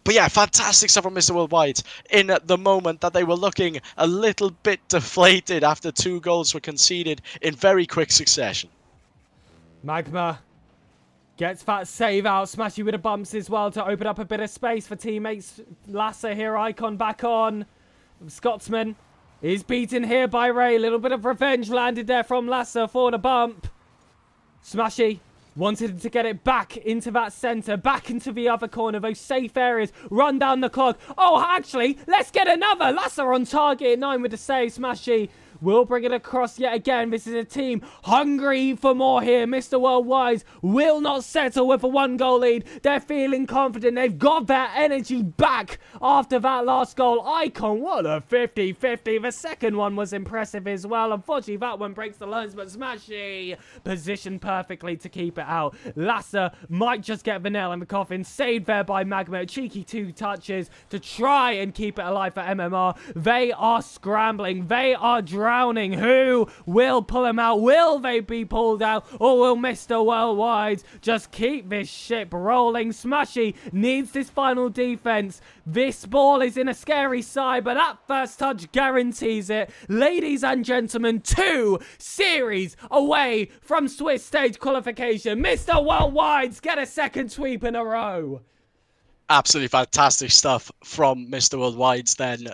But yeah, fantastic stuff from Mr. Worldwide in the moment that they were looking a little bit deflated after 2 goals were conceded in very quick succession. Magma gets that save out. Smashy with the bumps as well to open up a bit of space for teammates. Lasser here, Icon back on. Scotsman is beaten here by Ray. A little bit of revenge landed there from Lasser for the bump. Smashy wanted to get it back into that centre, back into the other corner, those safe areas, run down the clock. Oh, actually, let's get another. Lasser on target, 9 with the save. Smashy will bring it across yet again. This is a team hungry for more here. Mr. Worldwide will not settle with a 1-goal lead. They're feeling confident. They've got their energy back after that last goal. Icon, what a 50-50. The second one was impressive as well. Unfortunately, that one breaks the lines, but Smashy positioned perfectly to keep it out. Lasser might just get the nail in the coffin. Saved there by Magma. A cheeky 2 touches to try and keep it alive for MMR. They are scrambling. They are drowning. Who will pull him out? Will they be pulled out? Or will Mr. Worldwide just keep this ship rolling? Smashy needs this final defense. This ball is in a scary side, but that first touch guarantees it. Ladies and gentlemen, 2 series away from Swiss stage qualification. Mr. Worldwide's get a second sweep in a row. Absolutely fantastic stuff from Mr. Worldwide's then.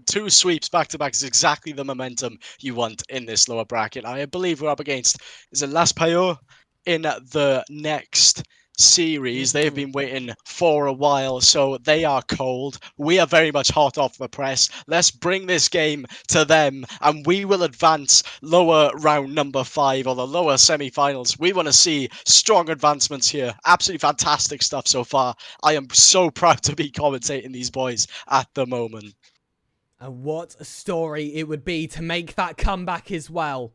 2 sweeps back-to-back is exactly the momentum you want in this lower bracket. I believe we're up against, is it Las Payot in the next series? They've been waiting for a while, so they are cold. We are very much hot off the press. Let's bring this game to them, and we will advance lower round number 5, or the lower semi-finals. We want to see strong advancements here. Absolutely fantastic stuff so far. I am so proud to be commentating these boys at the moment. And what a story it would be to make that comeback as well.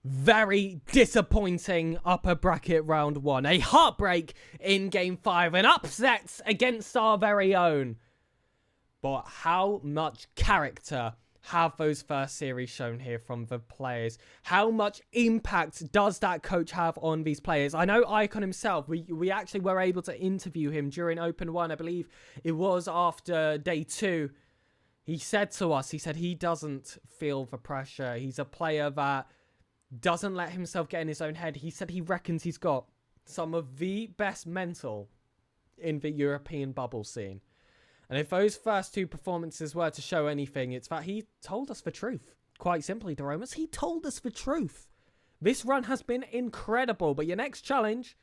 Very disappointing upper bracket round 1. A heartbreak in game 5. An upset against our very own. But how much character have those first series shown here from the players? How much impact does that coach have on these players? I know Icon himself, we actually were able to interview him during Open 1. I believe it was after day 2. He said to us, he doesn't feel the pressure. He's a player that doesn't let himself get in his own head. He said he reckons he's got some of the best mental in the European bubble scene. And if those first 2 performances were to show anything, it's that he told us the truth. Quite simply, Doromus, he told us the truth. This run has been incredible, but your next challenge,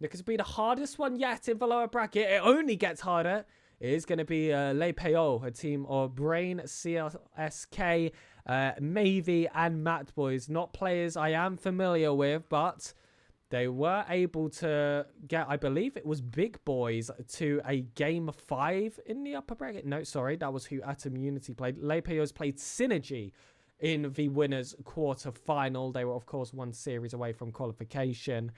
because it'll be the hardest one yet in the lower bracket, it only gets harder, is going to be Les Payot, a team of Brain, CSK, Mavie, and Matt Boys. Not players I am familiar with, but They were able to get, I believe it was Big Boys, to a game 5 in the upper bracket. No, sorry, that was who Atom Unity played. Lepios played Synergy in the winners' quarter final. They were, of course, one series away from qualification.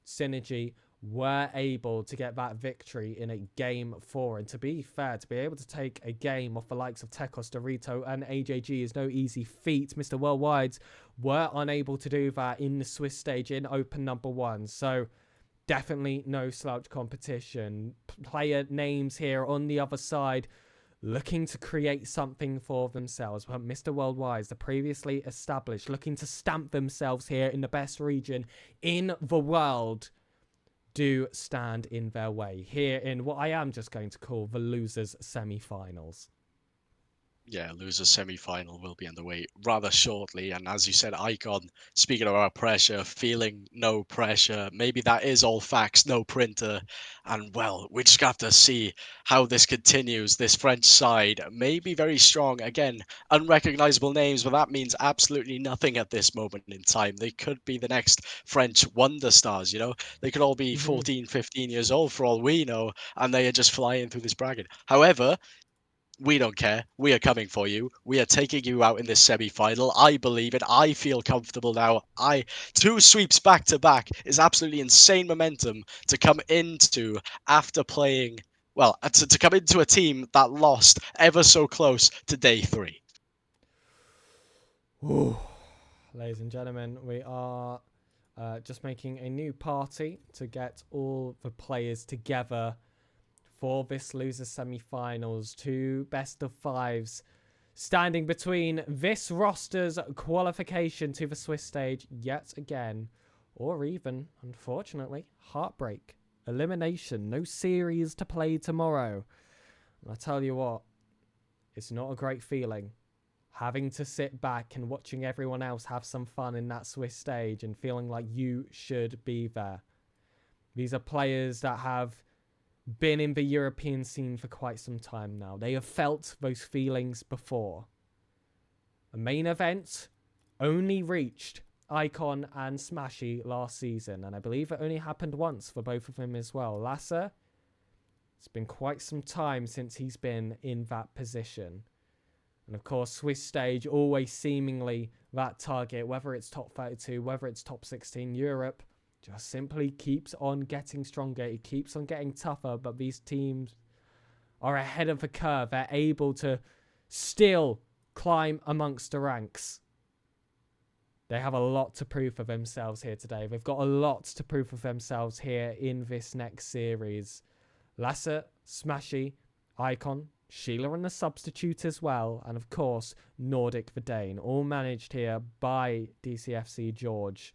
Synergy were able to get that victory in a game 4. And to be fair, to be able to take a game off the likes of Tecos, Dorito, and AJG is no easy feat. Mr. Worldwides were unable to do that in the Swiss stage in Open number 1. So definitely no slouch competition. Player names here on the other side looking to create something for themselves. But Mr. Worldwide, the previously established, looking to stamp themselves here in the best region in the world, do stand in their way here in what I am just going to call the losers semi-finals. Yeah, losers semi-final will be underway rather shortly. And as you said, Icon, speaking about pressure, feeling no pressure. Maybe that is all facts, no printer. And well, we just have to see how this continues. This French side may be very strong. Again, unrecognizable names, but that means absolutely nothing at this moment in time. They could be the next French wonder stars, you know? They could all be 14, 15 years old for all we know, and they are just flying through this bracket. However, we don't care. We are coming for you. We are taking you out in this semi-final. I believe it. I feel comfortable now. 2 sweeps back to back is absolutely insane momentum to come into after playing, well, to come into a team that lost ever so close to day 3. Ooh. Ladies and gentlemen, we are just making a new party to get all the players together for this loser semi-finals. 2 best of 5s standing between this roster's qualification to the Swiss stage yet again, or even, unfortunately, heartbreak, elimination, no series to play tomorrow. And I tell you what, it's not a great feeling having to sit back and watching everyone else have some fun in that Swiss stage and feeling like you should be there. These are players that have been in the European scene for quite some time now. They have felt those feelings before. A main event only reached Icon and Smashy last season, and I believe it only happened once for both of them as well. Lasser, it's been quite some time since he's been in that position. And of course, Swiss stage always seemingly that target, whether it's top 32, whether it's top 16 Europe, just simply keeps on getting stronger. It keeps on getting tougher, but these teams are ahead of the curve. They're able to still climb amongst the ranks. They have a lot to prove for themselves here today. They've got a lot to prove for themselves here in this next series. Lasser, Smashy, Icon, Sheila and the substitute as well, and of course, Nordic the Dane, all managed here by DCFC George.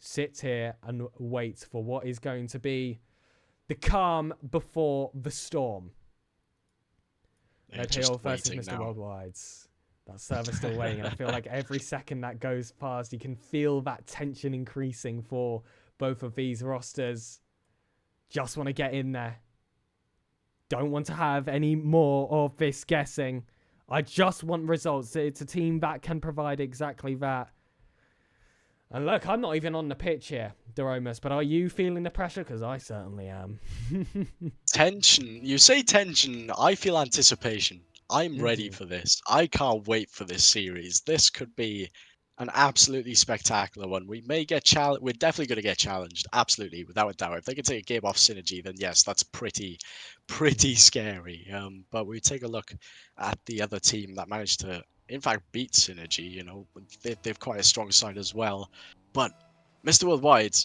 Sit here and wait for what is going to be the calm before the storm. Lepios versus Mr. Worldwides. That server's still waiting, and I feel like every second that goes past, you can feel that tension increasing for both of these rosters. Just want to get in there. Don't want to have any more of this guessing. I just want results. It's a team that can provide exactly that. And look, I'm not even on the pitch here, Doromus, but are you feeling the pressure? Because I certainly am. Tension. You say tension. I feel anticipation. I'm ready for this. I can't wait for this series. This could be an absolutely spectacular one. We may get challenged. We're definitely going to get challenged. Absolutely, without a doubt. If they can take a game off Synergy, then yes, that's pretty scary. But we take a look at the other team that managed to, in fact, beat Synergy. You know, they've quite a strong side as well. But Mr. Worldwide,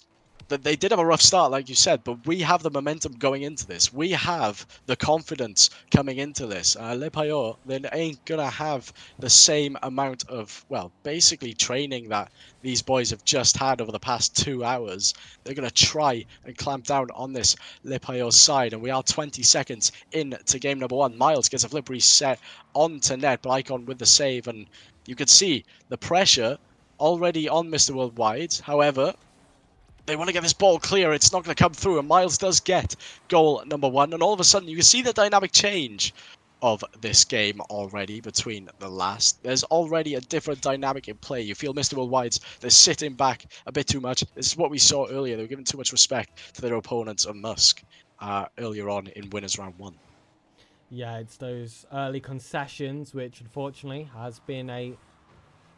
they did have a rough start, like you said, but we have the momentum going into this. We have the confidence coming into this. Lepios, they ain't going to have the same amount of, well, basically training that these boys have just had over the past 2 hours. They're going to try and clamp down on this Lepios side, and we are 20 seconds into game number 1. Miles gets a flip reset onto net, but Icon with the save, and you can see the pressure already on Mr. Worldwide. However, they want to get this ball clear. It's not going to come through, and Miles does get goal number 1. And all of a sudden, you can see the dynamic change. of this game already between the last. There's already a different dynamic in play. You feel Mr. Worldwide's, they're sitting back a bit too much. This is what we saw earlier. They were giving too much respect to their opponents of Musk earlier on in Winners Round 1. Yeah, it's those early concessions, which unfortunately has been a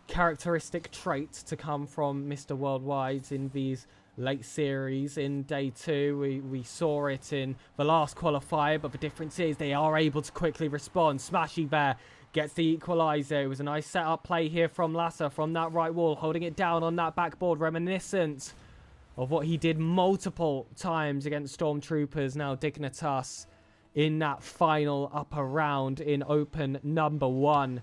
characteristic trait to come from Mr. Worldwide in these late series. In day 2, we saw it in the last qualifier, but the difference is they are able to quickly respond. Smashy there gets the equaliser. It was a nice setup play here from Lasser from that right wall, holding it down on that backboard, reminiscent of what he did multiple times against Stormtroopers, now Dignitas, in that final upper round in open number 1.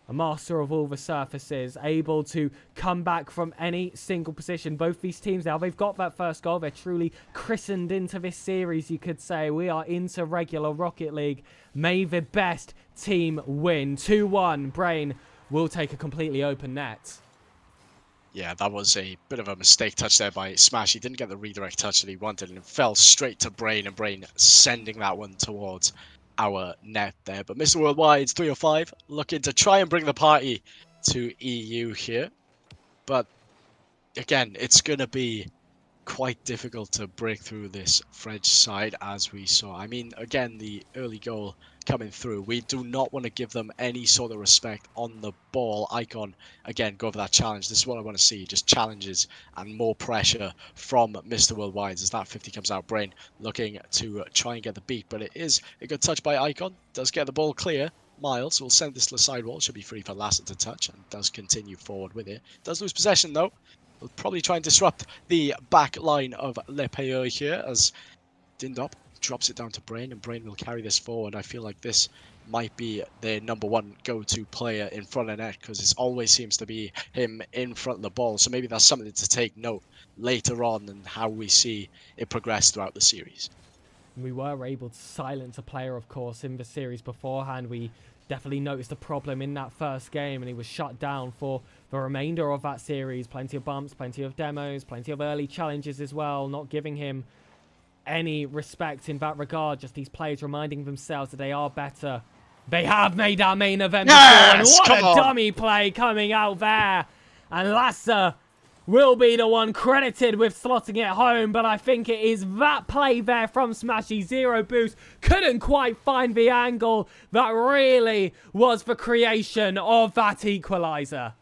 A master of all the surfaces, able to come back from any single position. Both these teams now, they've got that first goal. They're truly christened into this series, you could say. We are into regular Rocket League. May the best team win. 2-1. Brain will take a completely open net. Yeah, that was a bit of a mistake touch there by Smash. He didn't get the redirect touch that he wanted, and it fell straight to Brain, and Brain sending that one towards our net there. But Mr. Worldwide's 305, looking to try and bring the party to EU here. But again, it's going to be quite difficult to break through this French side, as we saw. I mean, again, the early goal coming through. We do not want to give them any sort of respect on the ball. Icon, again, go for that challenge. This is what I want to see, just challenges and more pressure from Mr. Worldwide as that 50 comes out. Brain looking to try and get the beat, but it is a good touch by Icon. Does get the ball clear. Miles will send this to the sidewall. Should be free for Lasser to touch and does continue forward with it. Does lose possession, though. Will probably try and disrupt the back line of Le Payeur here as Dindop drops it down to Brain, and Brain will carry this forward. I feel like this might be their number one go-to player in front of net because it always seems to be him in front of the ball. So maybe that's something to take note later on and how we see it progress throughout the series. We were able to silence a player, of course, in the series beforehand. We definitely noticed a problem in that first game, and he was shut down for the remainder of that series. Plenty of bumps, plenty of demos, plenty of early challenges as well, not giving him any respect in that regard. Just these players reminding themselves that they are better. They have made our main event before, and what a dummy play coming out there. And Lasser will be the one credited with slotting it home, but I think it is that play there from Smashy. Zero boost, couldn't quite find the angle that really was the creation of that equaliser.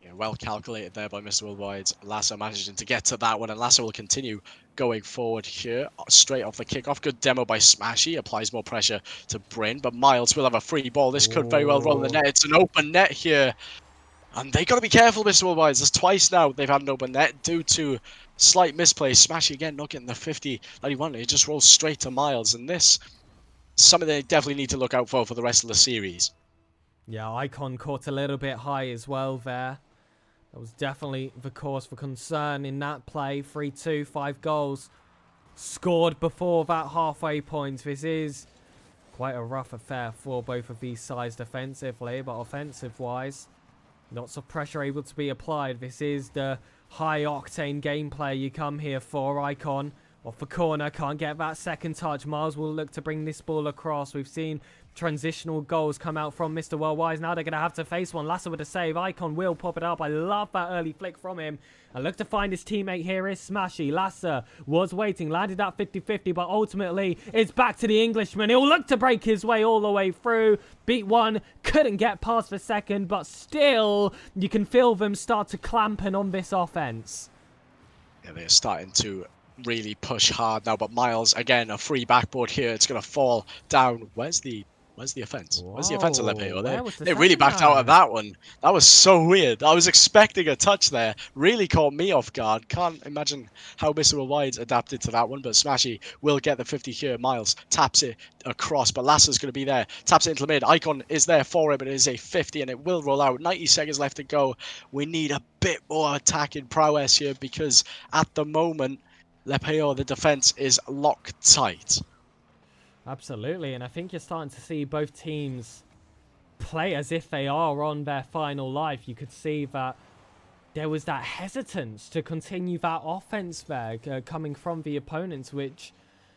Yeah, well calculated there by Mr. Worldwide. Lasser managing to get to that one, and Lasser will continue going forward here, straight off the kickoff. Good demo by Smashy, applies more pressure to Brain, but Miles will have a free ball. This could very well roll the net. It's an open net here. And they got to be careful, Mr. Worldwide. There's twice now they've had an open net due to slight misplay. Smashy again, not getting the 50 that he wanted. It just rolls straight to Miles. And this, something they definitely need to look out for the rest of the series. Yeah, Icon caught a little bit high as well there. That was definitely the cause for concern in that play. 3-2, 5 goals scored before that halfway point. This is quite a rough affair for both of these sides defensively, but offensive-wise, lots of pressure able to be applied. This is the high-octane gameplay you come here for. Icon off the corner, can't get that second touch. Miles will look to bring this ball across. We've seen transitional goals come out from Mr. Worldwide. Now they're going to have to face one. Lasser with a save. Icon will pop it up. I love that early flick from him. And look to find his teammate here is Smashy. Lasser was waiting, landed that 50-50, but ultimately it's back to the Englishman. He'll look to break his way all the way through. Beat one, couldn't get past the second, but still you can feel them start to clampen on this offense. Yeah, they're starting to really push hard now, but Miles, again, a free backboard here. It's going to fall down. Where's the offense? Where's the offense, Olivia? They really backed out of that one. That was so weird. I was expecting a touch there. Really caught me off guard. Can't imagine how Mr. Worldwide's adapted to that one, but Smashy will get the 50 here. Miles taps it across, but Lasser's going to be there. Taps it into the mid. Icon is there for it, but it is a 50, and it will roll out. 90 seconds left to go. We need a bit more attacking prowess here because at the moment, Le Payeur, the defense is locked tight. Absolutely, and I think you're starting to see both teams play as if they are on their final life. You could see that there was that hesitance to continue that offense there coming from the opponents, which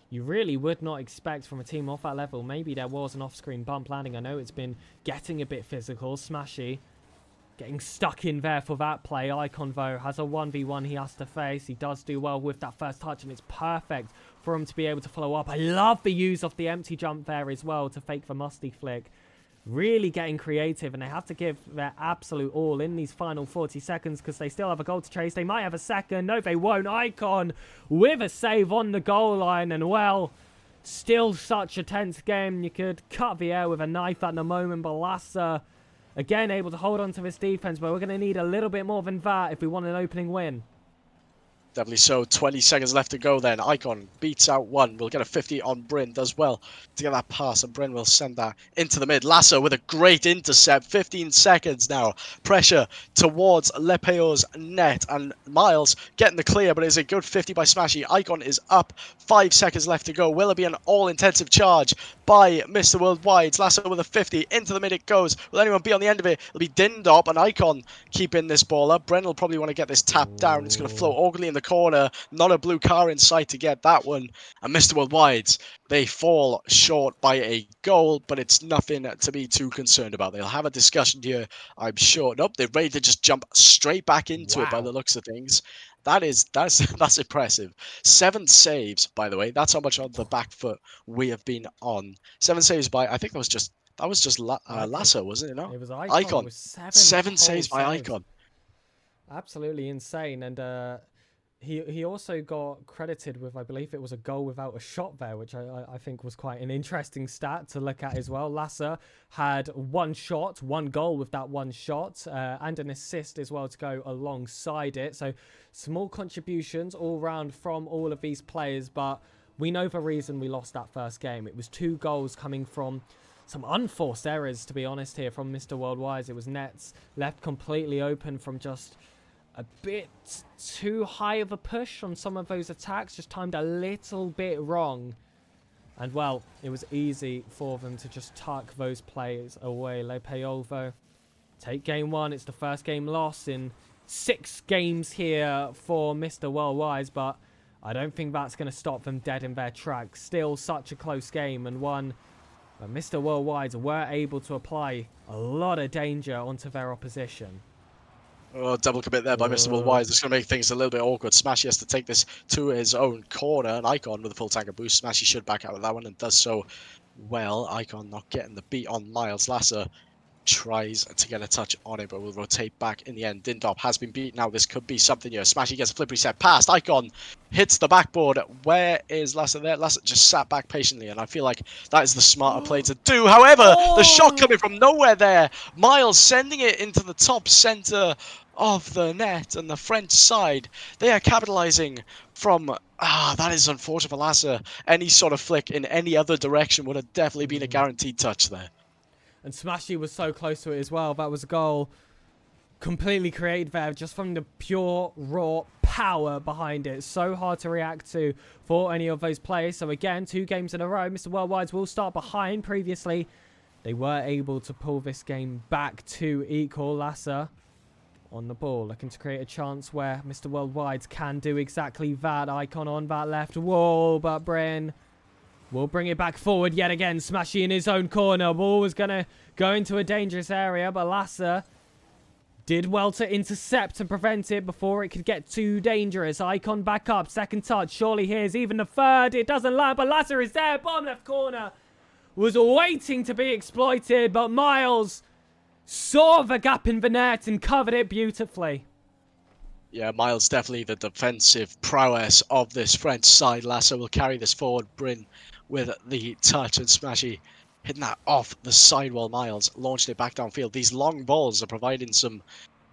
you really would not expect from a team off that level. Maybe there was an off-screen bump landing. I know it's been getting a bit physical. Smashy getting stuck in there for that play. Icon, though, has a 1v1 he has to face. He does do well with that first touch, and it's perfect for him to be able to follow up. I love the use of the empty jump there as well to fake the musty flick. Really getting creative, and they have to give their absolute all in these final 40 seconds because they still have a goal to chase. They might have a second. No, they won't. Icon with a save on the goal line, and well, still such a tense game. You could cut the air with a knife at the moment, but Lasser again able to hold on to this defense, but we're going to need a little bit more than that if we want an opening win. Definitely so. 20 seconds left to go then. Icon beats out one. We'll get a 50 on Bryn. Does well to get that pass, and Bryn will send that into the mid. Lasso with a great intercept. 15 seconds now. Pressure towards Lepeo's net, and Miles getting the clear, but it's a good 50 by Smashy. Icon is up. 5 seconds left to go. Will it be an all-intensive charge by Mr. Worldwide? Lasso with a 50. Into the mid it goes. Will anyone be on the end of it? It'll be Dindop, and Icon keeping this ball up. Bryn will probably want to get this tapped down. It's going to float awkwardly in the corner. Not a blue car in sight to get that one. And Mr. Worldwide's, they fall short by a goal, but it's nothing to be too concerned about. They'll have a discussion here, I'm sure. Nope, they're ready to just jump straight back into it by the looks of things. That's impressive. 7 saves, by the way. That's how much on the back foot we have been on. 7 saves by, I think that was just Lasso, wasn't it? No, it was Icon. With 7 saves by Icon. Absolutely insane. And he also got credited with, I believe it was a goal without a shot there, which I think was quite an interesting stat to look at as well. Lasser had 1 shot, 1 goal with that 1 shot, and an assist as well to go alongside it. So small contributions all round from all of these players, but we know the reason we lost that first game. It was 2 goals coming from some unforced errors, to be honest, here from Mr. Worldwide. It was nets left completely open from just a bit too high of a push on some of those attacks, just timed a little bit wrong. And well, it was easy for them to just tuck those players away. Lepeolvo take game 1. It's the first game loss in 6 games here for Mr. Worldwide, but I don't think that's going to stop them dead in their tracks. Still such a close game, and one where Mr. Worldwide were able to apply a lot of danger onto their opposition. Oh, double commit there by Mr. Worldwide. It's going to make things a little bit awkward. Smashy has to take this to his own corner. And Icon with a full tank of boost. Smashy should back out with that one and does so well. Icon not getting the beat on Miles. Lasser tries to get a touch on it, but will rotate back in the end. Dindop has been beaten now. This could be something here. Smashy gets a flip reset past. Icon hits the backboard. Where is Lasser there? Lasser just sat back patiently, and I feel like that is the smarter play to do. However, the shot coming from nowhere there. Miles sending it into the top center of the net, and the French side, they are capitalizing from that is unfortunate for Lasser. Any sort of flick in any other direction would have definitely been a guaranteed touch there. And Smashy was so close to it as well. That was a goal completely created there just from the pure raw power behind it. So hard to react to for any of those players. So again, 2 games in a row, Mr. Worldwide will start behind. Previously they were able to pull this game back to equal. Lasser on the ball, looking to create a chance where Mr. Worldwide can do exactly that. Icon on that left wall, but Bryn will bring it back forward yet again. Smashy in his own corner. Ball was going to go into a dangerous area, but Lasser did well to intercept and prevent it before it could get too dangerous. Icon back up. Second touch. Surely here's even the third. It doesn't land, but Lasser is there. Bottom left corner. Was waiting to be exploited, but Miles saw the gap in the net and covered it beautifully. Yeah, Miles definitely the defensive prowess of this French side. Lasser will carry this forward. Bryn with the touch, and Smashy hitting that off the sidewall. Miles launched it back downfield. These long balls are providing some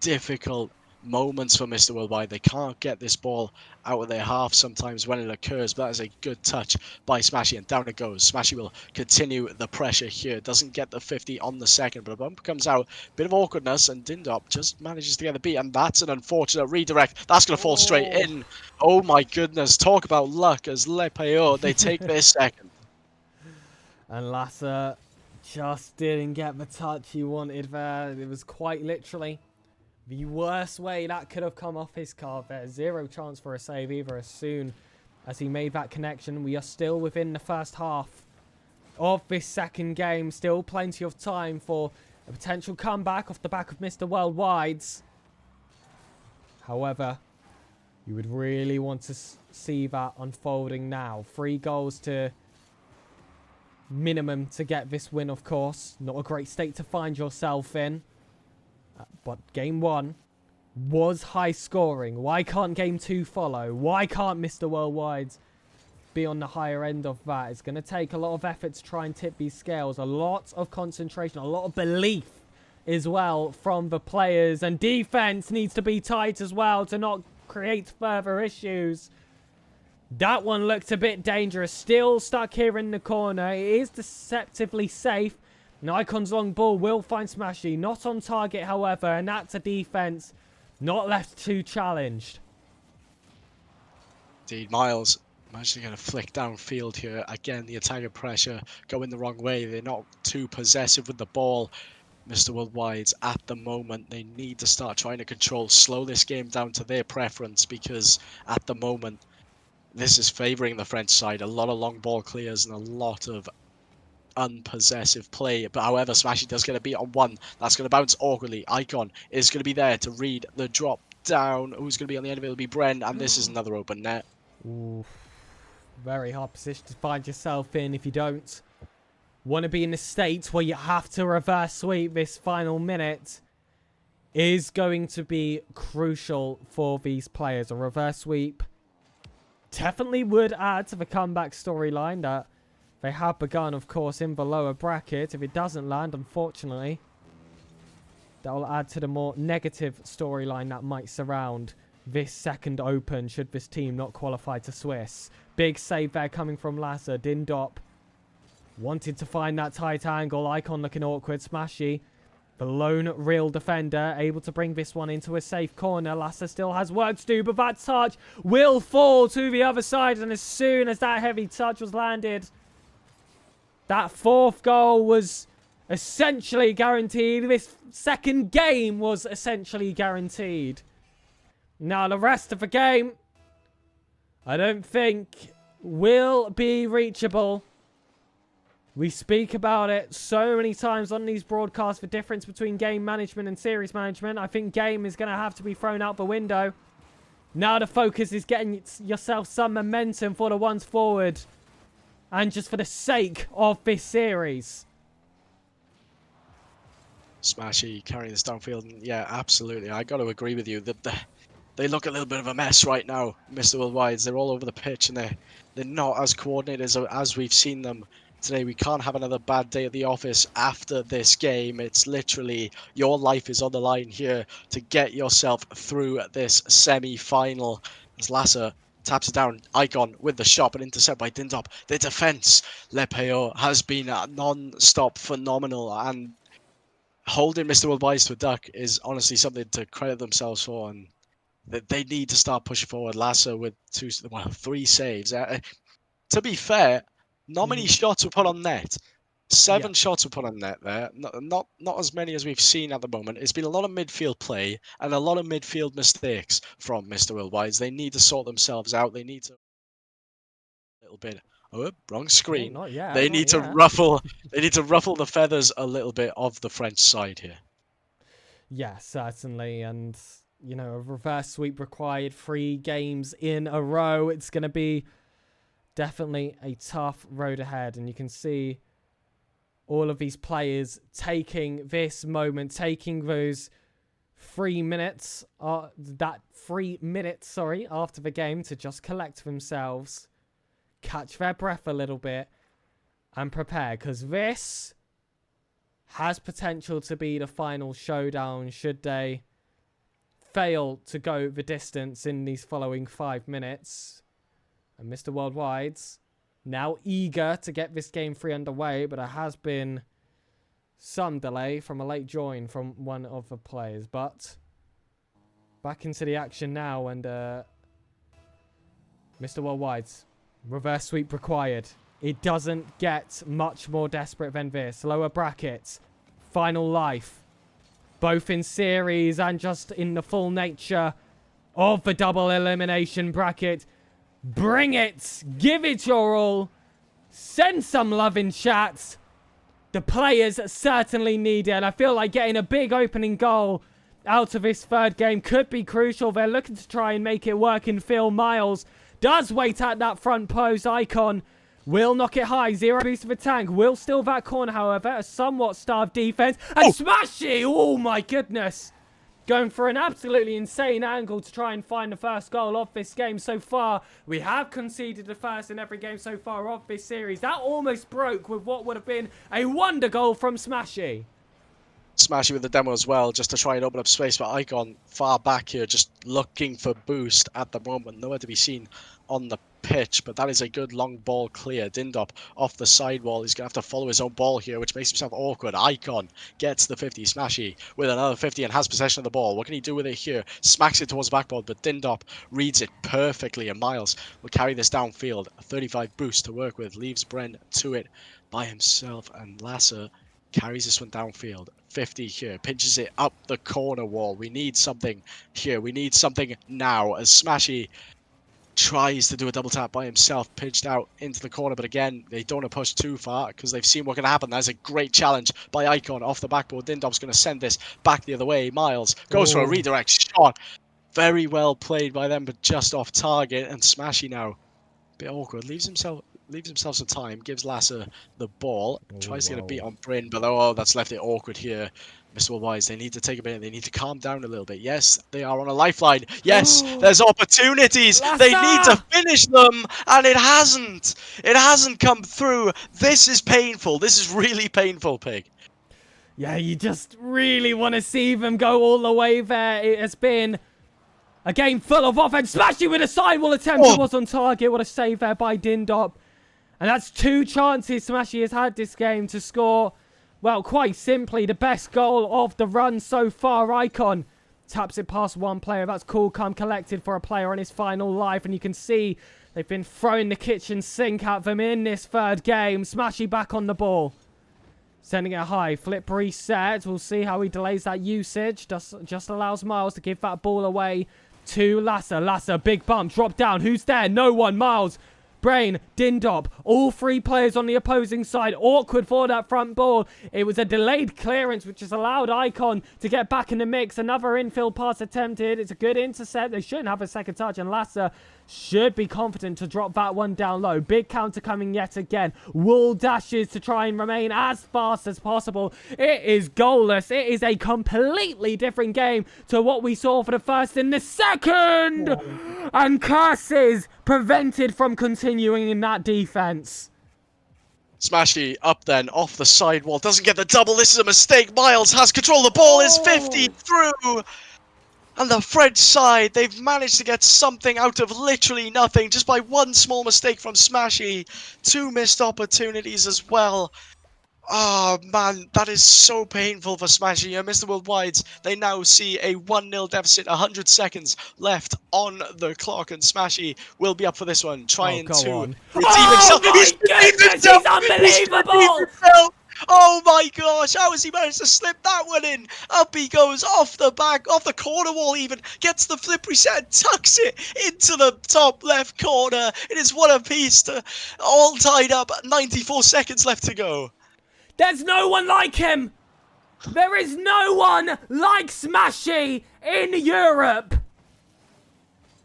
difficult moments for Mr. Worldwide. They can't get this ball out of their half sometimes when it occurs, but that is a good touch by Smashy, and down it goes. Smashy will continue the pressure here. Doesn't get the 50 on the second, but a bump comes out. Bit of awkwardness, and Dindop just manages to get the beat, and that's an unfortunate redirect. That's going to fall straight in. Oh my goodness, talk about luck as Lepeo, they take their second. And Lasser just didn't get the touch he wanted there. It was quite literally the worst way that could have come off his card there. 0 chance for a save either as soon as he made that connection. We are still within the first half of this second game. Still plenty of time for a potential comeback off the back of Mr. Worldwide's. However, you would really want to see that unfolding now. 3 goals to minimum to get this win, of course. Not a great state to find yourself in. But game 1 was high scoring. Why can't game 2 follow? Why can't Mr. Worldwide's be on the higher end of that? It's going to take a lot of effort to try and tip these scales. A lot of concentration, a lot of belief as well from the players. And defense needs to be tight as well to not create further issues. That one looked a bit dangerous. Still stuck here in the corner. It is deceptively safe. Nikon's long ball will find Smashy. Not on target, however. And that's a defense not left too challenged. Indeed, Miles managed to get a flick downfield here. Again, the attacker pressure going the wrong way. They're not too possessive with the ball. Mr. Worldwide's at the moment, they need to start trying to slow this game down to their preference, because at the moment, this is favouring the French side. A lot of long ball clears and a lot of unpossessive play. But however, Smashy does get a beat on one. That's going to bounce awkwardly. Icon is going to be there to read the drop down. Who's going to be on the end of it? It'll be Bren, and this is another open net. Ooh, very hard position to find yourself in if you don't want to be in the state where you have to reverse sweep. This final minute is going to be crucial for these players. A reverse sweep definitely would add to the comeback storyline that they have begun, of course, in the lower bracket. If it doesn't land, unfortunately, that will add to the more negative storyline that might surround this second open should this team not qualify to Swiss. Big save there coming from Lasser. Dindop wanted to find that tight angle. Icon looking awkward. Smashy, the lone real defender, able to bring this one into a safe corner. Lasser still has work to do, but that touch will fall to the other side. And as soon as that heavy touch was landed, that 4th goal was essentially guaranteed. This second game was essentially guaranteed. Now, the rest of the game, I don't think will be reachable. We speak about it so many times on these broadcasts, the difference between game management and series management. I think game is going to have to be thrown out the window. Now the focus is getting yourself some momentum for the ones forward. And just for the sake of this series. Smashy carrying this downfield. And yeah, absolutely. I got to agree with you. They look a little bit of a mess right now, Mr. Worldwide's. They're all over the pitch, and they're not as coordinated as we've seen them today. We can't have another bad day at the office after this game. It's literally your life is on the line here to get yourself through this semi-final. As Lasser taps it down, Icon with the shot, but intercept by Dindop. The defense, Lepeo, has been non-stop phenomenal, and holding Mr. Worldwide to a duck is honestly something to credit themselves for, and they need to start pushing forward. Lasser with 3 saves. To be fair, not many shots were put on net. 7 shots were put on net there. Not as many as we've seen at the moment. It's been a lot of midfield play and a lot of midfield mistakes from Mr. Worldwide. They need to sort themselves out. They need to a little bit. Oh, wrong screen. Not yet. They need to ruffle. They need to ruffle the feathers a little bit of the French side here. Yeah, certainly. And you know, a reverse sweep required 3 games in a row. It's going to be definitely a tough road ahead, and you can see all of these players taking this moment, taking those 3 minutes, after the game to just collect themselves, catch their breath a little bit, and prepare, because this has potential to be the final showdown should they fail to go the distance in these following 5 minutes. And Mr. Worldwide's now eager to get this game 3 underway, but there has been some delay from a late join from one of the players. But back into the action now, and Mr. Worldwide's reverse sweep required. It doesn't get much more desperate than this. Lower brackets, final life, both in series and just in the full nature of the double elimination bracket. Bring it. Give it your all. Send some love in chat. The players certainly need it. And I feel like getting a big opening goal out of this third game could be crucial. They're looking to try and make it work in Phil. Miles does wait at that front post. Icon will knock it high. 0 boost of a tank. Will steal that corner, however. A somewhat starved defense. And Smashy! Oh my goodness. Going for an absolutely insane angle to try and find the first goal of this game so far. We have conceded the first in every game so far of this series. That almost broke with what would have been a wonder goal from Smashy. Smashy with the demo as well, just to try and open up space. But Icon far back here, just looking for boost at the moment. Nowhere to be seen on the pitch, but that is a good long ball clear. Dindop off the sidewall. He's going to have to follow his own ball here, which makes himself awkward. Icon gets the 50. Smashy with another 50 and has possession of the ball. What can he do with it here? Smacks it towards the backboard, but Dindop reads it perfectly, and Miles will carry this downfield. A 35 boost to work with. Leaves Bren to it by himself, and Lasser carries this one downfield. 50 here. Pinches it up the corner wall. We need something here. We need something now, as Smashy tries to do a double tap by himself, pinched out into the corner, but again, they don't want to push too far because they've seen what can happen. That's a great challenge by Icon off the backboard. Dindop's going to send this back the other way. Miles goes for a redirect shot. Very well played by them, but just off target. And Smashy now, a bit awkward, leaves himself some time, gives Lasser the ball, tries to get a beat on Bryn, but that's left it awkward here. Mr. Wise, they need to take a minute. They need to calm down a little bit. Yes, they are on a lifeline. Yes, there's opportunities. Lasser! They need to finish them, and it hasn't. It hasn't come through. This is painful. This is really painful, Pig. Yeah, you just really want to see them go all the way there. It has been a game full of offense. Smashy with a sidewall attempt. It was on target. What a save there by Dindop. And that's 2 chances Smashy has had this game to score. Well, quite simply, the best goal of the run so far. Icon taps it past one player. That's cool, calm, collected for a player on his final life. And you can see they've been throwing the kitchen sink at them in this third game. Smashy back on the ball. Sending it high. Flip reset. We'll see how he delays that usage. Just allows Miles to give that ball away to Lasser. Lasser, big bump. Drop down. Who's there? No one. Miles. Brain, Dindop, all 3 players on the opposing side. Awkward for that front ball. It was a delayed clearance, which has allowed Icon to get back in the mix. Another infield pass attempted. It's a good intercept. They shouldn't have a second touch, and Lasser should be confident to drop that one down low. Big counter coming yet again. Wall dashes to try and remain as fast as possible. It is goalless. It is a completely different game to what we saw for the first and the second. And Curses prevented from continuing in that defense. Smashy up then, off the sidewall. Doesn't get the double. This is a mistake. Miles has control. The ball is 50 through. And the French side, they've managed to get something out of literally nothing just by one small mistake from Smashy. 2 missed opportunities as well. Oh man, that is so painful for Smashy. And Mr. Worldwide's, they now see a 1-0 deficit, 100 seconds left on the clock. And Smashy will be up for this one, trying to redeem himself. My goodness, he's unbelievable! Oh my gosh, how has he managed to slip that one in? Up he goes, off the corner wall even, gets the flip reset and tucks it into the top left corner. It is one apiece, all tied up, 94 seconds left to go. There's no one like him! There is no one like Smashy in Europe!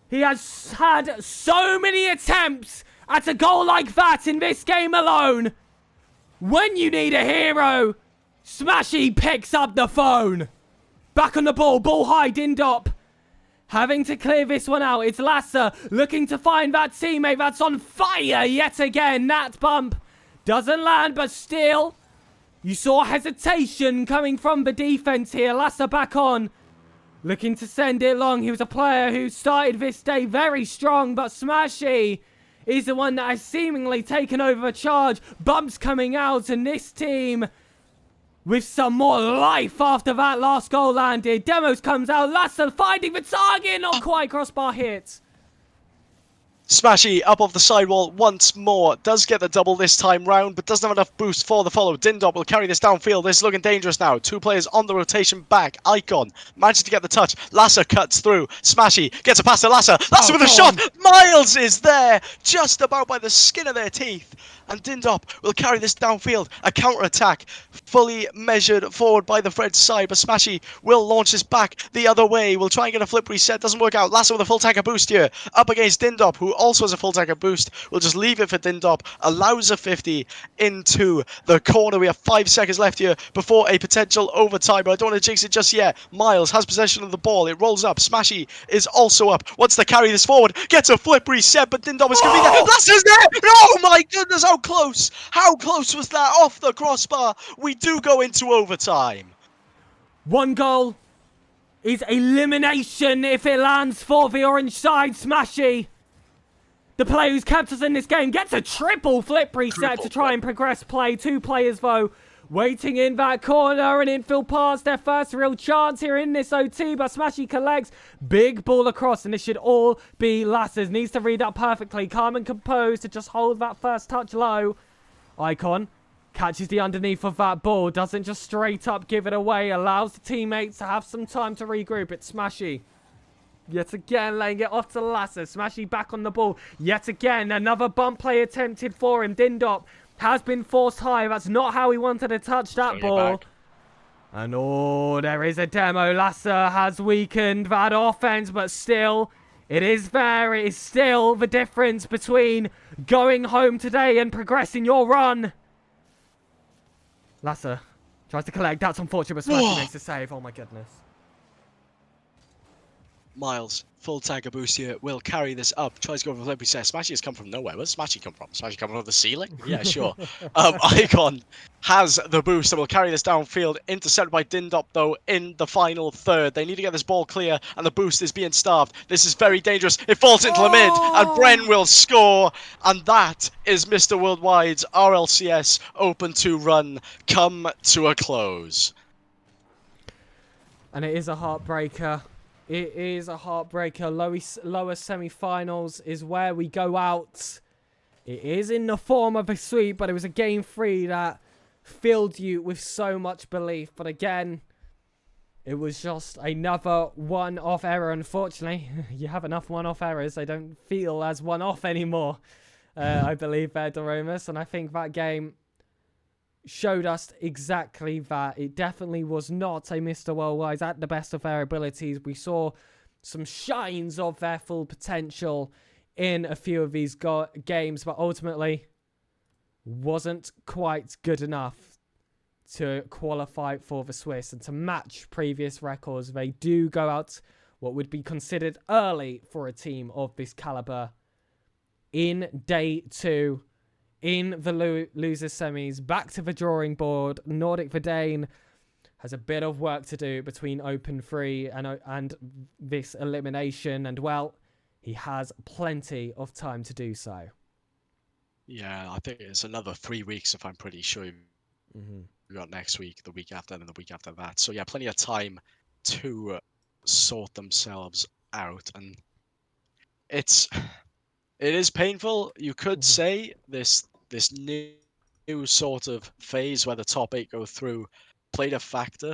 He has had so many attempts at a goal like that in this game alone! When you need a hero, Smashy picks up the phone. Back on the ball, ball high, Dindop. Having to clear this one out. It's Lasser looking to find that teammate that's on fire yet again. That bump doesn't land, but still, you saw hesitation coming from the defense here. Lasser back on, looking to send it long. He was a player who started this day very strong, but Smashy is the one that has seemingly taken over a charge. Bumps coming out, and this team with some more life after that last goal landed. Demos comes out. Lasser finding the target. Not quite. Crossbar hit. Smashy up off the sidewall once more. Does get the double this time round, but doesn't have enough boost for the follow. Dindop will carry this downfield. This is looking dangerous now. 2 players on the rotation back. Icon manages to get the touch. Lasser cuts through. Smashy gets a pass to Lasser. Lasser with a shot. Miles is there, just about by the skin of their teeth. And Dindop will carry this downfield. A counter-attack, fully measured forward by the Fred side, but Smashy will launch this back the other way. We'll try and get a flip reset. Doesn't work out. Lasser with a full tanker boost here. Up against Dindop, who also has a full tanker boost. We'll just leave it for Dindop. Allows a 50 into the corner. We have 5 seconds left here before a potential overtime, but I don't want to jinx it just yet. Miles has possession of the ball. It rolls up. Smashy is also up. Wants to carry this forward. Gets a flip reset, but Dindop is going to be there. Lasser's there! Oh my goodness, how close! How close was that off the crossbar? We do go into overtime. 1 goal is elimination if it lands for the orange side. Smashy, the player who's kept us in this game, gets a triple flip reset to try and progress play. 2 players, though, waiting in that corner. An infield pass, their first real chance here in this OT, but Smashy collects. Big ball across, and this should all be Lasser's. Needs to read that perfectly. Calm and composed to just hold that first touch low. Icon catches the underneath of that ball. Doesn't just straight up give it away. Allows the teammates to have some time to regroup. It's Smashy. Yet again, laying it off to Lasser. Smashy back on the ball. Yet again, another bump play attempted for him. Dindop has been forced high. That's not how he wanted to touch that ball. And oh, there is a demo. Lasser has weakened that offense, but still, it is there. It is still the difference between going home today and progressing your run. Lasser tries to collect. That's unfortunate, but Smashy makes the save. Oh my goodness. Miles, full tanker boost here, will carry this up. Tries to go for flip reset. Smashy has come from nowhere. Where's Smashy come from? Smashy come from the ceiling? Yeah, sure. Icon has the boost and will carry this downfield. Intercepted by Dindop, though, in the final third. They need to get this ball clear, and the boost is being starved. This is very dangerous. It falls into the mid, and Bren will score. And that is Mr. Worldwide's RLCS Open 2 run come to a close. And it is a heartbreaker. It is a heartbreaker. Lower semi-finals is where we go out. It is in the form of a sweep, but it was a game 3 that filled you with so much belief. But again, it was just another one-off error. Unfortunately, you have enough one-off errors. They don't feel as one-off anymore, I believe, Doramus. And I think that game showed us exactly that. It definitely was not a Mr. Worldwide at the best of their abilities. We saw some shines of their full potential in a few of these games, but ultimately wasn't quite good enough to qualify for the Swiss and to match previous records. They do go out what would be considered early for a team of this caliber in day 2. In the losers semis, back to the drawing board. Nordic Verdane has a bit of work to do between Open 3 and this elimination. And, well, he has plenty of time to do so. Yeah, I think it's another 3 weeks, if I'm pretty sure. We got next week, the week after, and the week after that. So, yeah, plenty of time to sort themselves out. And it is painful, you could say, this new sort of phase where the top 8 go through played a factor.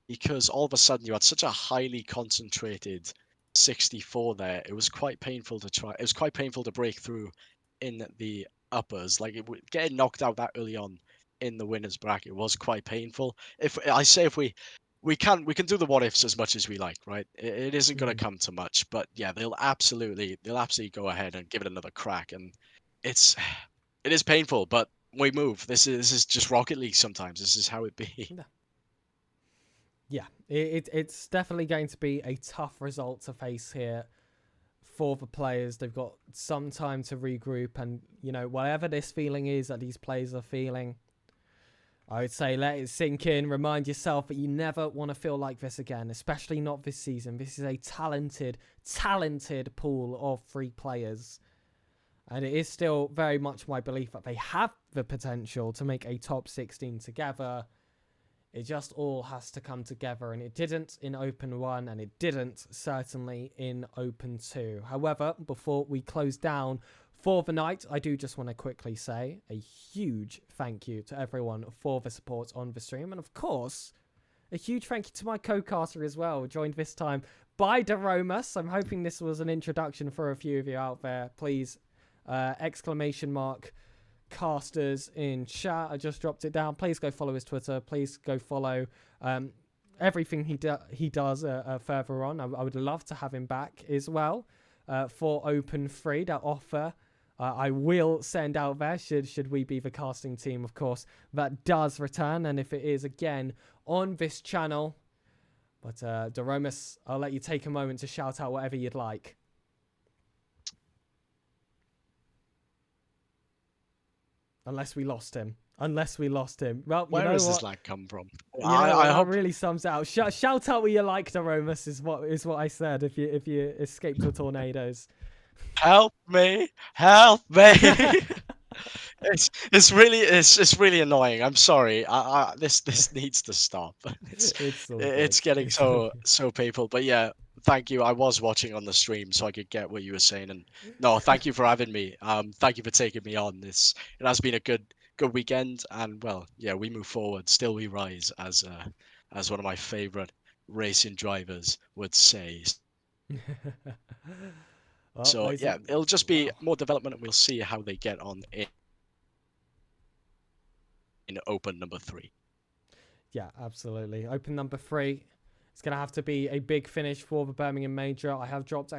Because all of a sudden you had such a highly concentrated 64 there. It was quite painful to try. It was quite painful to break through in the uppers. Like getting knocked out that early on in the winners bracket was quite painful. If we can do the what ifs as much as we like, right? It isn't going to come to much, but yeah, they'll absolutely go ahead and give it another crack. And it is painful, but we move. This is just Rocket League sometimes. This is how it be. Yeah, it's definitely going to be a tough result to face here for the players. They've got some time to regroup, and, you know, whatever this feeling is that these players are feeling, I would say let it sink in. Remind yourself that you never want to feel like this again, especially not this season. This is a talented pool of 3 players. And it is still very much my belief that they have the potential to make a top 16 together. It just all has to come together, and it didn't in Open 1, and it didn't certainly in Open 2. However, before we close down for the night, I do just want to quickly say a huge thank you to everyone for the support on the stream, and of course, a huge thank you to my co-caster as well, joined this time by Daromus. I'm hoping this was an introduction for a few of you out there. Please, ! Casters in chat. I just dropped it down. Please go follow his Twitter. Please go follow everything he does further on. I would love to have him back as well for Open 3. That offer I will send out there should we be the casting team, of course, that does return, and if it is again on this channel. But Daromus, I'll let you take a moment to shout out whatever you'd like. Unless we lost him. Well, where you know does what? this lag come from? I hope really sums it out. Shout out what you like, Daromus, is what I said. If you escape the tornadoes. Help me! It's really annoying. I'm sorry. This needs to stop. It's getting so painful. But yeah, thank you. I was watching on the stream so I could get what you were saying. And no, thank you for having me. Thank you for taking me on. It has been a good weekend. And well, yeah, we move forward. Still we rise, as one of my favorite racing drivers would say. Well, So yeah, it'll just be more development, and we'll see how they get on in Open number 3. Yeah, absolutely. Open number 3. It's going to have to be a big finish for the Birmingham Major. I have dropped !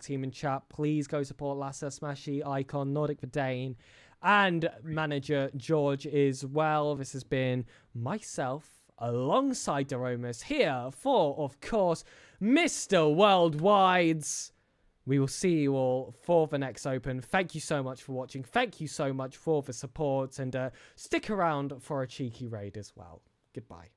Team in chat. Please go support Lasse, Smashy, Icon, Nordic Verdane, and manager George as well. This has been myself alongside Daromus here for, of course, Mr. Worldwide's. We will see you all for the next Open. Thank you so much for watching. Thank you so much for the support. And stick around for a cheeky raid as well. Goodbye.